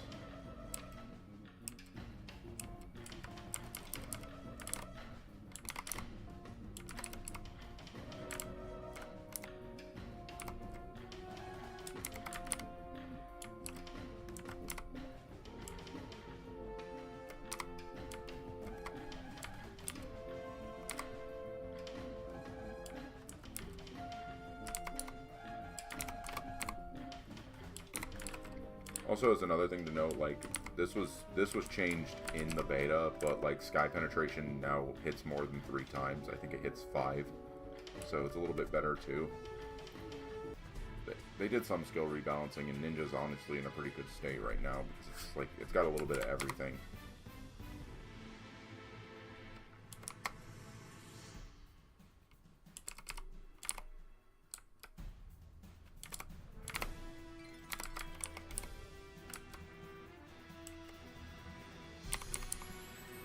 Also, as another thing to note, like, This was changed in the beta, but like sky penetration now hits more than 3 times. I think it hits 5, so it's a little bit better too. They did some skill rebalancing, and Ninja's honestly in a pretty good state right now because it's like it's got a little bit of everything.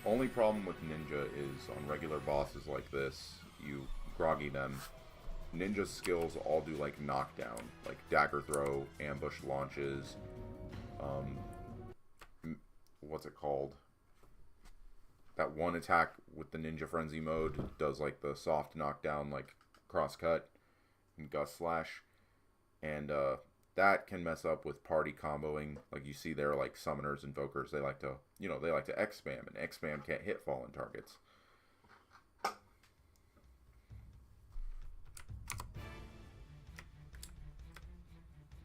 Only problem with Ninja is on regular bosses like this, you groggy them. Ninja's skills all do like knockdown, like dagger throw, ambush launches, what's it called? That one attack with the Ninja Frenzy mode does like the soft knockdown, like crosscut and gust slash, and that can mess up with party comboing. Like you see there, like summoners, invokers, they like to, you know, they like to X spam, and X spam can't hit fallen targets.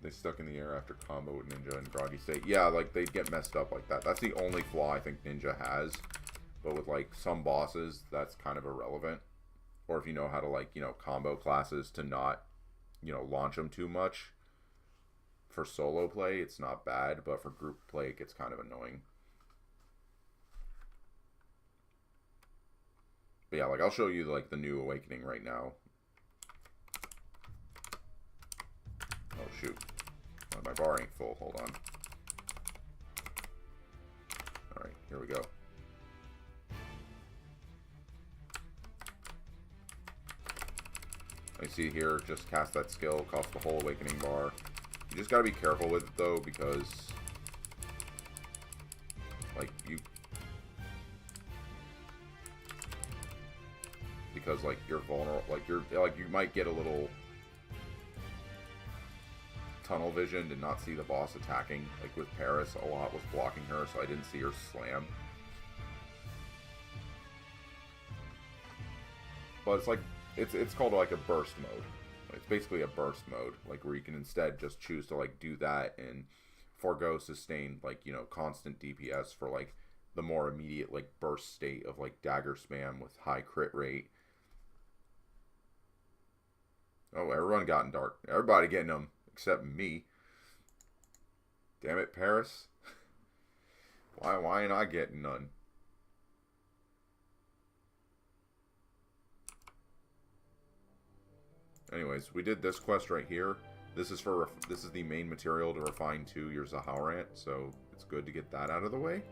They stuck in the air after combo with Ninja and groggy state. Yeah, like they get messed up like that. That's the only flaw I think Ninja has. But with like some bosses, that's kind of irrelevant. Or if you know how to like, you know, combo classes to not, you know, launch them too much. For solo play, it's not bad, but for group play, it gets kind of annoying. But yeah, like I'll show you like the new awakening right now. Oh shoot. My bar ain't full. Hold on. Alright, here we go. I see here, just cast that skill, cost the whole awakening bar. You just gotta be careful with it though, because like you're vulnerable, like you might get a little tunnel vision and not see the boss attacking. Like with Paris, a lot was blocking her, so I didn't see her slam. But it's like it's called like a burst mode. It's basically a burst mode, like where you can instead just choose to like do that and forego sustained, like, you know, constant DPS for like the more immediate like burst state of like dagger spam with high crit rate. Oh, everyone got in dark. Everybody getting them except me. Damn it, Paris. Why ain't I getting none? Anyways, we did this quest right here. This is the main material to refine to your Zauharant, so it's good to get that out of the way.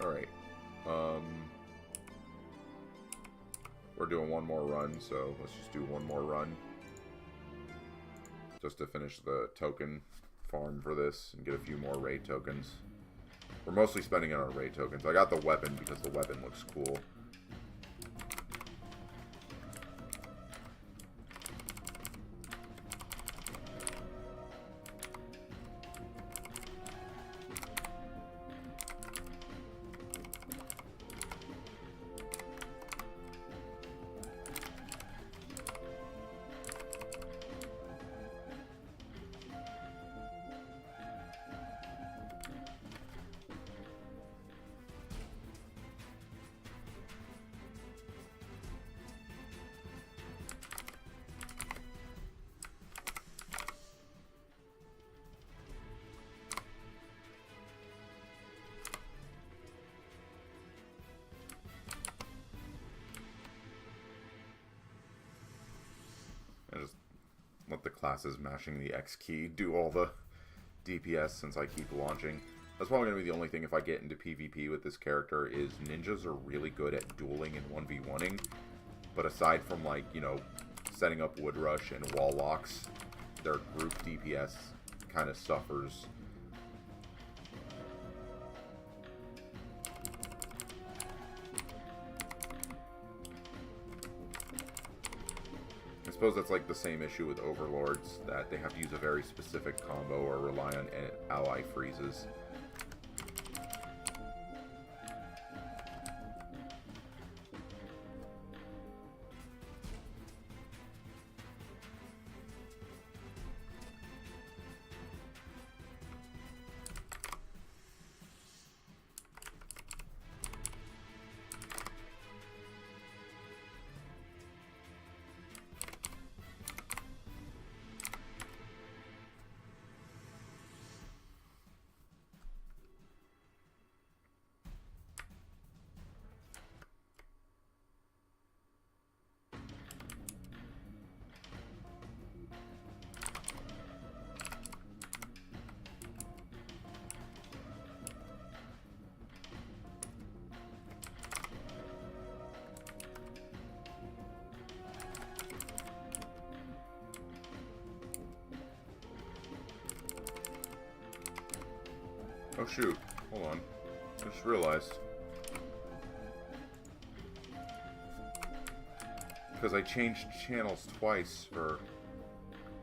Alright. We're doing one more run, so let's just do one more run. Just to finish the token farm for this and get a few more raid tokens. We're mostly spending it on raid tokens. I got the weapon because the weapon looks cool. Let the classes mashing the X key do all the DPS since I keep launching. That's probably going to be the only thing if I get into PvP with this character is ninjas are really good at dueling and 1v1ing. But aside from, like, you know, setting up wood rush and wall locks, their group DPS kind of suffers. suppose that's like the same issue with Overlords, that they have to use a very specific combo or rely on ally freezes. Oh shoot, hold on. I just realized. Because I changed channels twice for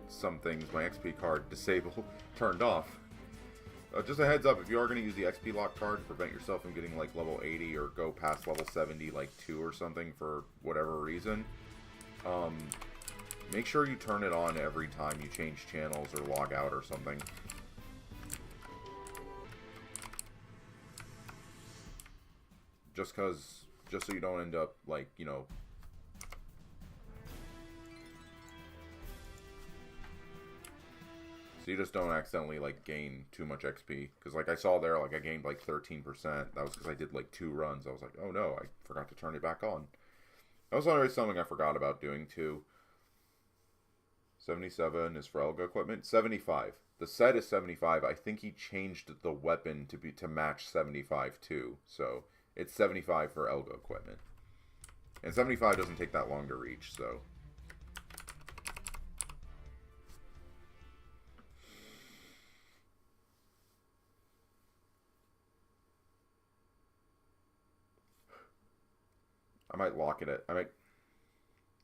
some things, my XP card disabled, turned off. Just a heads up, if you are going to use the XP lock card to prevent yourself from getting like level 80 or go past level 70 like 2 or something for whatever reason, make sure you turn it on every time you change channels or log out or something. Just so you don't end up, like, you know... So you just don't accidentally, like, gain too much XP. Because, like, I saw there, like, I gained, like, 13%. That was because I did, like, 2 runs. I was like, oh, no, I forgot to turn it back on. That was always something I forgot about doing, too. 77 is for Elga equipment. 75. The set is 75. I think he changed the weapon to match 75, too. So... It's 75 for Elga equipment. And 75 doesn't take that long to reach, so... I might lock it at...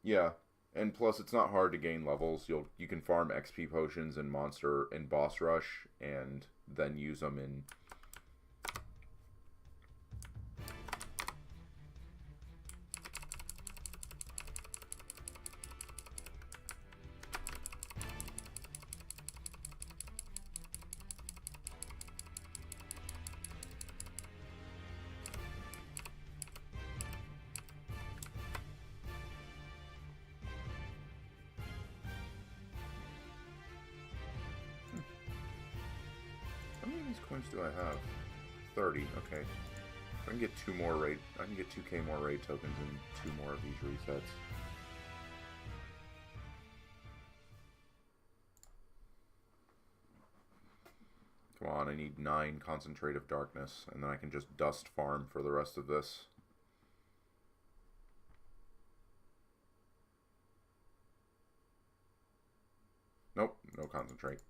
Yeah. And plus, it's not hard to gain levels. You can farm XP potions in boss rush, and then use them in... How many of these coins do I have? 30, okay. I can get 2 more raid. I can get 2k more raid tokens and 2 more of these resets. Come on, I need 9 concentrate of darkness, and then I can just dust farm for the rest of this. Nope, no concentrate.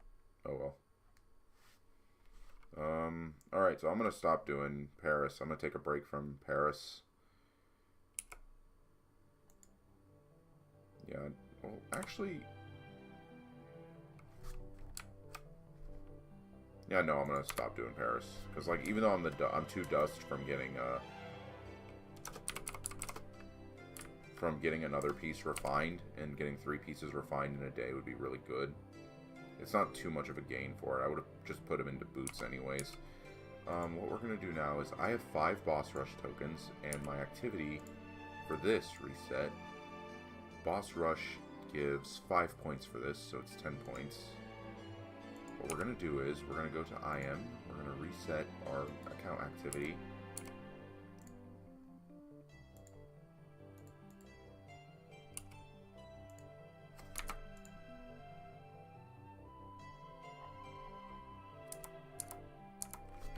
Oh well. Alright, so I'm going to stop doing Paris. I'm going to take a break from Paris. Yeah, well, actually... Yeah, no, I'm going to stop doing Paris. Because, like, even though I'm 2 dust from getting another piece refined, and getting 3 pieces refined in a day would be really good. It's not too much of a gain for it. I would have just put them into boots anyways. What we're going to do now is I have 5 boss rush tokens, and my activity for this reset, boss rush gives 5 points for this, so it's 10 points. What we're going to do is we're going to go to IM, we're going to reset our account activity.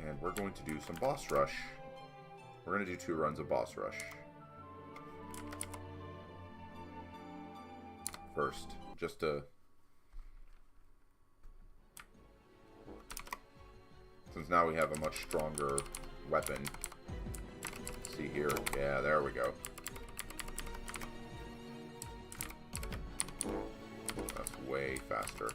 And we're going to do some boss rush. We're going to do 2 runs of boss rush. First, just to... Since now we have a much stronger weapon. See here. Yeah, there we go. way faster.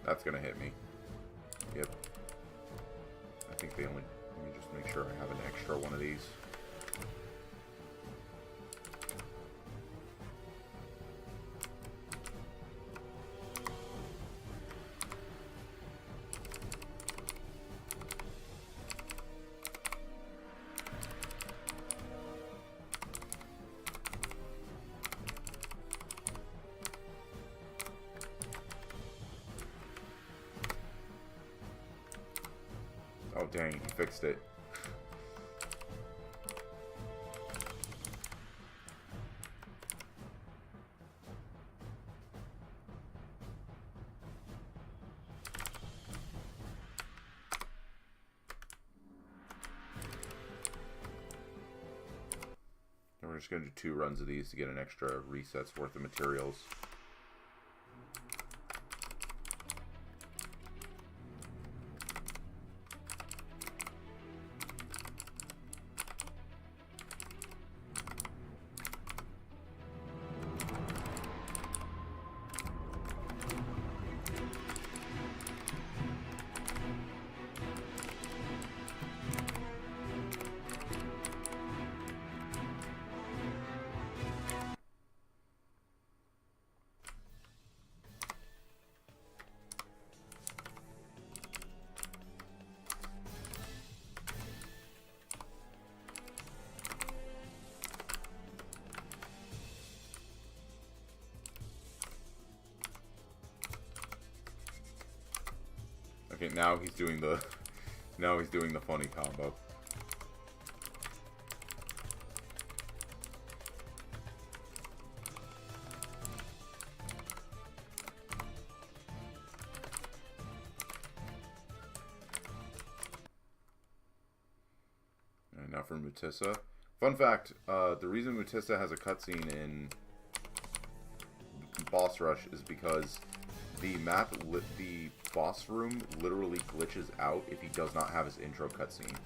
That's gonna hit me. Yep. I think they only... Let me just make sure I have an extra one of these. Oh dang, he fixed it. And we're just going to do 2 runs of these to get an extra reset's worth of materials. Okay, now he's doing the funny combo. Alright, now for Mutissa. Fun fact, the reason Mutissa has a cutscene in Boss Rush is because the boss room literally glitches out if he does not have his intro cutscene.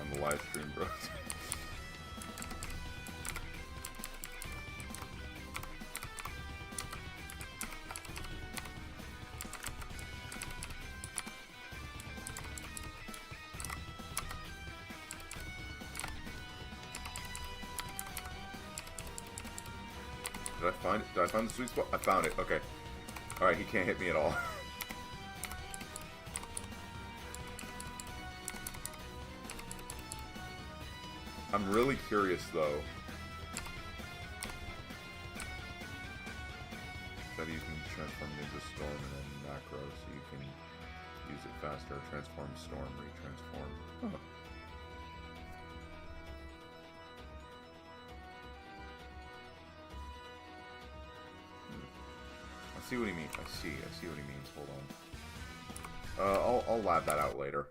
on the live stream, bro. Did I find it? Did I find the sweet spot? I found it. Okay. Alright, he can't hit me at all. I'm really curious, though. That you can transform Ninja Storm and then Macro, so you can use it faster. Transform Storm, retransform. Huh. I see what he means. I see what he means. Hold on. I'll lab that out later.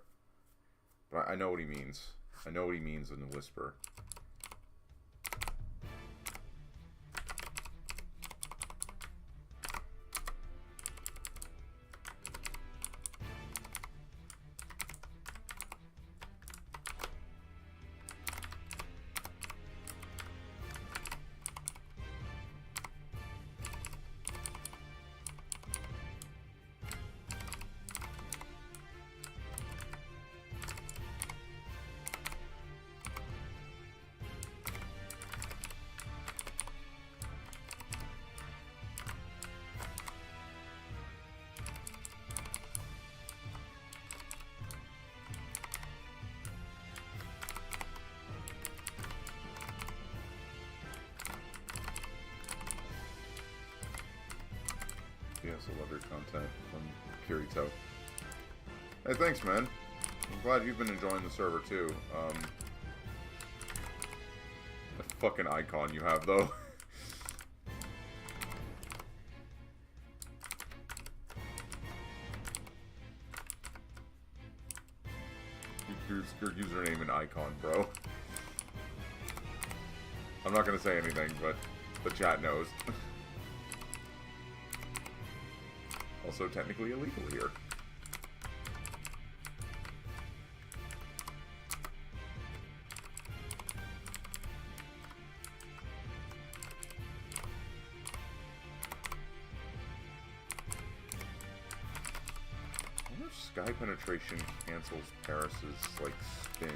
But I know what he means. I know what he means in the whisper. Yes, I love your content from Kirito. Hey, thanks, man. I'm glad you've been enjoying the server, too. The fucking icon you have, though. Your username and icon, bro. I'm not gonna say anything, but the chat knows. Also technically illegal here. I wonder if sky penetration cancels Paris's, like, spin.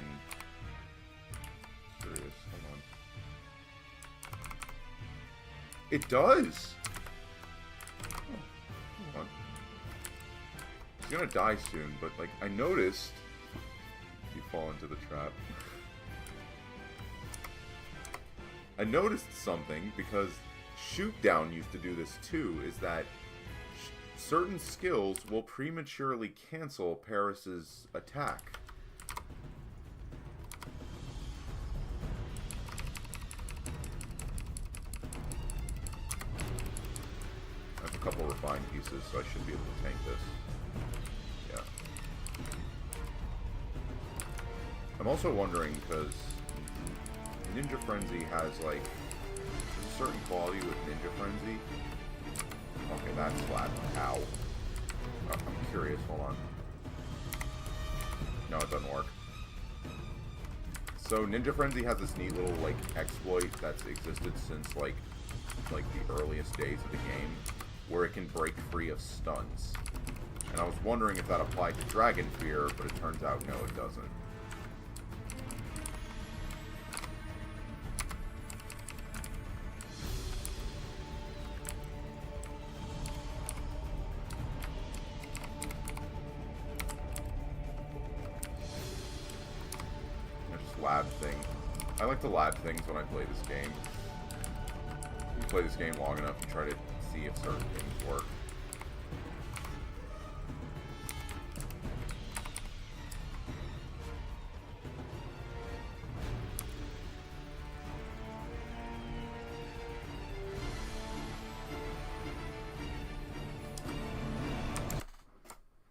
Curious, hold on. It does! He's gonna die soon, but, like, I noticed... You fall into the trap. I noticed something, because Shootdown used to do this too, is that certain skills will prematurely cancel Paris's attack. I have a couple refined pieces, so I should be able to tank this. I'm also wondering, because Ninja Frenzy has, like, a certain quality with Ninja Frenzy. Okay, that's flat. Ow. I'm curious, hold on. No, it doesn't work. So, Ninja Frenzy has this neat little, like, exploit that's existed since, like the earliest days of the game, where it can break free of stuns. And I was wondering if that applied to Dragon Fear, but it turns out, no, it doesn't. Lab thing. I like to lab things when I play this game. You play this game long enough, you try to see if certain things work.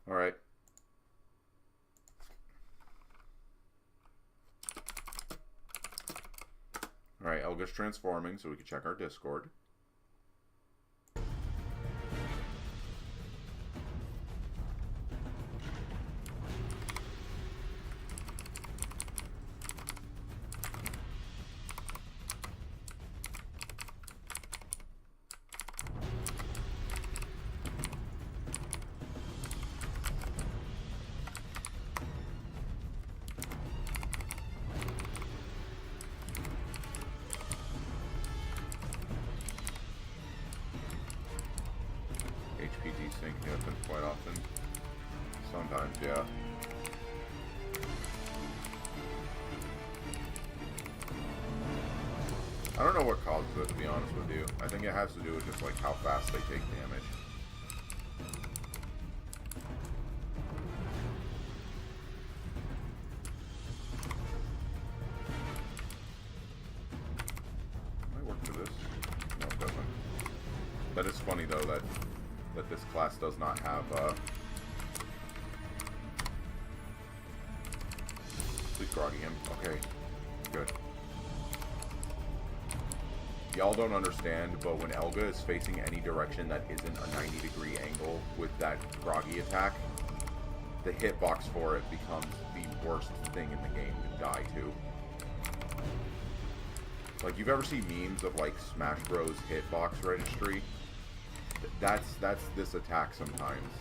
Alright. Alright, Elga's transforming so we can check our Discord. sync happen quite often. Sometimes, yeah. I don't know what causes it, to be honest with you. I think it has to do with just like how fast they take damage. Might work for this. No, it doesn't. That is funny though that this class does not have please groggy him. Okay. Good. Y'all don't understand, but when Elga is facing any direction that isn't a 90-degree angle with that groggy attack, the hitbox for it becomes the worst thing in the game to die to. Like, you've ever seen memes of, like, Smash Bros. Hitbox registry? That's this attack sometimes.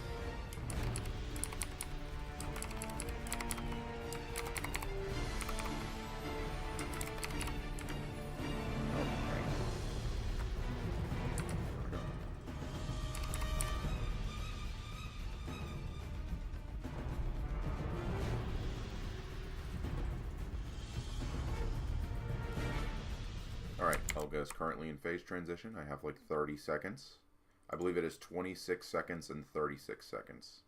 Alright, Elga is currently in phase transition. I have like 30 seconds. I believe it is 26 seconds and 36 seconds.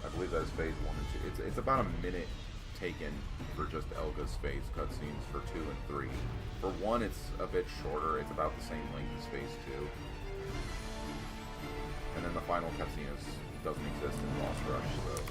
I believe that is phase 1 and 2. It's about a minute taken for just Elga's phase cutscenes for 2 and 3. For 1, it's a bit shorter. It's about the same length as phase 2. And then the final cutscene doesn't exist in Boss Rush, so...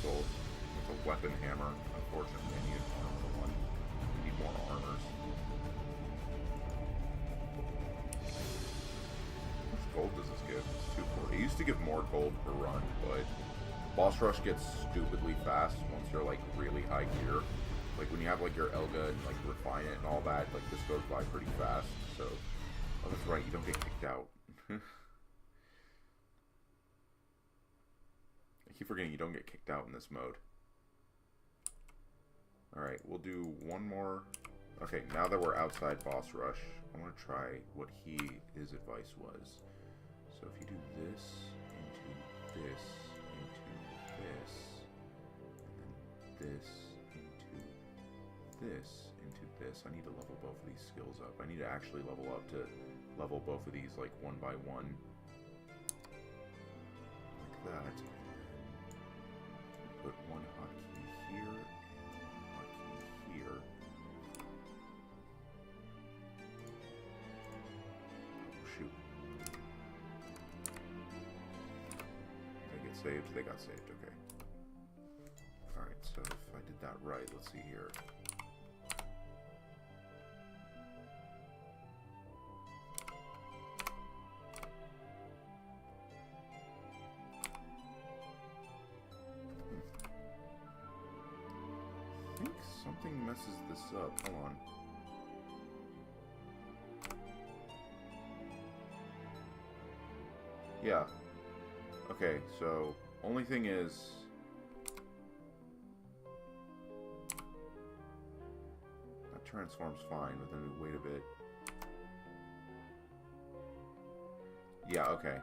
Gold. It's a weapon hammer. Unfortunately, I need an armor one. I need more armors. How much gold does this give? It's 240. It used to give more gold per run, but Boss Rush gets stupidly fast once you're like really high gear. Like when you have like your Elga and like Refinement and all that, like this goes by pretty fast. So, oh, that's right. You don't get kicked out. I keep forgetting you don't get kicked out in this mode. Alright, we'll do one more Okay, now that we're outside boss rush, I want to try what his advice was. So if you do this into this into this, and then this into this into this, I need to level both of these skills up. I need to actually level up to level both of these like one by one. Like that. Put one hotkey here and one hotkey here. Oh, shoot. Did they get saved? They got saved, okay. Alright, so if I did that right, let's see here. I think something messes this up. Hold on. Yeah. Okay, so only thing is that transforms fine, but then we wait a bit. Yeah, okay.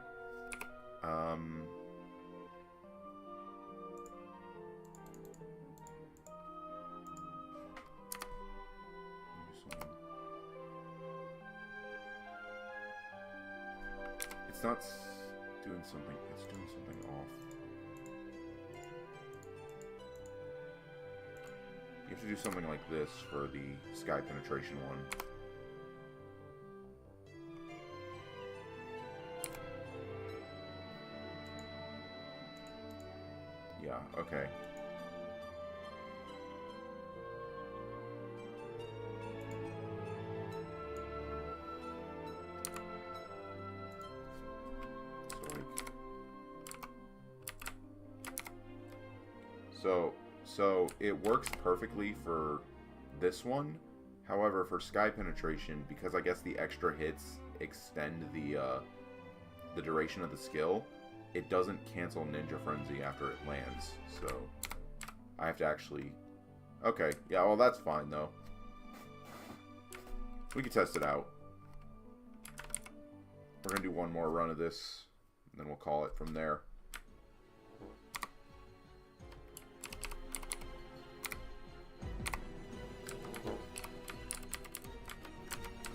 It's not doing something, it's doing something off. You have to do something like this for the sky penetration one. Yeah, okay. So it works perfectly for this one. However, for sky penetration, because I guess the extra hits extend the duration of the skill, it doesn't cancel Ninja Frenzy after it lands. So I have to actually... Okay, yeah, well that's fine though. We can test it out. We're gonna do one more run of this, and then we'll call it from there.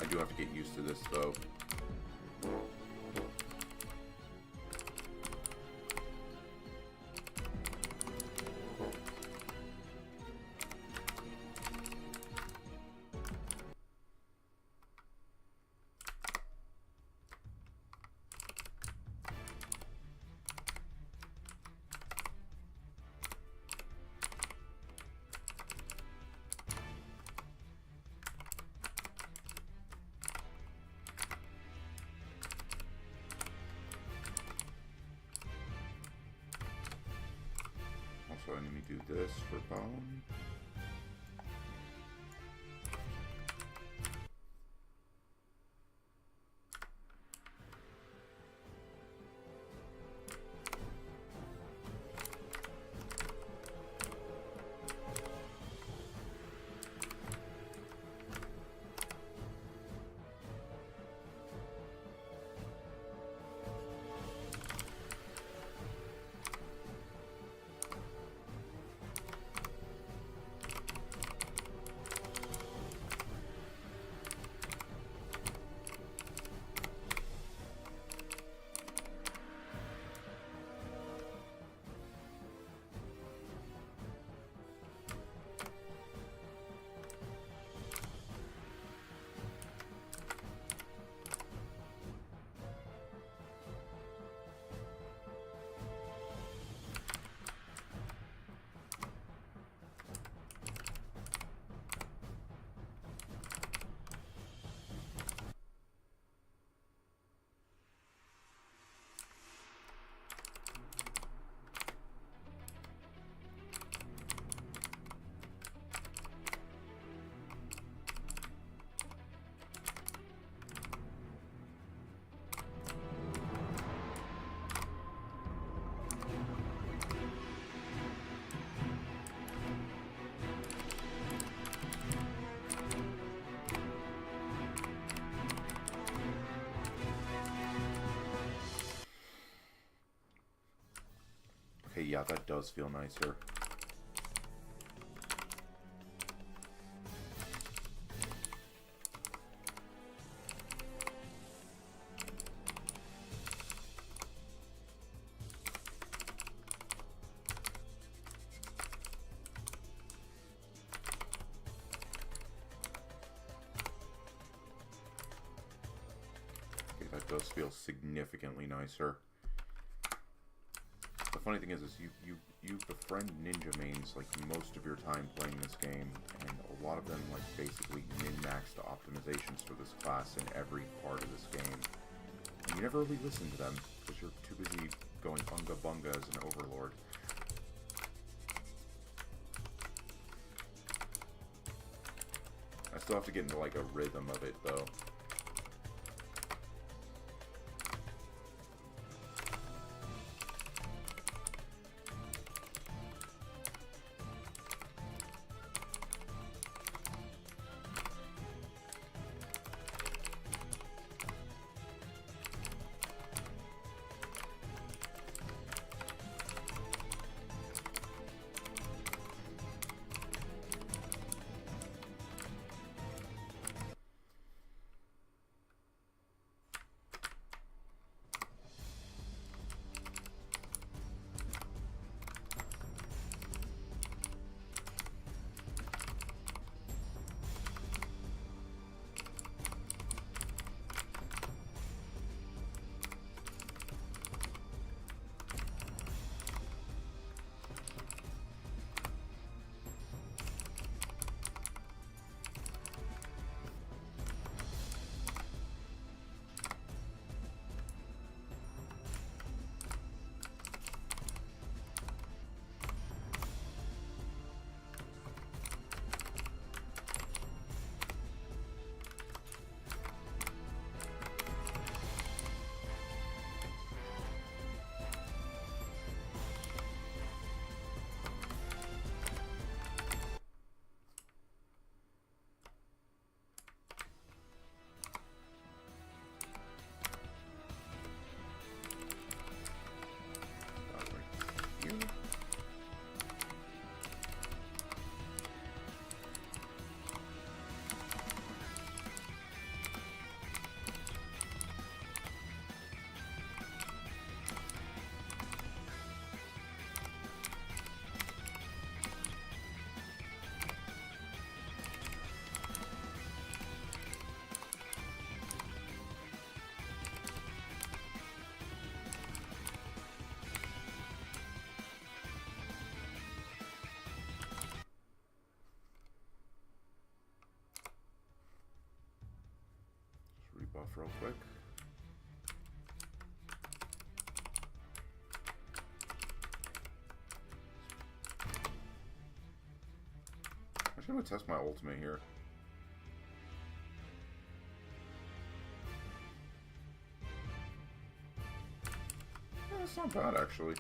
I do have to get used to this though. So let me do this for bone. yeah, that does feel nicer. That does feel significantly nicer. The funny thing is you befriend ninja mains like most of your time playing this game, and a lot of them like basically min-max the optimizations for this class in every part of this game. And you never really listen to them because you're too busy going unga bunga as an overlord. I still have to get into like a rhythm of it though. Buff real quick. I'm just gonna test my ultimate here. Yeah, that's not bad actually.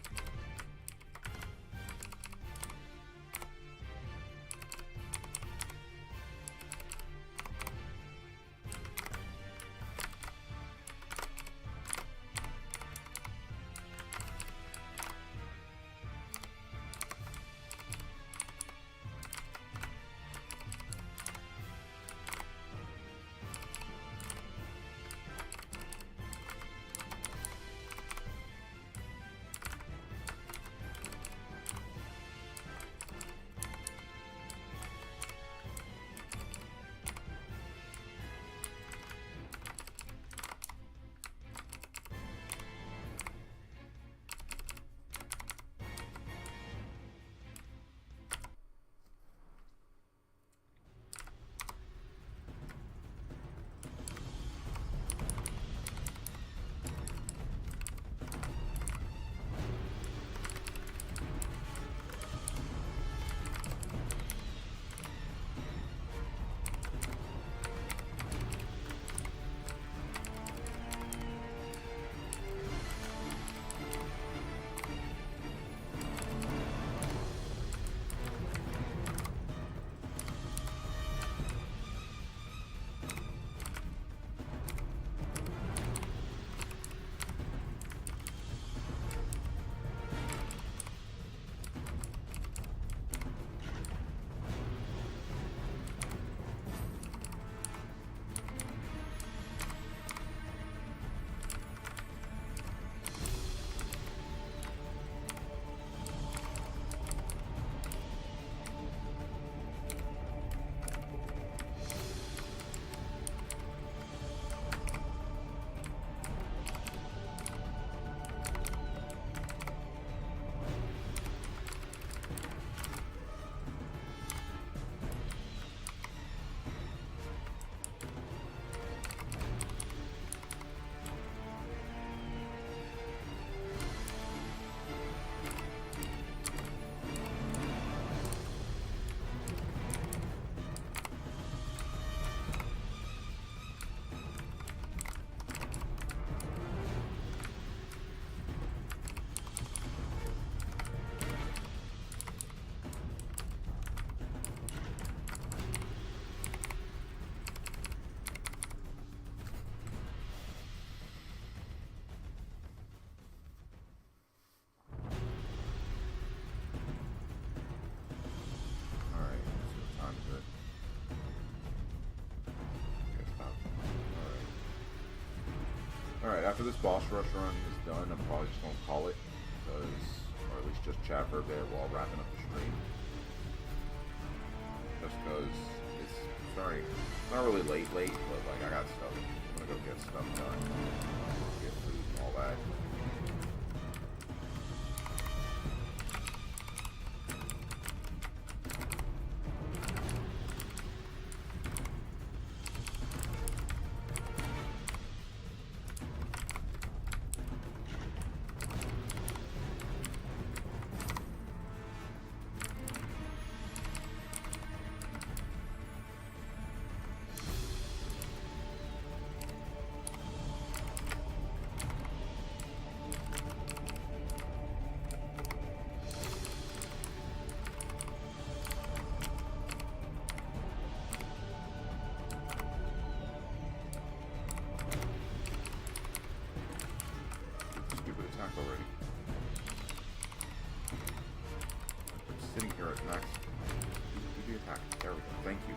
after this boss rush run is done, I'm probably just going to call it, because, or at least just chat for a bit while wrapping up the stream. Just because it's, sorry, not really late, but like I got stuff. I'm going to go get stuff done, get food and all that. Already. I'm sitting here at max. Do the attack. There we go. Thank you.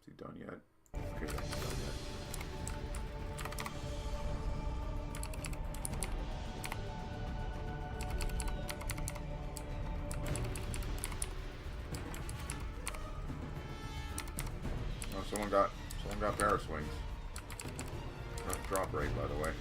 Is he done yet? Okay, that's done yet. Oh, someone got Paris wings. Not drop rate, by the way.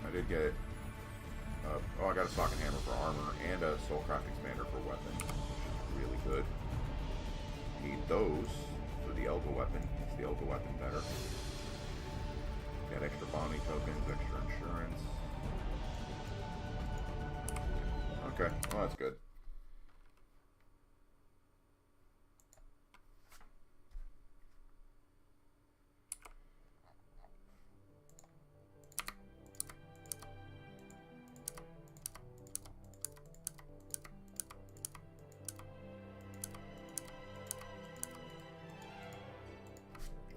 I did get, oh, I got a socket hammer for armor and a soul craft expander for weapon, which is really good. Need those for the elbow weapon. Makes the elbow weapon better. Got extra bounty tokens, extra insurance. Okay, well that's good.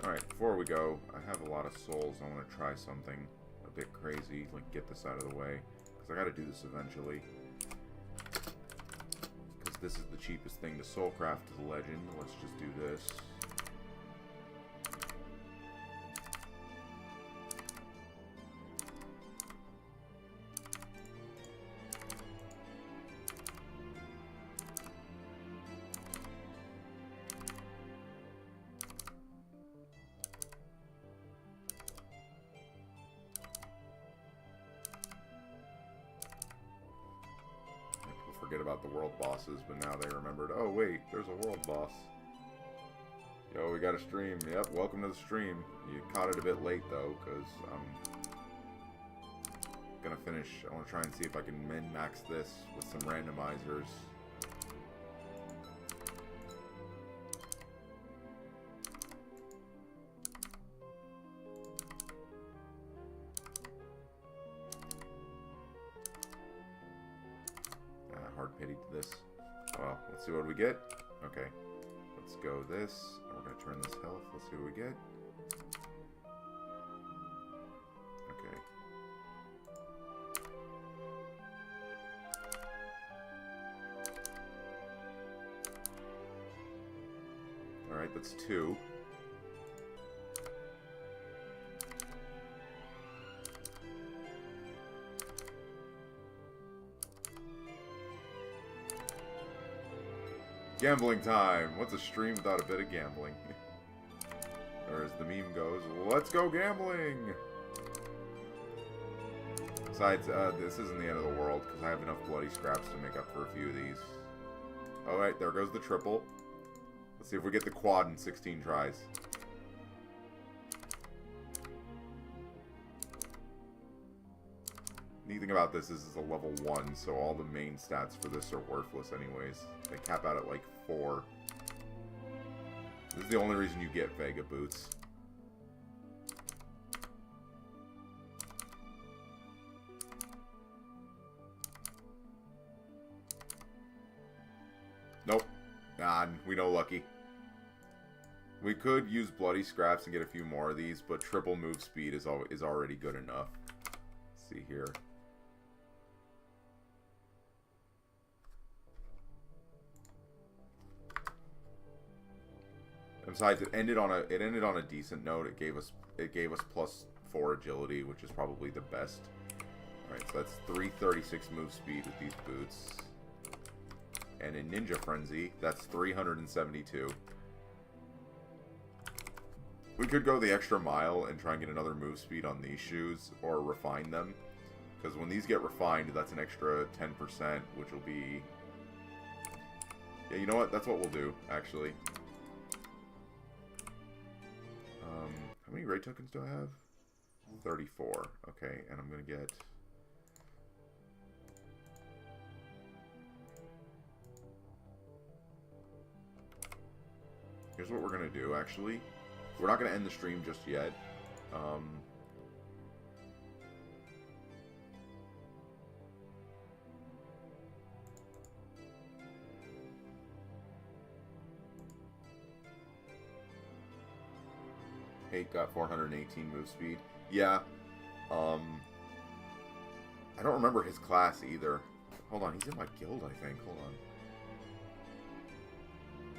Alright, before we go, I have a lot of souls. I want to try something a bit crazy, like get this out of the way. Because I got to do this eventually. Because this is the cheapest thing to soul craft to the legend. Let's just do this. Forget about the world bosses, but now they remembered, oh wait, there's a world boss. Yo, we got a stream. Yep, welcome to the stream. You caught it a bit late though, because I'm gonna finish. I want to try and see if I can min-max this with some randomizers. Hard pity to this. Well, let's see what we get. Okay, let's go this. We're gonna turn this health. Let's see what we get. Okay. Alright, that's 2. Gambling time! What's a stream without a bit of gambling? Or as the meme goes, let's go gambling! Besides, this isn't the end of the world, because I have enough bloody scraps to make up for a few of these. Alright, there goes the triple. Let's see if we get the quad in 16 tries. Neat thing about this is it's a level 1, so all the main stats for this are worthless anyways. They cap out at like 4. This is the only reason you get Vega boots. Nope. Nah, we know lucky. We could use bloody scraps and get a few more of these, but triple move speed is already good enough. Let's see here. Besides, it ended on a decent note. It gave us +4 agility, which is probably the best. All right, so that's 336 move speed with these boots, and in Ninja Frenzy, that's 372. We could go the extra mile and try and get another move speed on these shoes, or refine them, because when these get refined, that's an extra 10%, which will be. Yeah, you know what? That's what we'll do, actually. How many raid tokens do I have? 34. Okay, and I'm going to get... Here's what we're going to do, actually. We're not going to end the stream just yet. Got 418 move speed. Yeah. I don't remember his class either. Hold on, he's in my guild, I think. Hold on.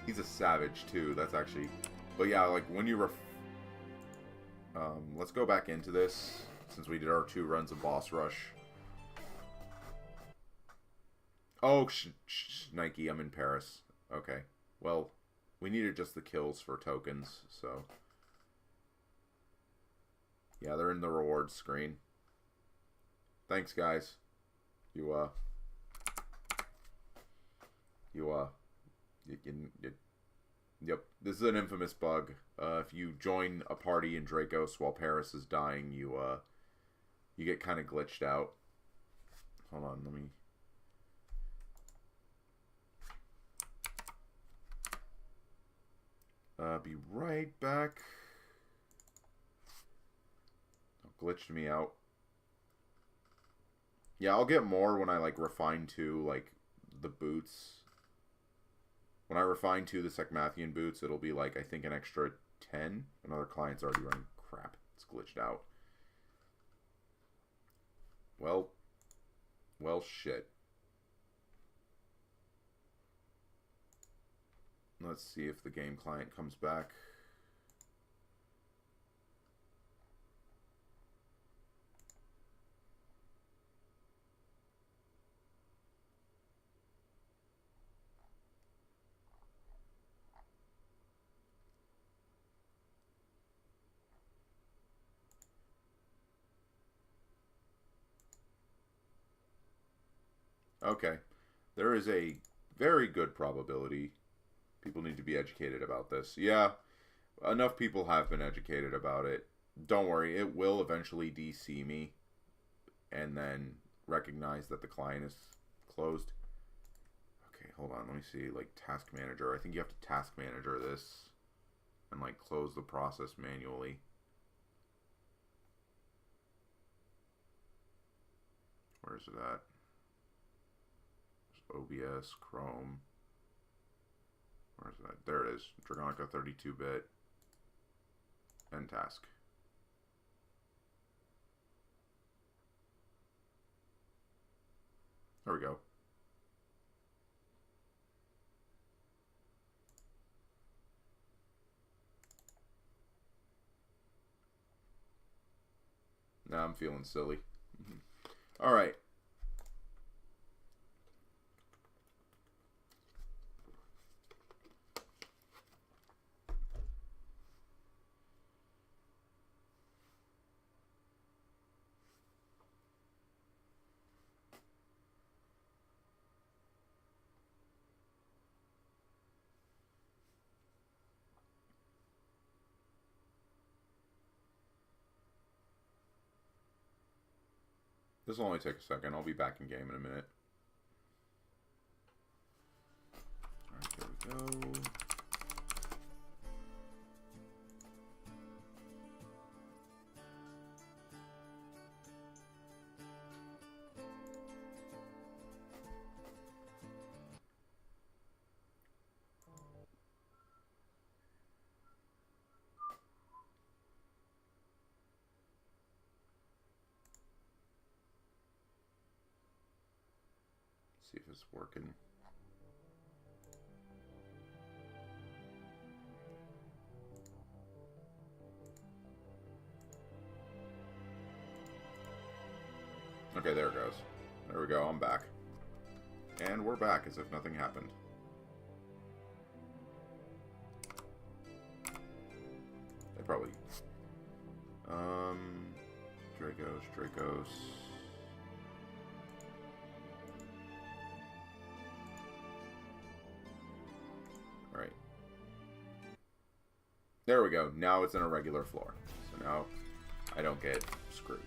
He's a savage too. That's actually. But yeah, like when you let's go back into this since we did our 2 runs of boss rush. Oh, Nike, I'm in Paris. Okay. Well, we needed just the kills for tokens, so. Yeah, they're in the rewards screen. Thanks, guys. Yep. This is an infamous bug. If you join a party in Dracos while Paris is dying, you get kind of glitched out. Hold on, let me. Be right back. Glitched me out. Yeah, I'll get more when I like refine to like the boots. When I refine to the Secmathian boots, it'll be like, I think, an extra 10. Another client's already running. Crap. It's glitched out. Well, shit. Let's see if the game client comes back. Okay, there is a very good probability. People need to be educated about this. Yeah, enough people have been educated about it. Don't worry, it will eventually DC me and then recognize that the client is closed. Okay, hold on. Let me see. Like, task manager. I think you have to task manager this and, like, close the process manually. Where is it at? OBS, Chrome. Where's that? There it is. Dragonica 32-bit. End task. There we go. Now I'm feeling silly. All right. This will only take a second. I'll be back in game in a minute. Alright, there we go. See if it's working. Okay, there it goes. There we go, I'm back. And we're back as if nothing happened. They probably... Dracos. Alright. There we go. Now it's in a regular floor. So now I don't get screwed.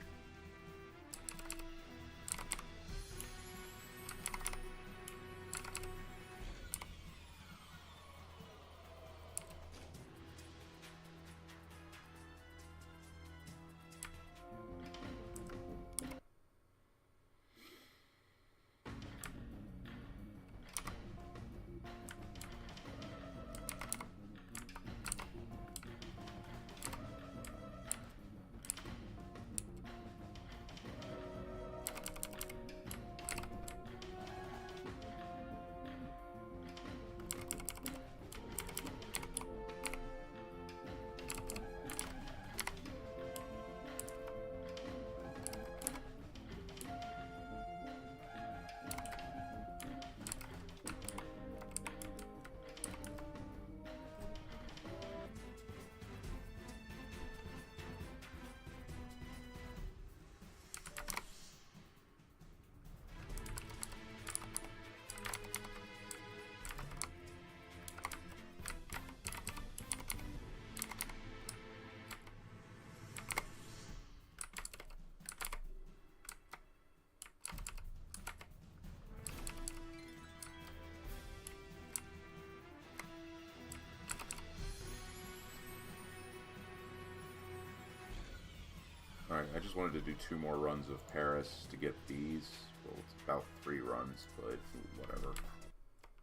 Alright, I just wanted to do 2 more runs of Paris to get these. Well, it's about 3 runs, but whatever.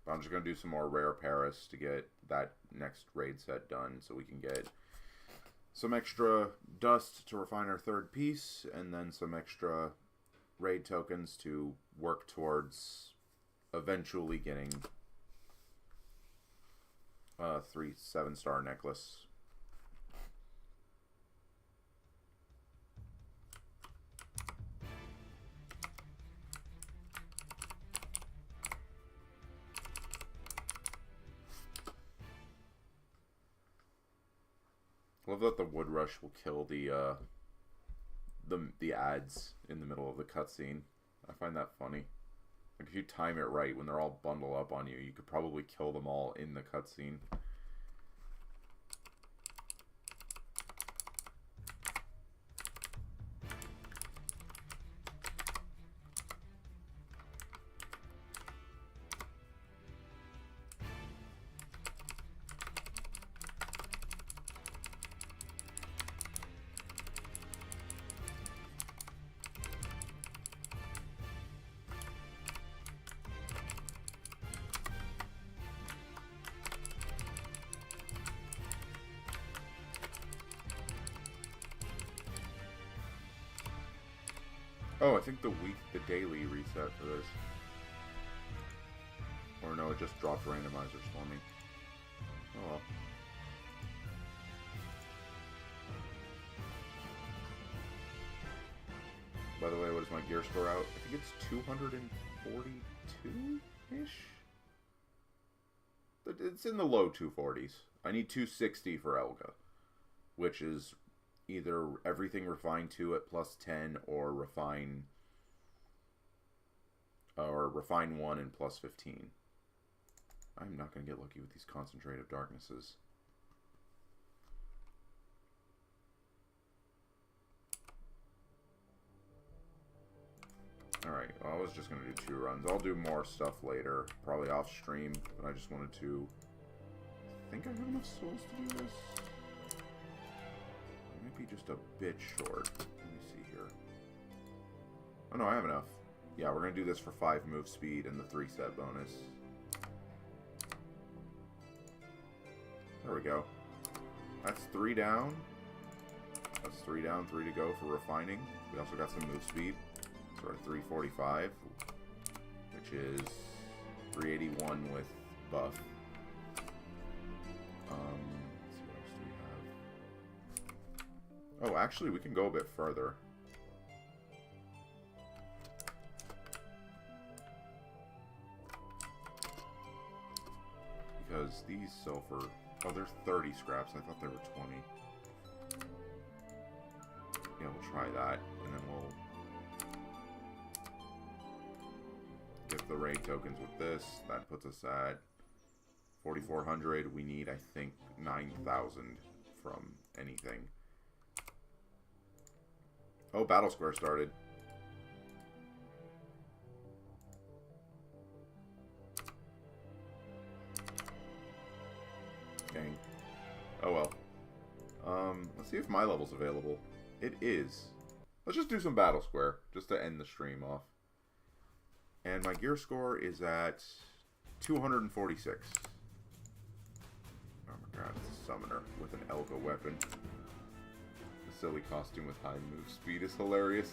But I'm just going to do some more rare Paris to get that next raid set done so we can get some extra dust to refine our third piece, and then some extra raid tokens to work towards eventually getting a 3 7-star necklace. I love that the wood rush will kill the ads in the middle of the cutscene. I find that funny. Like, if you time it right, when they're all bundled up on you, you could probably kill them all in the cutscene. Oh, I think the daily reset for this. Or no, it just dropped randomizers for me. Oh well. By the way, what is my gear score out? I think it's 242-ish? It's in the low 240s. I need 260 for Elga, which is either everything refined 2 at plus 10 or refine 1 and plus 15. I'm not going to get lucky with these concentrative darknesses. Alright, well, I was just going to do 2 runs. I'll do more stuff later, probably off stream, but I just wanted to... I think I have enough souls to do this. Might be just a bit short. Let me see here. Oh no, I have enough. Yeah, we're going to do this for 5 move speed and the 3 set bonus. There we go. That's 3 down. That's 3 down, 3 to go for refining. We also got some move speed. So we're at 345, which is 381 with buff. Let's see, what else do we have? Oh, actually, we can go a bit further. Because these sulfur... Oh, there's 30 scraps. I thought there were 20. Yeah, we'll try that, and then we'll get the raid tokens with this. That puts us at 4,400. We need, I think, 9,000 from anything. Oh, Battle Square started. Dang. Oh well. Let's see if my level's available. It is. Let's just do some Battle Square, just to end the stream off. And my gear score is at 246. Oh my god, it's a summoner with an Elga weapon. The silly costume with high move speed is hilarious.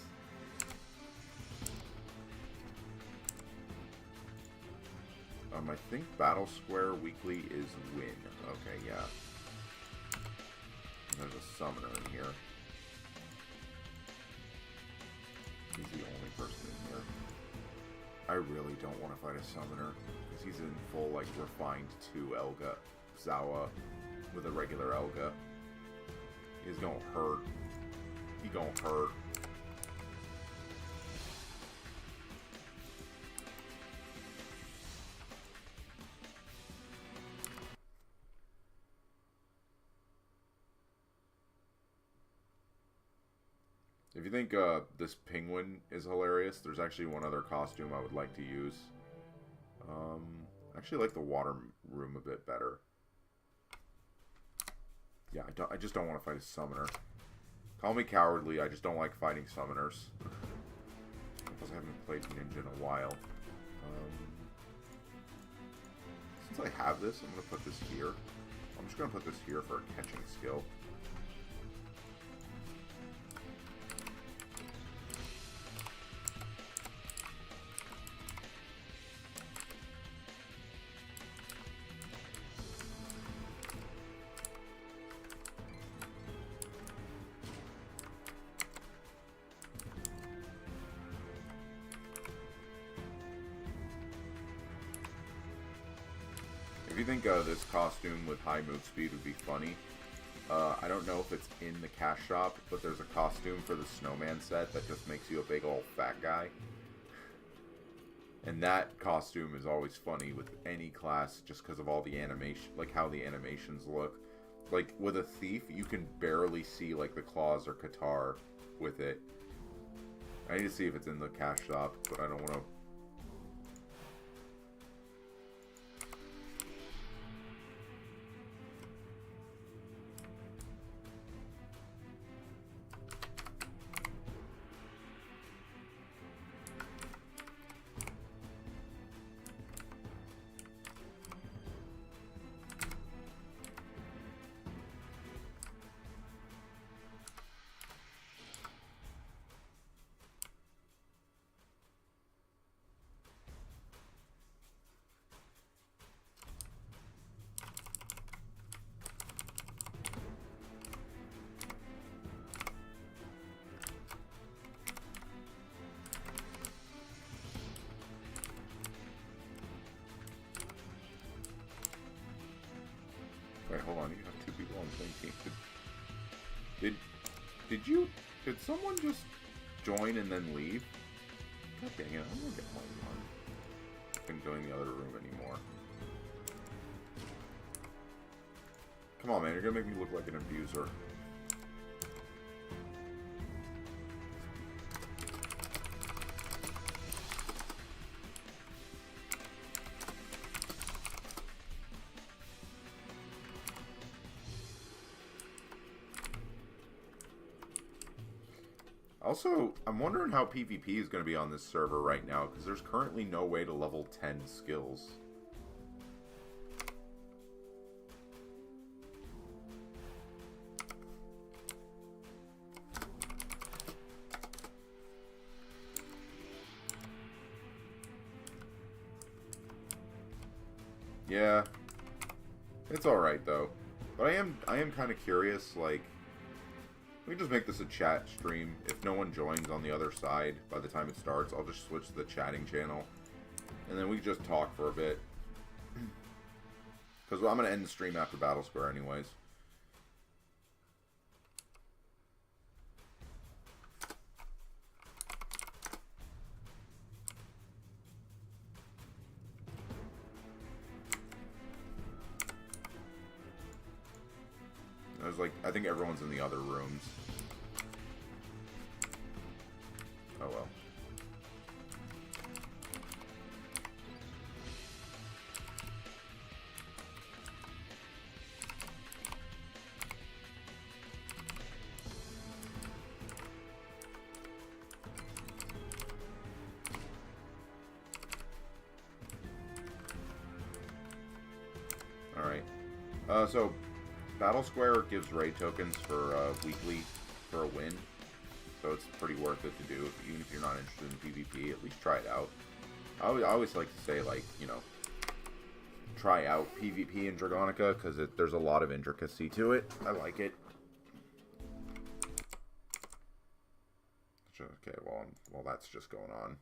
I think Battle Square weekly is win. Okay, yeah. And there's a summoner in here. He's the only person in here. I really don't want to fight a summoner, because he's in full, like, refined 2 Elga. Zawa with a regular Elga. He's gonna hurt. He gonna hurt. If you think this penguin is hilarious, there's actually one other costume I would like to use. I actually like the water room a bit better. Yeah, I just don't want to fight a summoner. Call me cowardly, I just don't like fighting summoners. Because I haven't played Ninja in a while. since I have this, I'm going to put this here. I'm just going to put this here for a catching skill. If you think this costume with high move speed would be funny, I don't know if it's in the cash shop, but there's a costume for the snowman set that just makes you a big old fat guy. And that costume is always funny with any class just because of all the animation, like how the animations look. Like with a thief, you can barely see like the claws or guitar with it. I need to see if it's in the cash shop, but I don't want to. Wait, hold on. You have two people on the same team. Did someone just join and then leave? God dang it, I'm gonna get my run. I can't join the other room anymore. Come on, man. You're gonna make me look like an abuser. Also, I'm wondering how PvP is going to be on this server right now, because there's currently no way to level 10 skills. Yeah, it's alright though. But I am kind of curious, like, we can just make this a chat stream. If no one joins on the other side by the time it starts, I'll just switch to the chatting channel. And then we can just talk for a bit. Because I'm going to end the stream after Battle Square anyways. I think everyone's in the other rooms. Oh well. Alright. So Battle Square gives raid tokens for weekly for a win, so it's pretty worth it to do. Even if you're not interested in PvP, at least try it out. I always like to say, like, you know, try out PvP in Dragonica, because there's a lot of intricacy to it. I like it. Okay, well that's just going on.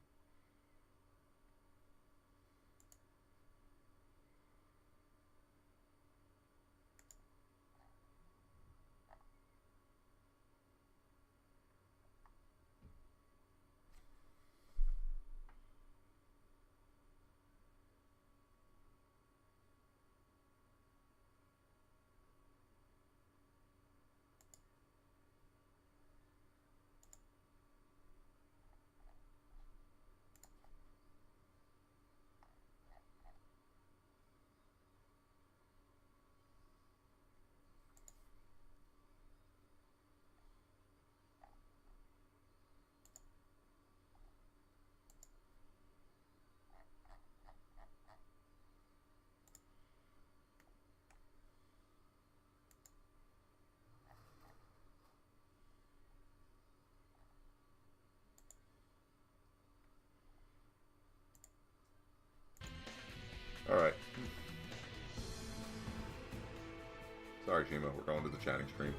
Alright, Shima, we're going to the chatting stream.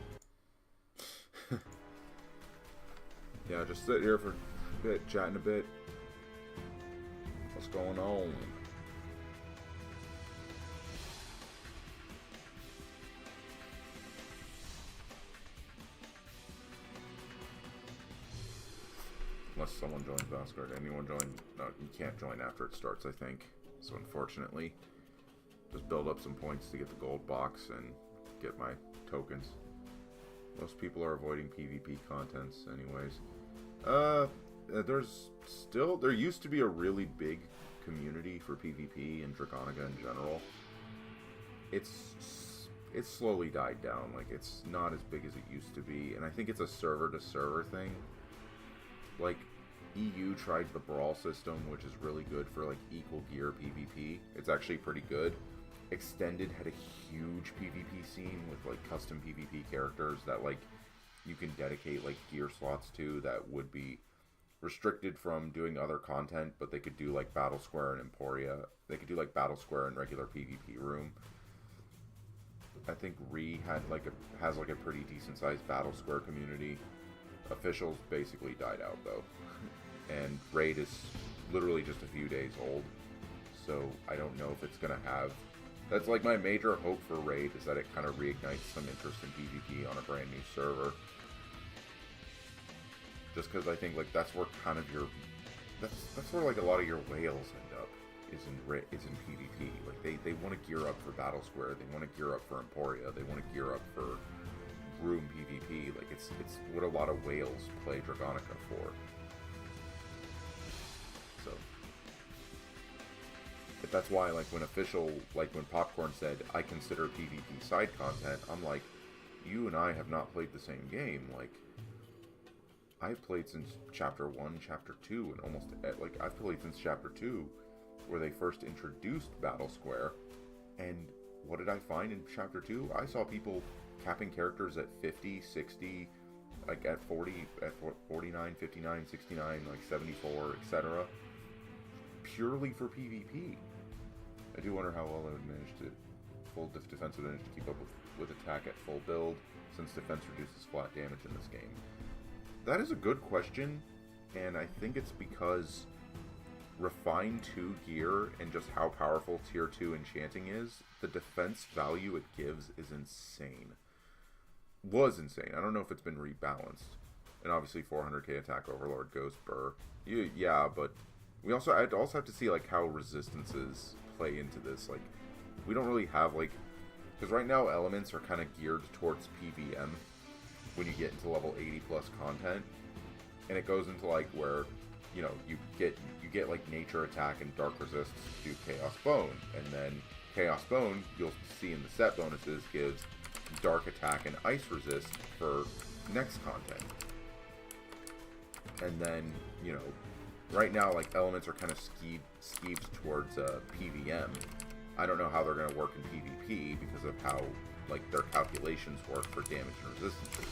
Yeah, just sit here for a bit, chatting a bit. What's going on? Unless someone joins Valsgard. Anyone join? No, you can't join after it starts, I think. So unfortunately, just build up some points to get the gold box and get my tokens. Most people are avoiding PvP contents anyways. There used to be a really big community for PvP and Dragonica in general. It's slowly died down. Like, it's not as big as it used to be, and I think it's a server-to-server thing. Like, EU tried the Brawl system, which is really good for, like, equal gear PvP. It's actually pretty good. Extended had a huge PvP scene with, like, custom PvP characters that, like, you can dedicate, like, gear slots to that would be restricted from doing other content, but they could do, like, Battle Square and Emporia. They could do, like, Battle Square and regular PvP room. I think has, like, a pretty decent-sized Battle Square community. Officials basically died out, though. And Raid is literally just a few days old. So I don't know if it's going to have... That's like my major hope for Raid, is that it kind of reignites some interest in PvP on a brand new server. Just because I think like that's where kind of your... That's where like a lot of your whales end up, is in PvP. Like they want to gear up for Battle Square, they want to gear up for Emporia, they want to gear up for room PvP. Like it's what a lot of whales play Dragonica for. So but that's why like when Popcorn said I consider PvP side content, I'm like, you and I have not played the same game. Like I've played since chapter 1, chapter 2, and almost like I've played since chapter 2 where they first introduced Battle Square. And what did I find in chapter 2? I saw people capping characters at 50, 60, like at 40, at 49, 59, 69, like 74, etc. Purely for PvP. I do wonder how well I would manage to... defense would manage to keep up with attack at full build, since defense reduces flat damage in this game. That is a good question, and I think it's because Refined 2 gear and just how powerful Tier 2 enchanting is, the defense value it gives is insane. Was insane. I don't know if it's been rebalanced. And obviously 400k attack overlord goes burr. Yeah, but I'd also have to see like how resistances play into this. Like, we don't really have like... Because right now elements are kind of geared towards PVM when you get into level 80 plus content. And it goes into like where, you know, you get like nature attack and dark resist to Chaos Bone. And then Chaos Bone, you'll see in the set bonuses, gives dark attack and ice resist for next content. And then, you know, right now like elements are kind of skeeved towards PVM. I don't know how they're going to work in PvP because of how like their calculations work for damage and resistances.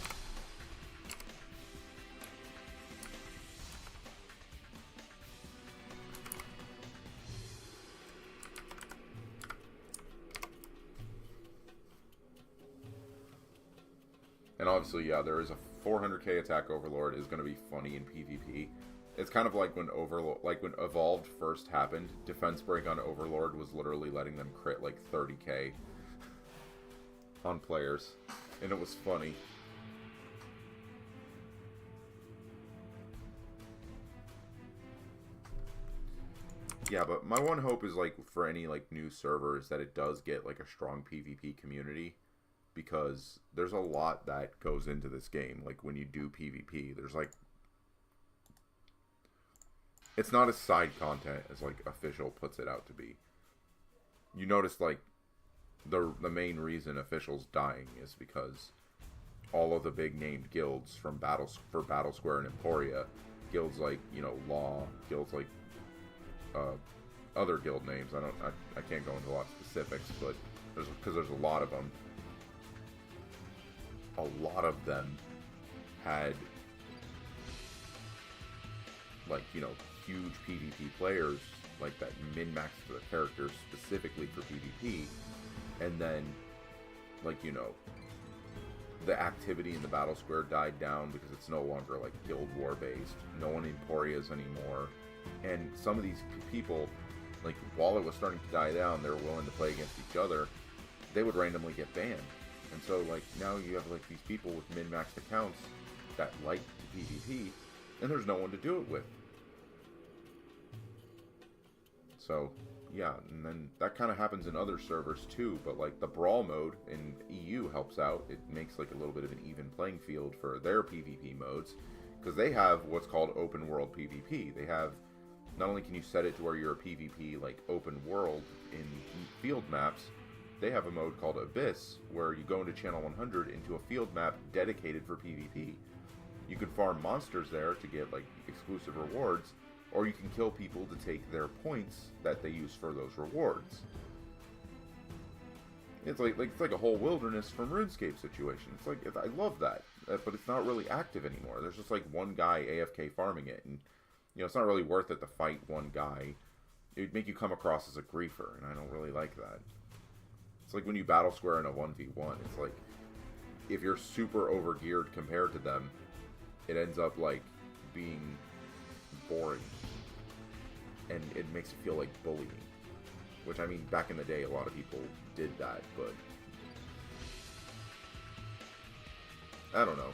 And obviously, yeah, there is a 400k attack overlord is going to be funny in PvP. It's kind of like when when Evolved first happened, defense break on Overlord was literally letting them crit like 30k on players, and it was funny. Yeah, but my one hope is like for any like new servers that it does get like a strong PvP community, because there's a lot that goes into this game. Like when you do PvP, there's like, it's not as side content as like Official puts it out to be. You notice like the main reason Official's dying is because all of the big named guilds from Battle Square and Emporia, guilds like, you know, Law, guilds like other guild names. I can't go into a lot of specifics, but there's a lot of them. A lot of them had like, you know, huge PvP players like that min-maxed their characters specifically for PvP, and then like, you know, the activity in the battle square died down because it's no longer like Guild War based. No one Emporias anymore. And some of these people, like, while it was starting to die down, they were willing to play against each other. They would randomly get banned. And so, like, now you have, like, these people with min-maxed accounts that like PvP, and there's no one to do it with. So, yeah, and then that kind of happens in other servers too, but, like, the Brawl mode in EU helps out. It makes, like, a little bit of an even playing field for their PvP modes, because they have what's called open world PvP. They have, not only can you set it to where you're a PvP, like, open world in field maps, they have a mode called Abyss, where you go into Channel 100 into a field map dedicated for PvP. You can farm monsters there to get, like, exclusive rewards, or you can kill people to take their points that they use for those rewards. It's like a whole wilderness from RuneScape situation. It's like, I love that, but it's not really active anymore. There's just like one guy AFK farming it, and you know, it's not really worth it to fight one guy. It would make you come across as a griefer, and I don't really like that. It's like when you battle square in a 1v1. It's like, if you're super overgeared compared to them, it ends up like being boring, and it makes it feel like bullying. Which, I mean, back in the day, a lot of people did that, but I don't know.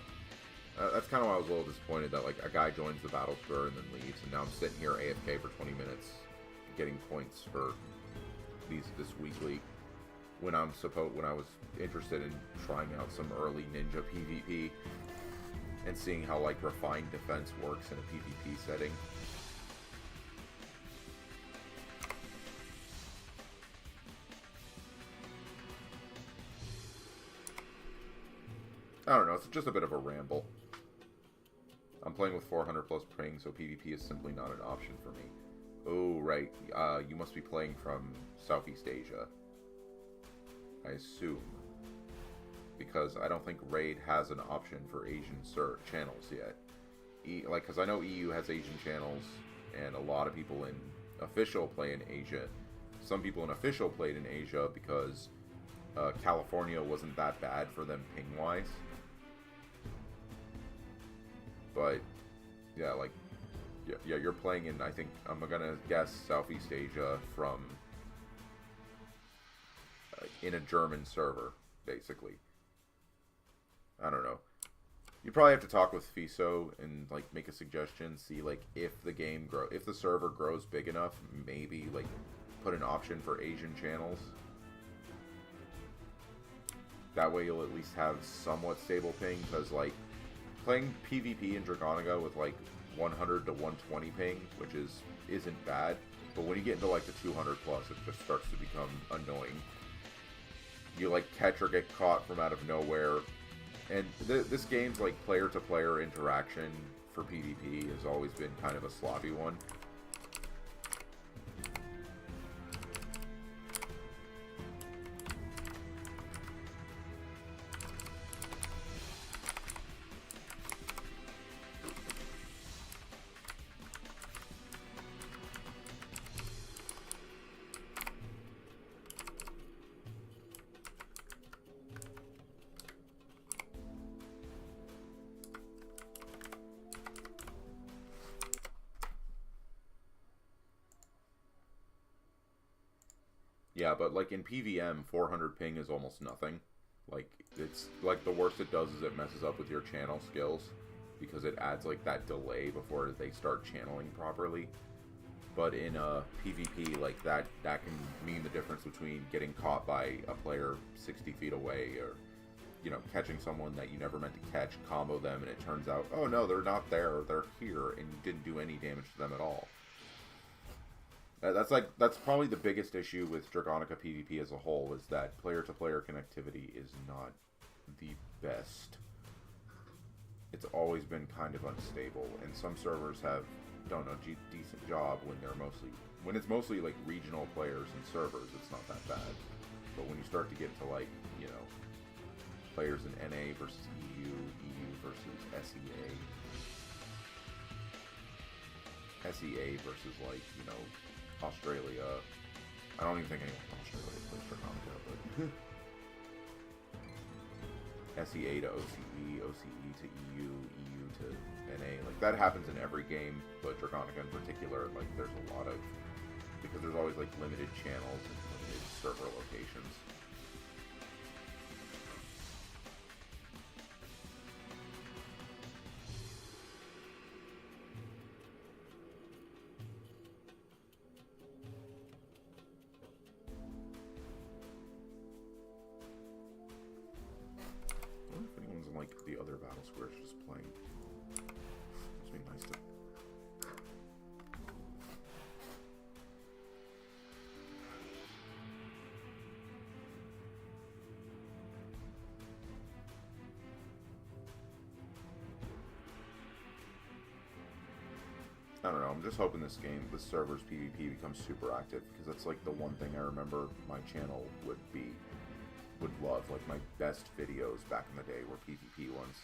That's kind of why I was a little disappointed that, like, a guy joins the battle square and then leaves, and now I'm sitting here AFK for 20 minutes getting points for this weekly, when I was interested in trying out some early ninja PvP and seeing how, like, refined defense works in a PvP setting. I don't know, it's just a bit of a ramble. I'm playing with 400 plus ping, so PvP is simply not an option for me. Oh, right. You must be playing from Southeast Asia, I assume. Because I don't think Raid has an option for Asian channels yet. Because I know EU has Asian channels, and a lot of people in official play in Asia. Some people in official played in Asia because California wasn't that bad for them ping-wise. But, yeah, like, yeah, you're playing in, I think, I'm gonna guess, Southeast Asia from, in a German server, basically. I don't know. You probably have to talk with FISO and, like, make a suggestion, see, like, if the server grows big enough, maybe, like, put an option for Asian channels. That way you'll at least have somewhat stable ping, because, like, playing PvP in Dragonica with, like, 100 to 120 ping, which isn't bad, but when you get into, like, the 200 plus, it just starts to become annoying. You, like, catch or get caught from out of nowhere. And this game's, like, player-to-player interaction for PvP has always been kind of a sloppy one. Yeah, but, like, in PVM, 400 ping is almost nothing. Like, it's, like, the worst it does is it messes up with your channel skills, because it adds, like, that delay before they start channeling properly. But in PvP, like, that can mean the difference between getting caught by a player 60 feet away, or, you know, catching someone that you never meant to catch, combo them, and it turns out, oh no, they're not there, they're here, and you didn't do any damage to them at all. That's probably the biggest issue with Dragonica PvP as a whole, is that player-to-player connectivity is not the best. It's always been kind of unstable, and some servers have done a decent job when it's mostly like regional players and servers. It's not that bad, but when you start to get to, like, you know, players in NA versus EU versus SEA versus, like, you know, Australia. I don't even think anyone from Australia plays Dragonica, but SEA to OCE, OCE to EU, EU to NA. Like, that happens in every game, but Dragonica in particular, like, there's a lot of... Because there's always, like, limited channels and limited server locations. I wonder if anyone's like the other battle squares just playing. Must be nice to... I don't know, I'm just hoping this server's PvP becomes super active, because that's like the one thing I remember my channel would love. Like, my best videos back in the day were PvP ones.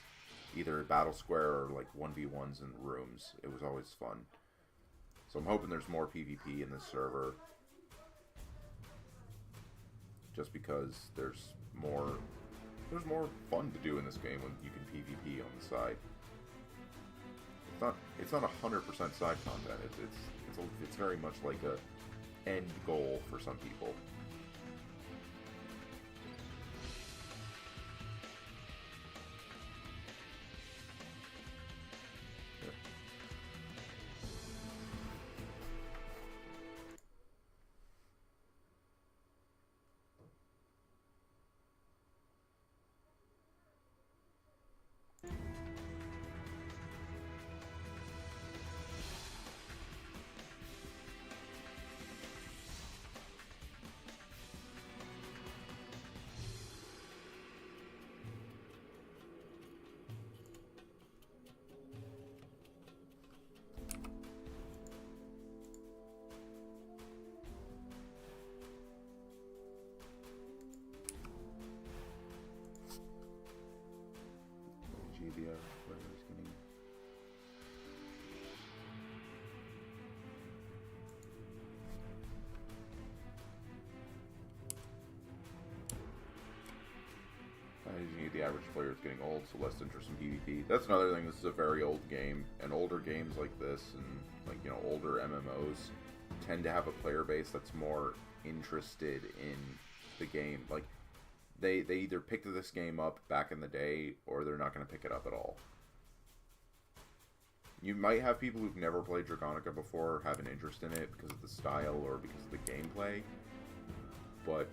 Either Battle Square or like 1v1s in rooms. It was always fun. So I'm hoping there's more PvP in this server. Just because there's more fun to do in this game when you can PvP on the side. It's not 100% side content. It's very much like a end goal for some people. GBR players getting... The average player is getting old, so less interest in PvP. That's another thing. This is a very old game, and older games like this, and like, you know, older MMOs tend to have a player base that's more interested in the game. Like, they either picked this game up back in the day, or they're not going to pick it up at all. You might have people who've never played Dragonica before have an interest in it because of the style or because of the gameplay, but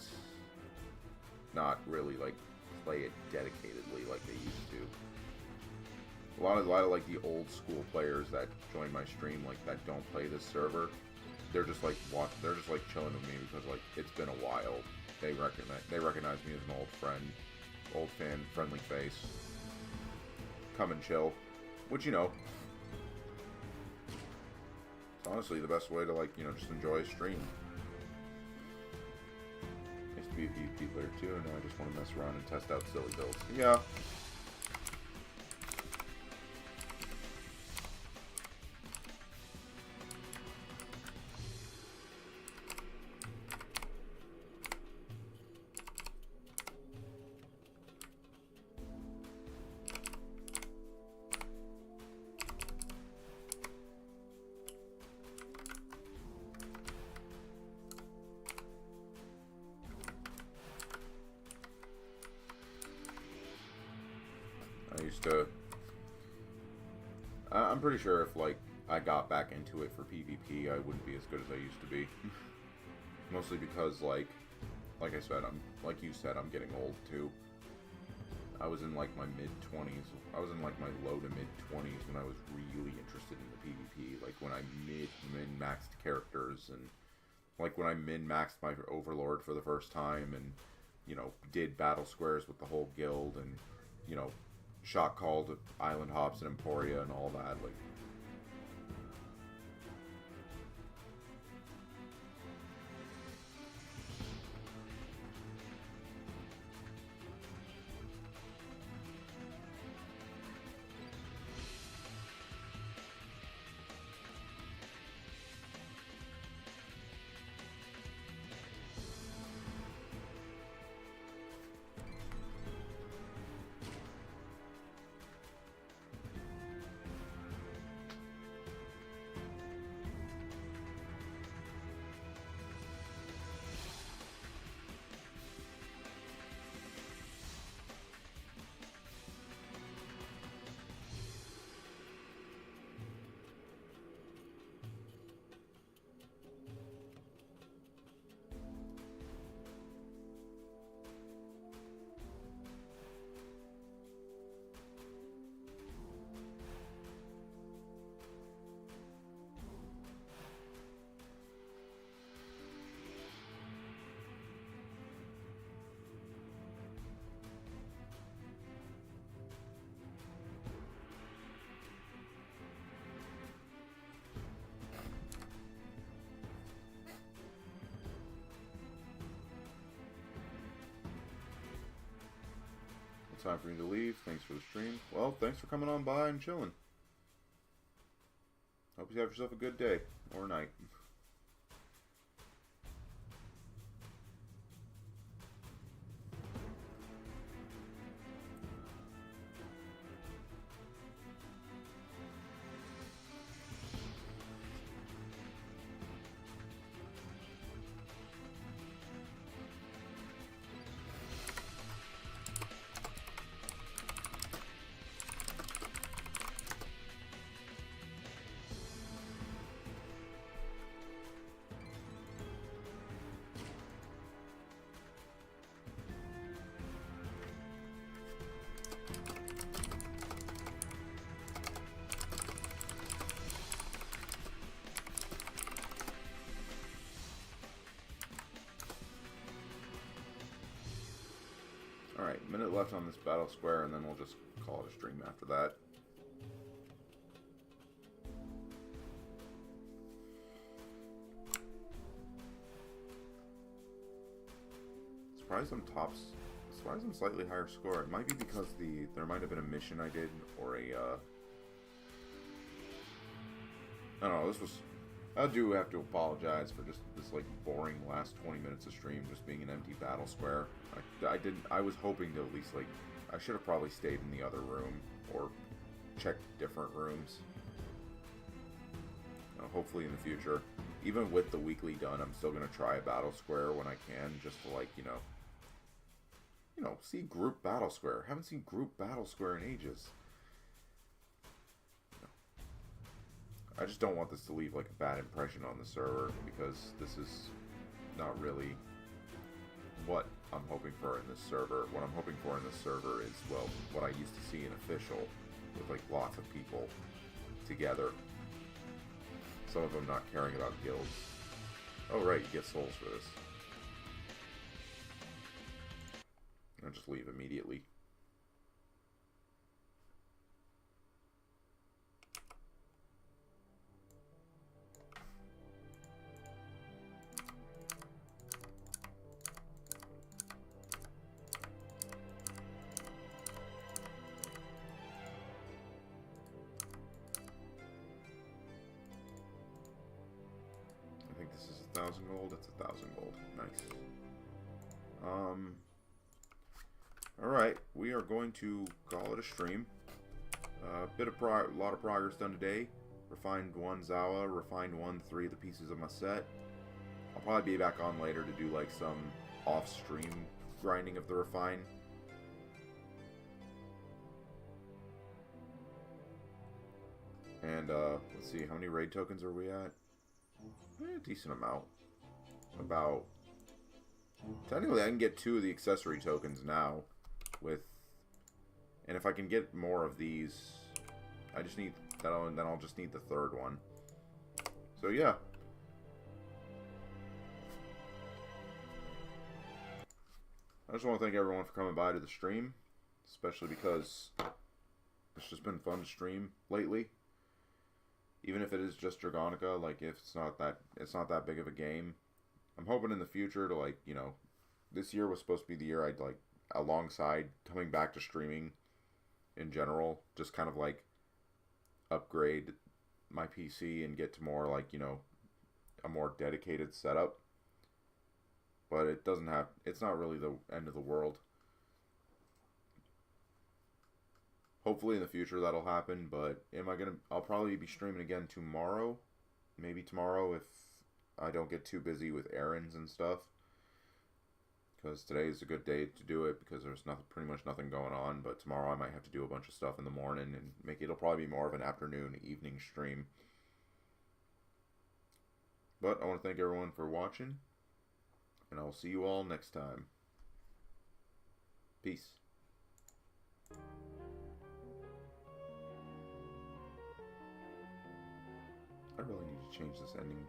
not really like play it dedicatedly like they used to. A lot of like the old school players that join my stream, like, that don't play this server, they're just like chilling with me because, like, it's been a while. They recognize me as an old friend, old fan, friendly face. Come and chill, which, you know, it's honestly the best way to, like, you know, just enjoy a stream. I used to be a PvP player too, and now I just want to mess around and test out silly builds. Yeah. I'm pretty sure if, like, I got back into it for PvP, I wouldn't be as good as I used to be. Mostly because, like I said, like you said, I'm getting old too. I was in, like, my mid-20s. I was in, like, my low to mid-20s when I was really interested in the PvP. Like, when I min-maxed characters, and, like, when I min-maxed my Overlord for the first time, and, you know, did battle squares with the whole guild, and, you know, shot called Island Hops and Emporia and all that. Like, Time for me to leave. Thanks for the stream. Well, thanks for coming on by and chilling. Hope you have yourself a good day or night. Alright, minute left on this battle square, and then we'll just call it a stream after that. Surprised I'm tops. Surprised I'm slightly higher score. It might be because there might have been a mission I did, or a, I don't know, this was... I do have to apologize for just this, like, boring last 20 minutes of stream just being an empty battle square. I was hoping to at least, like, I should have probably stayed in the other room, or checked different rooms. Hopefully in the future, even with the weekly done, I'm still going to try a battle square when I can, just to, like, you know, see group battle square. Haven't seen group battle square in ages. I just don't want this to leave, like, a bad impression on the server, because this is not really what I'm hoping for in this server. What I'm hoping for in this server is, well, what I used to see in official, with, like, lots of people together. Some of them not caring about guilds. Oh, right, you get souls for this. I'll just leave immediately. This is 1,000 gold. It's 1,000 gold. Nice. Alright, we are going to call it a stream. A lot of progress done today. Refined 1 Zawa, refined 1 3 of the pieces of my set. I'll probably be back on later to do like some off-stream grinding of the refine. And let's see, how many raid tokens are we at? Decent amount. About... Technically, I can get 2 of the accessory tokens now. And if I can get more of these, I just need... then I'll just need the 3rd one. So, yeah. I just want to thank everyone for coming by to the stream. Especially because it's just been fun to stream lately. Even if it is just Dragonica, like, if it's not that big of a game. I'm hoping in the future to, like, you know, this year was supposed to be the year I'd, like, alongside coming back to streaming in general, just kind of, like, upgrade my PC and get to more, like, you know, a more dedicated setup. But it's not really the end of the world. Hopefully in the future that'll happen, but I'll probably be streaming again tomorrow. Maybe tomorrow if I don't get too busy with errands and stuff. Because today is a good day to do it because there's pretty much nothing going on. But tomorrow I might have to do a bunch of stuff in the morning and it'll probably be more of an afternoon, evening stream. But I want to thank everyone for watching. And I'll see you all next time. Peace. I really need to change this ending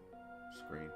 screen.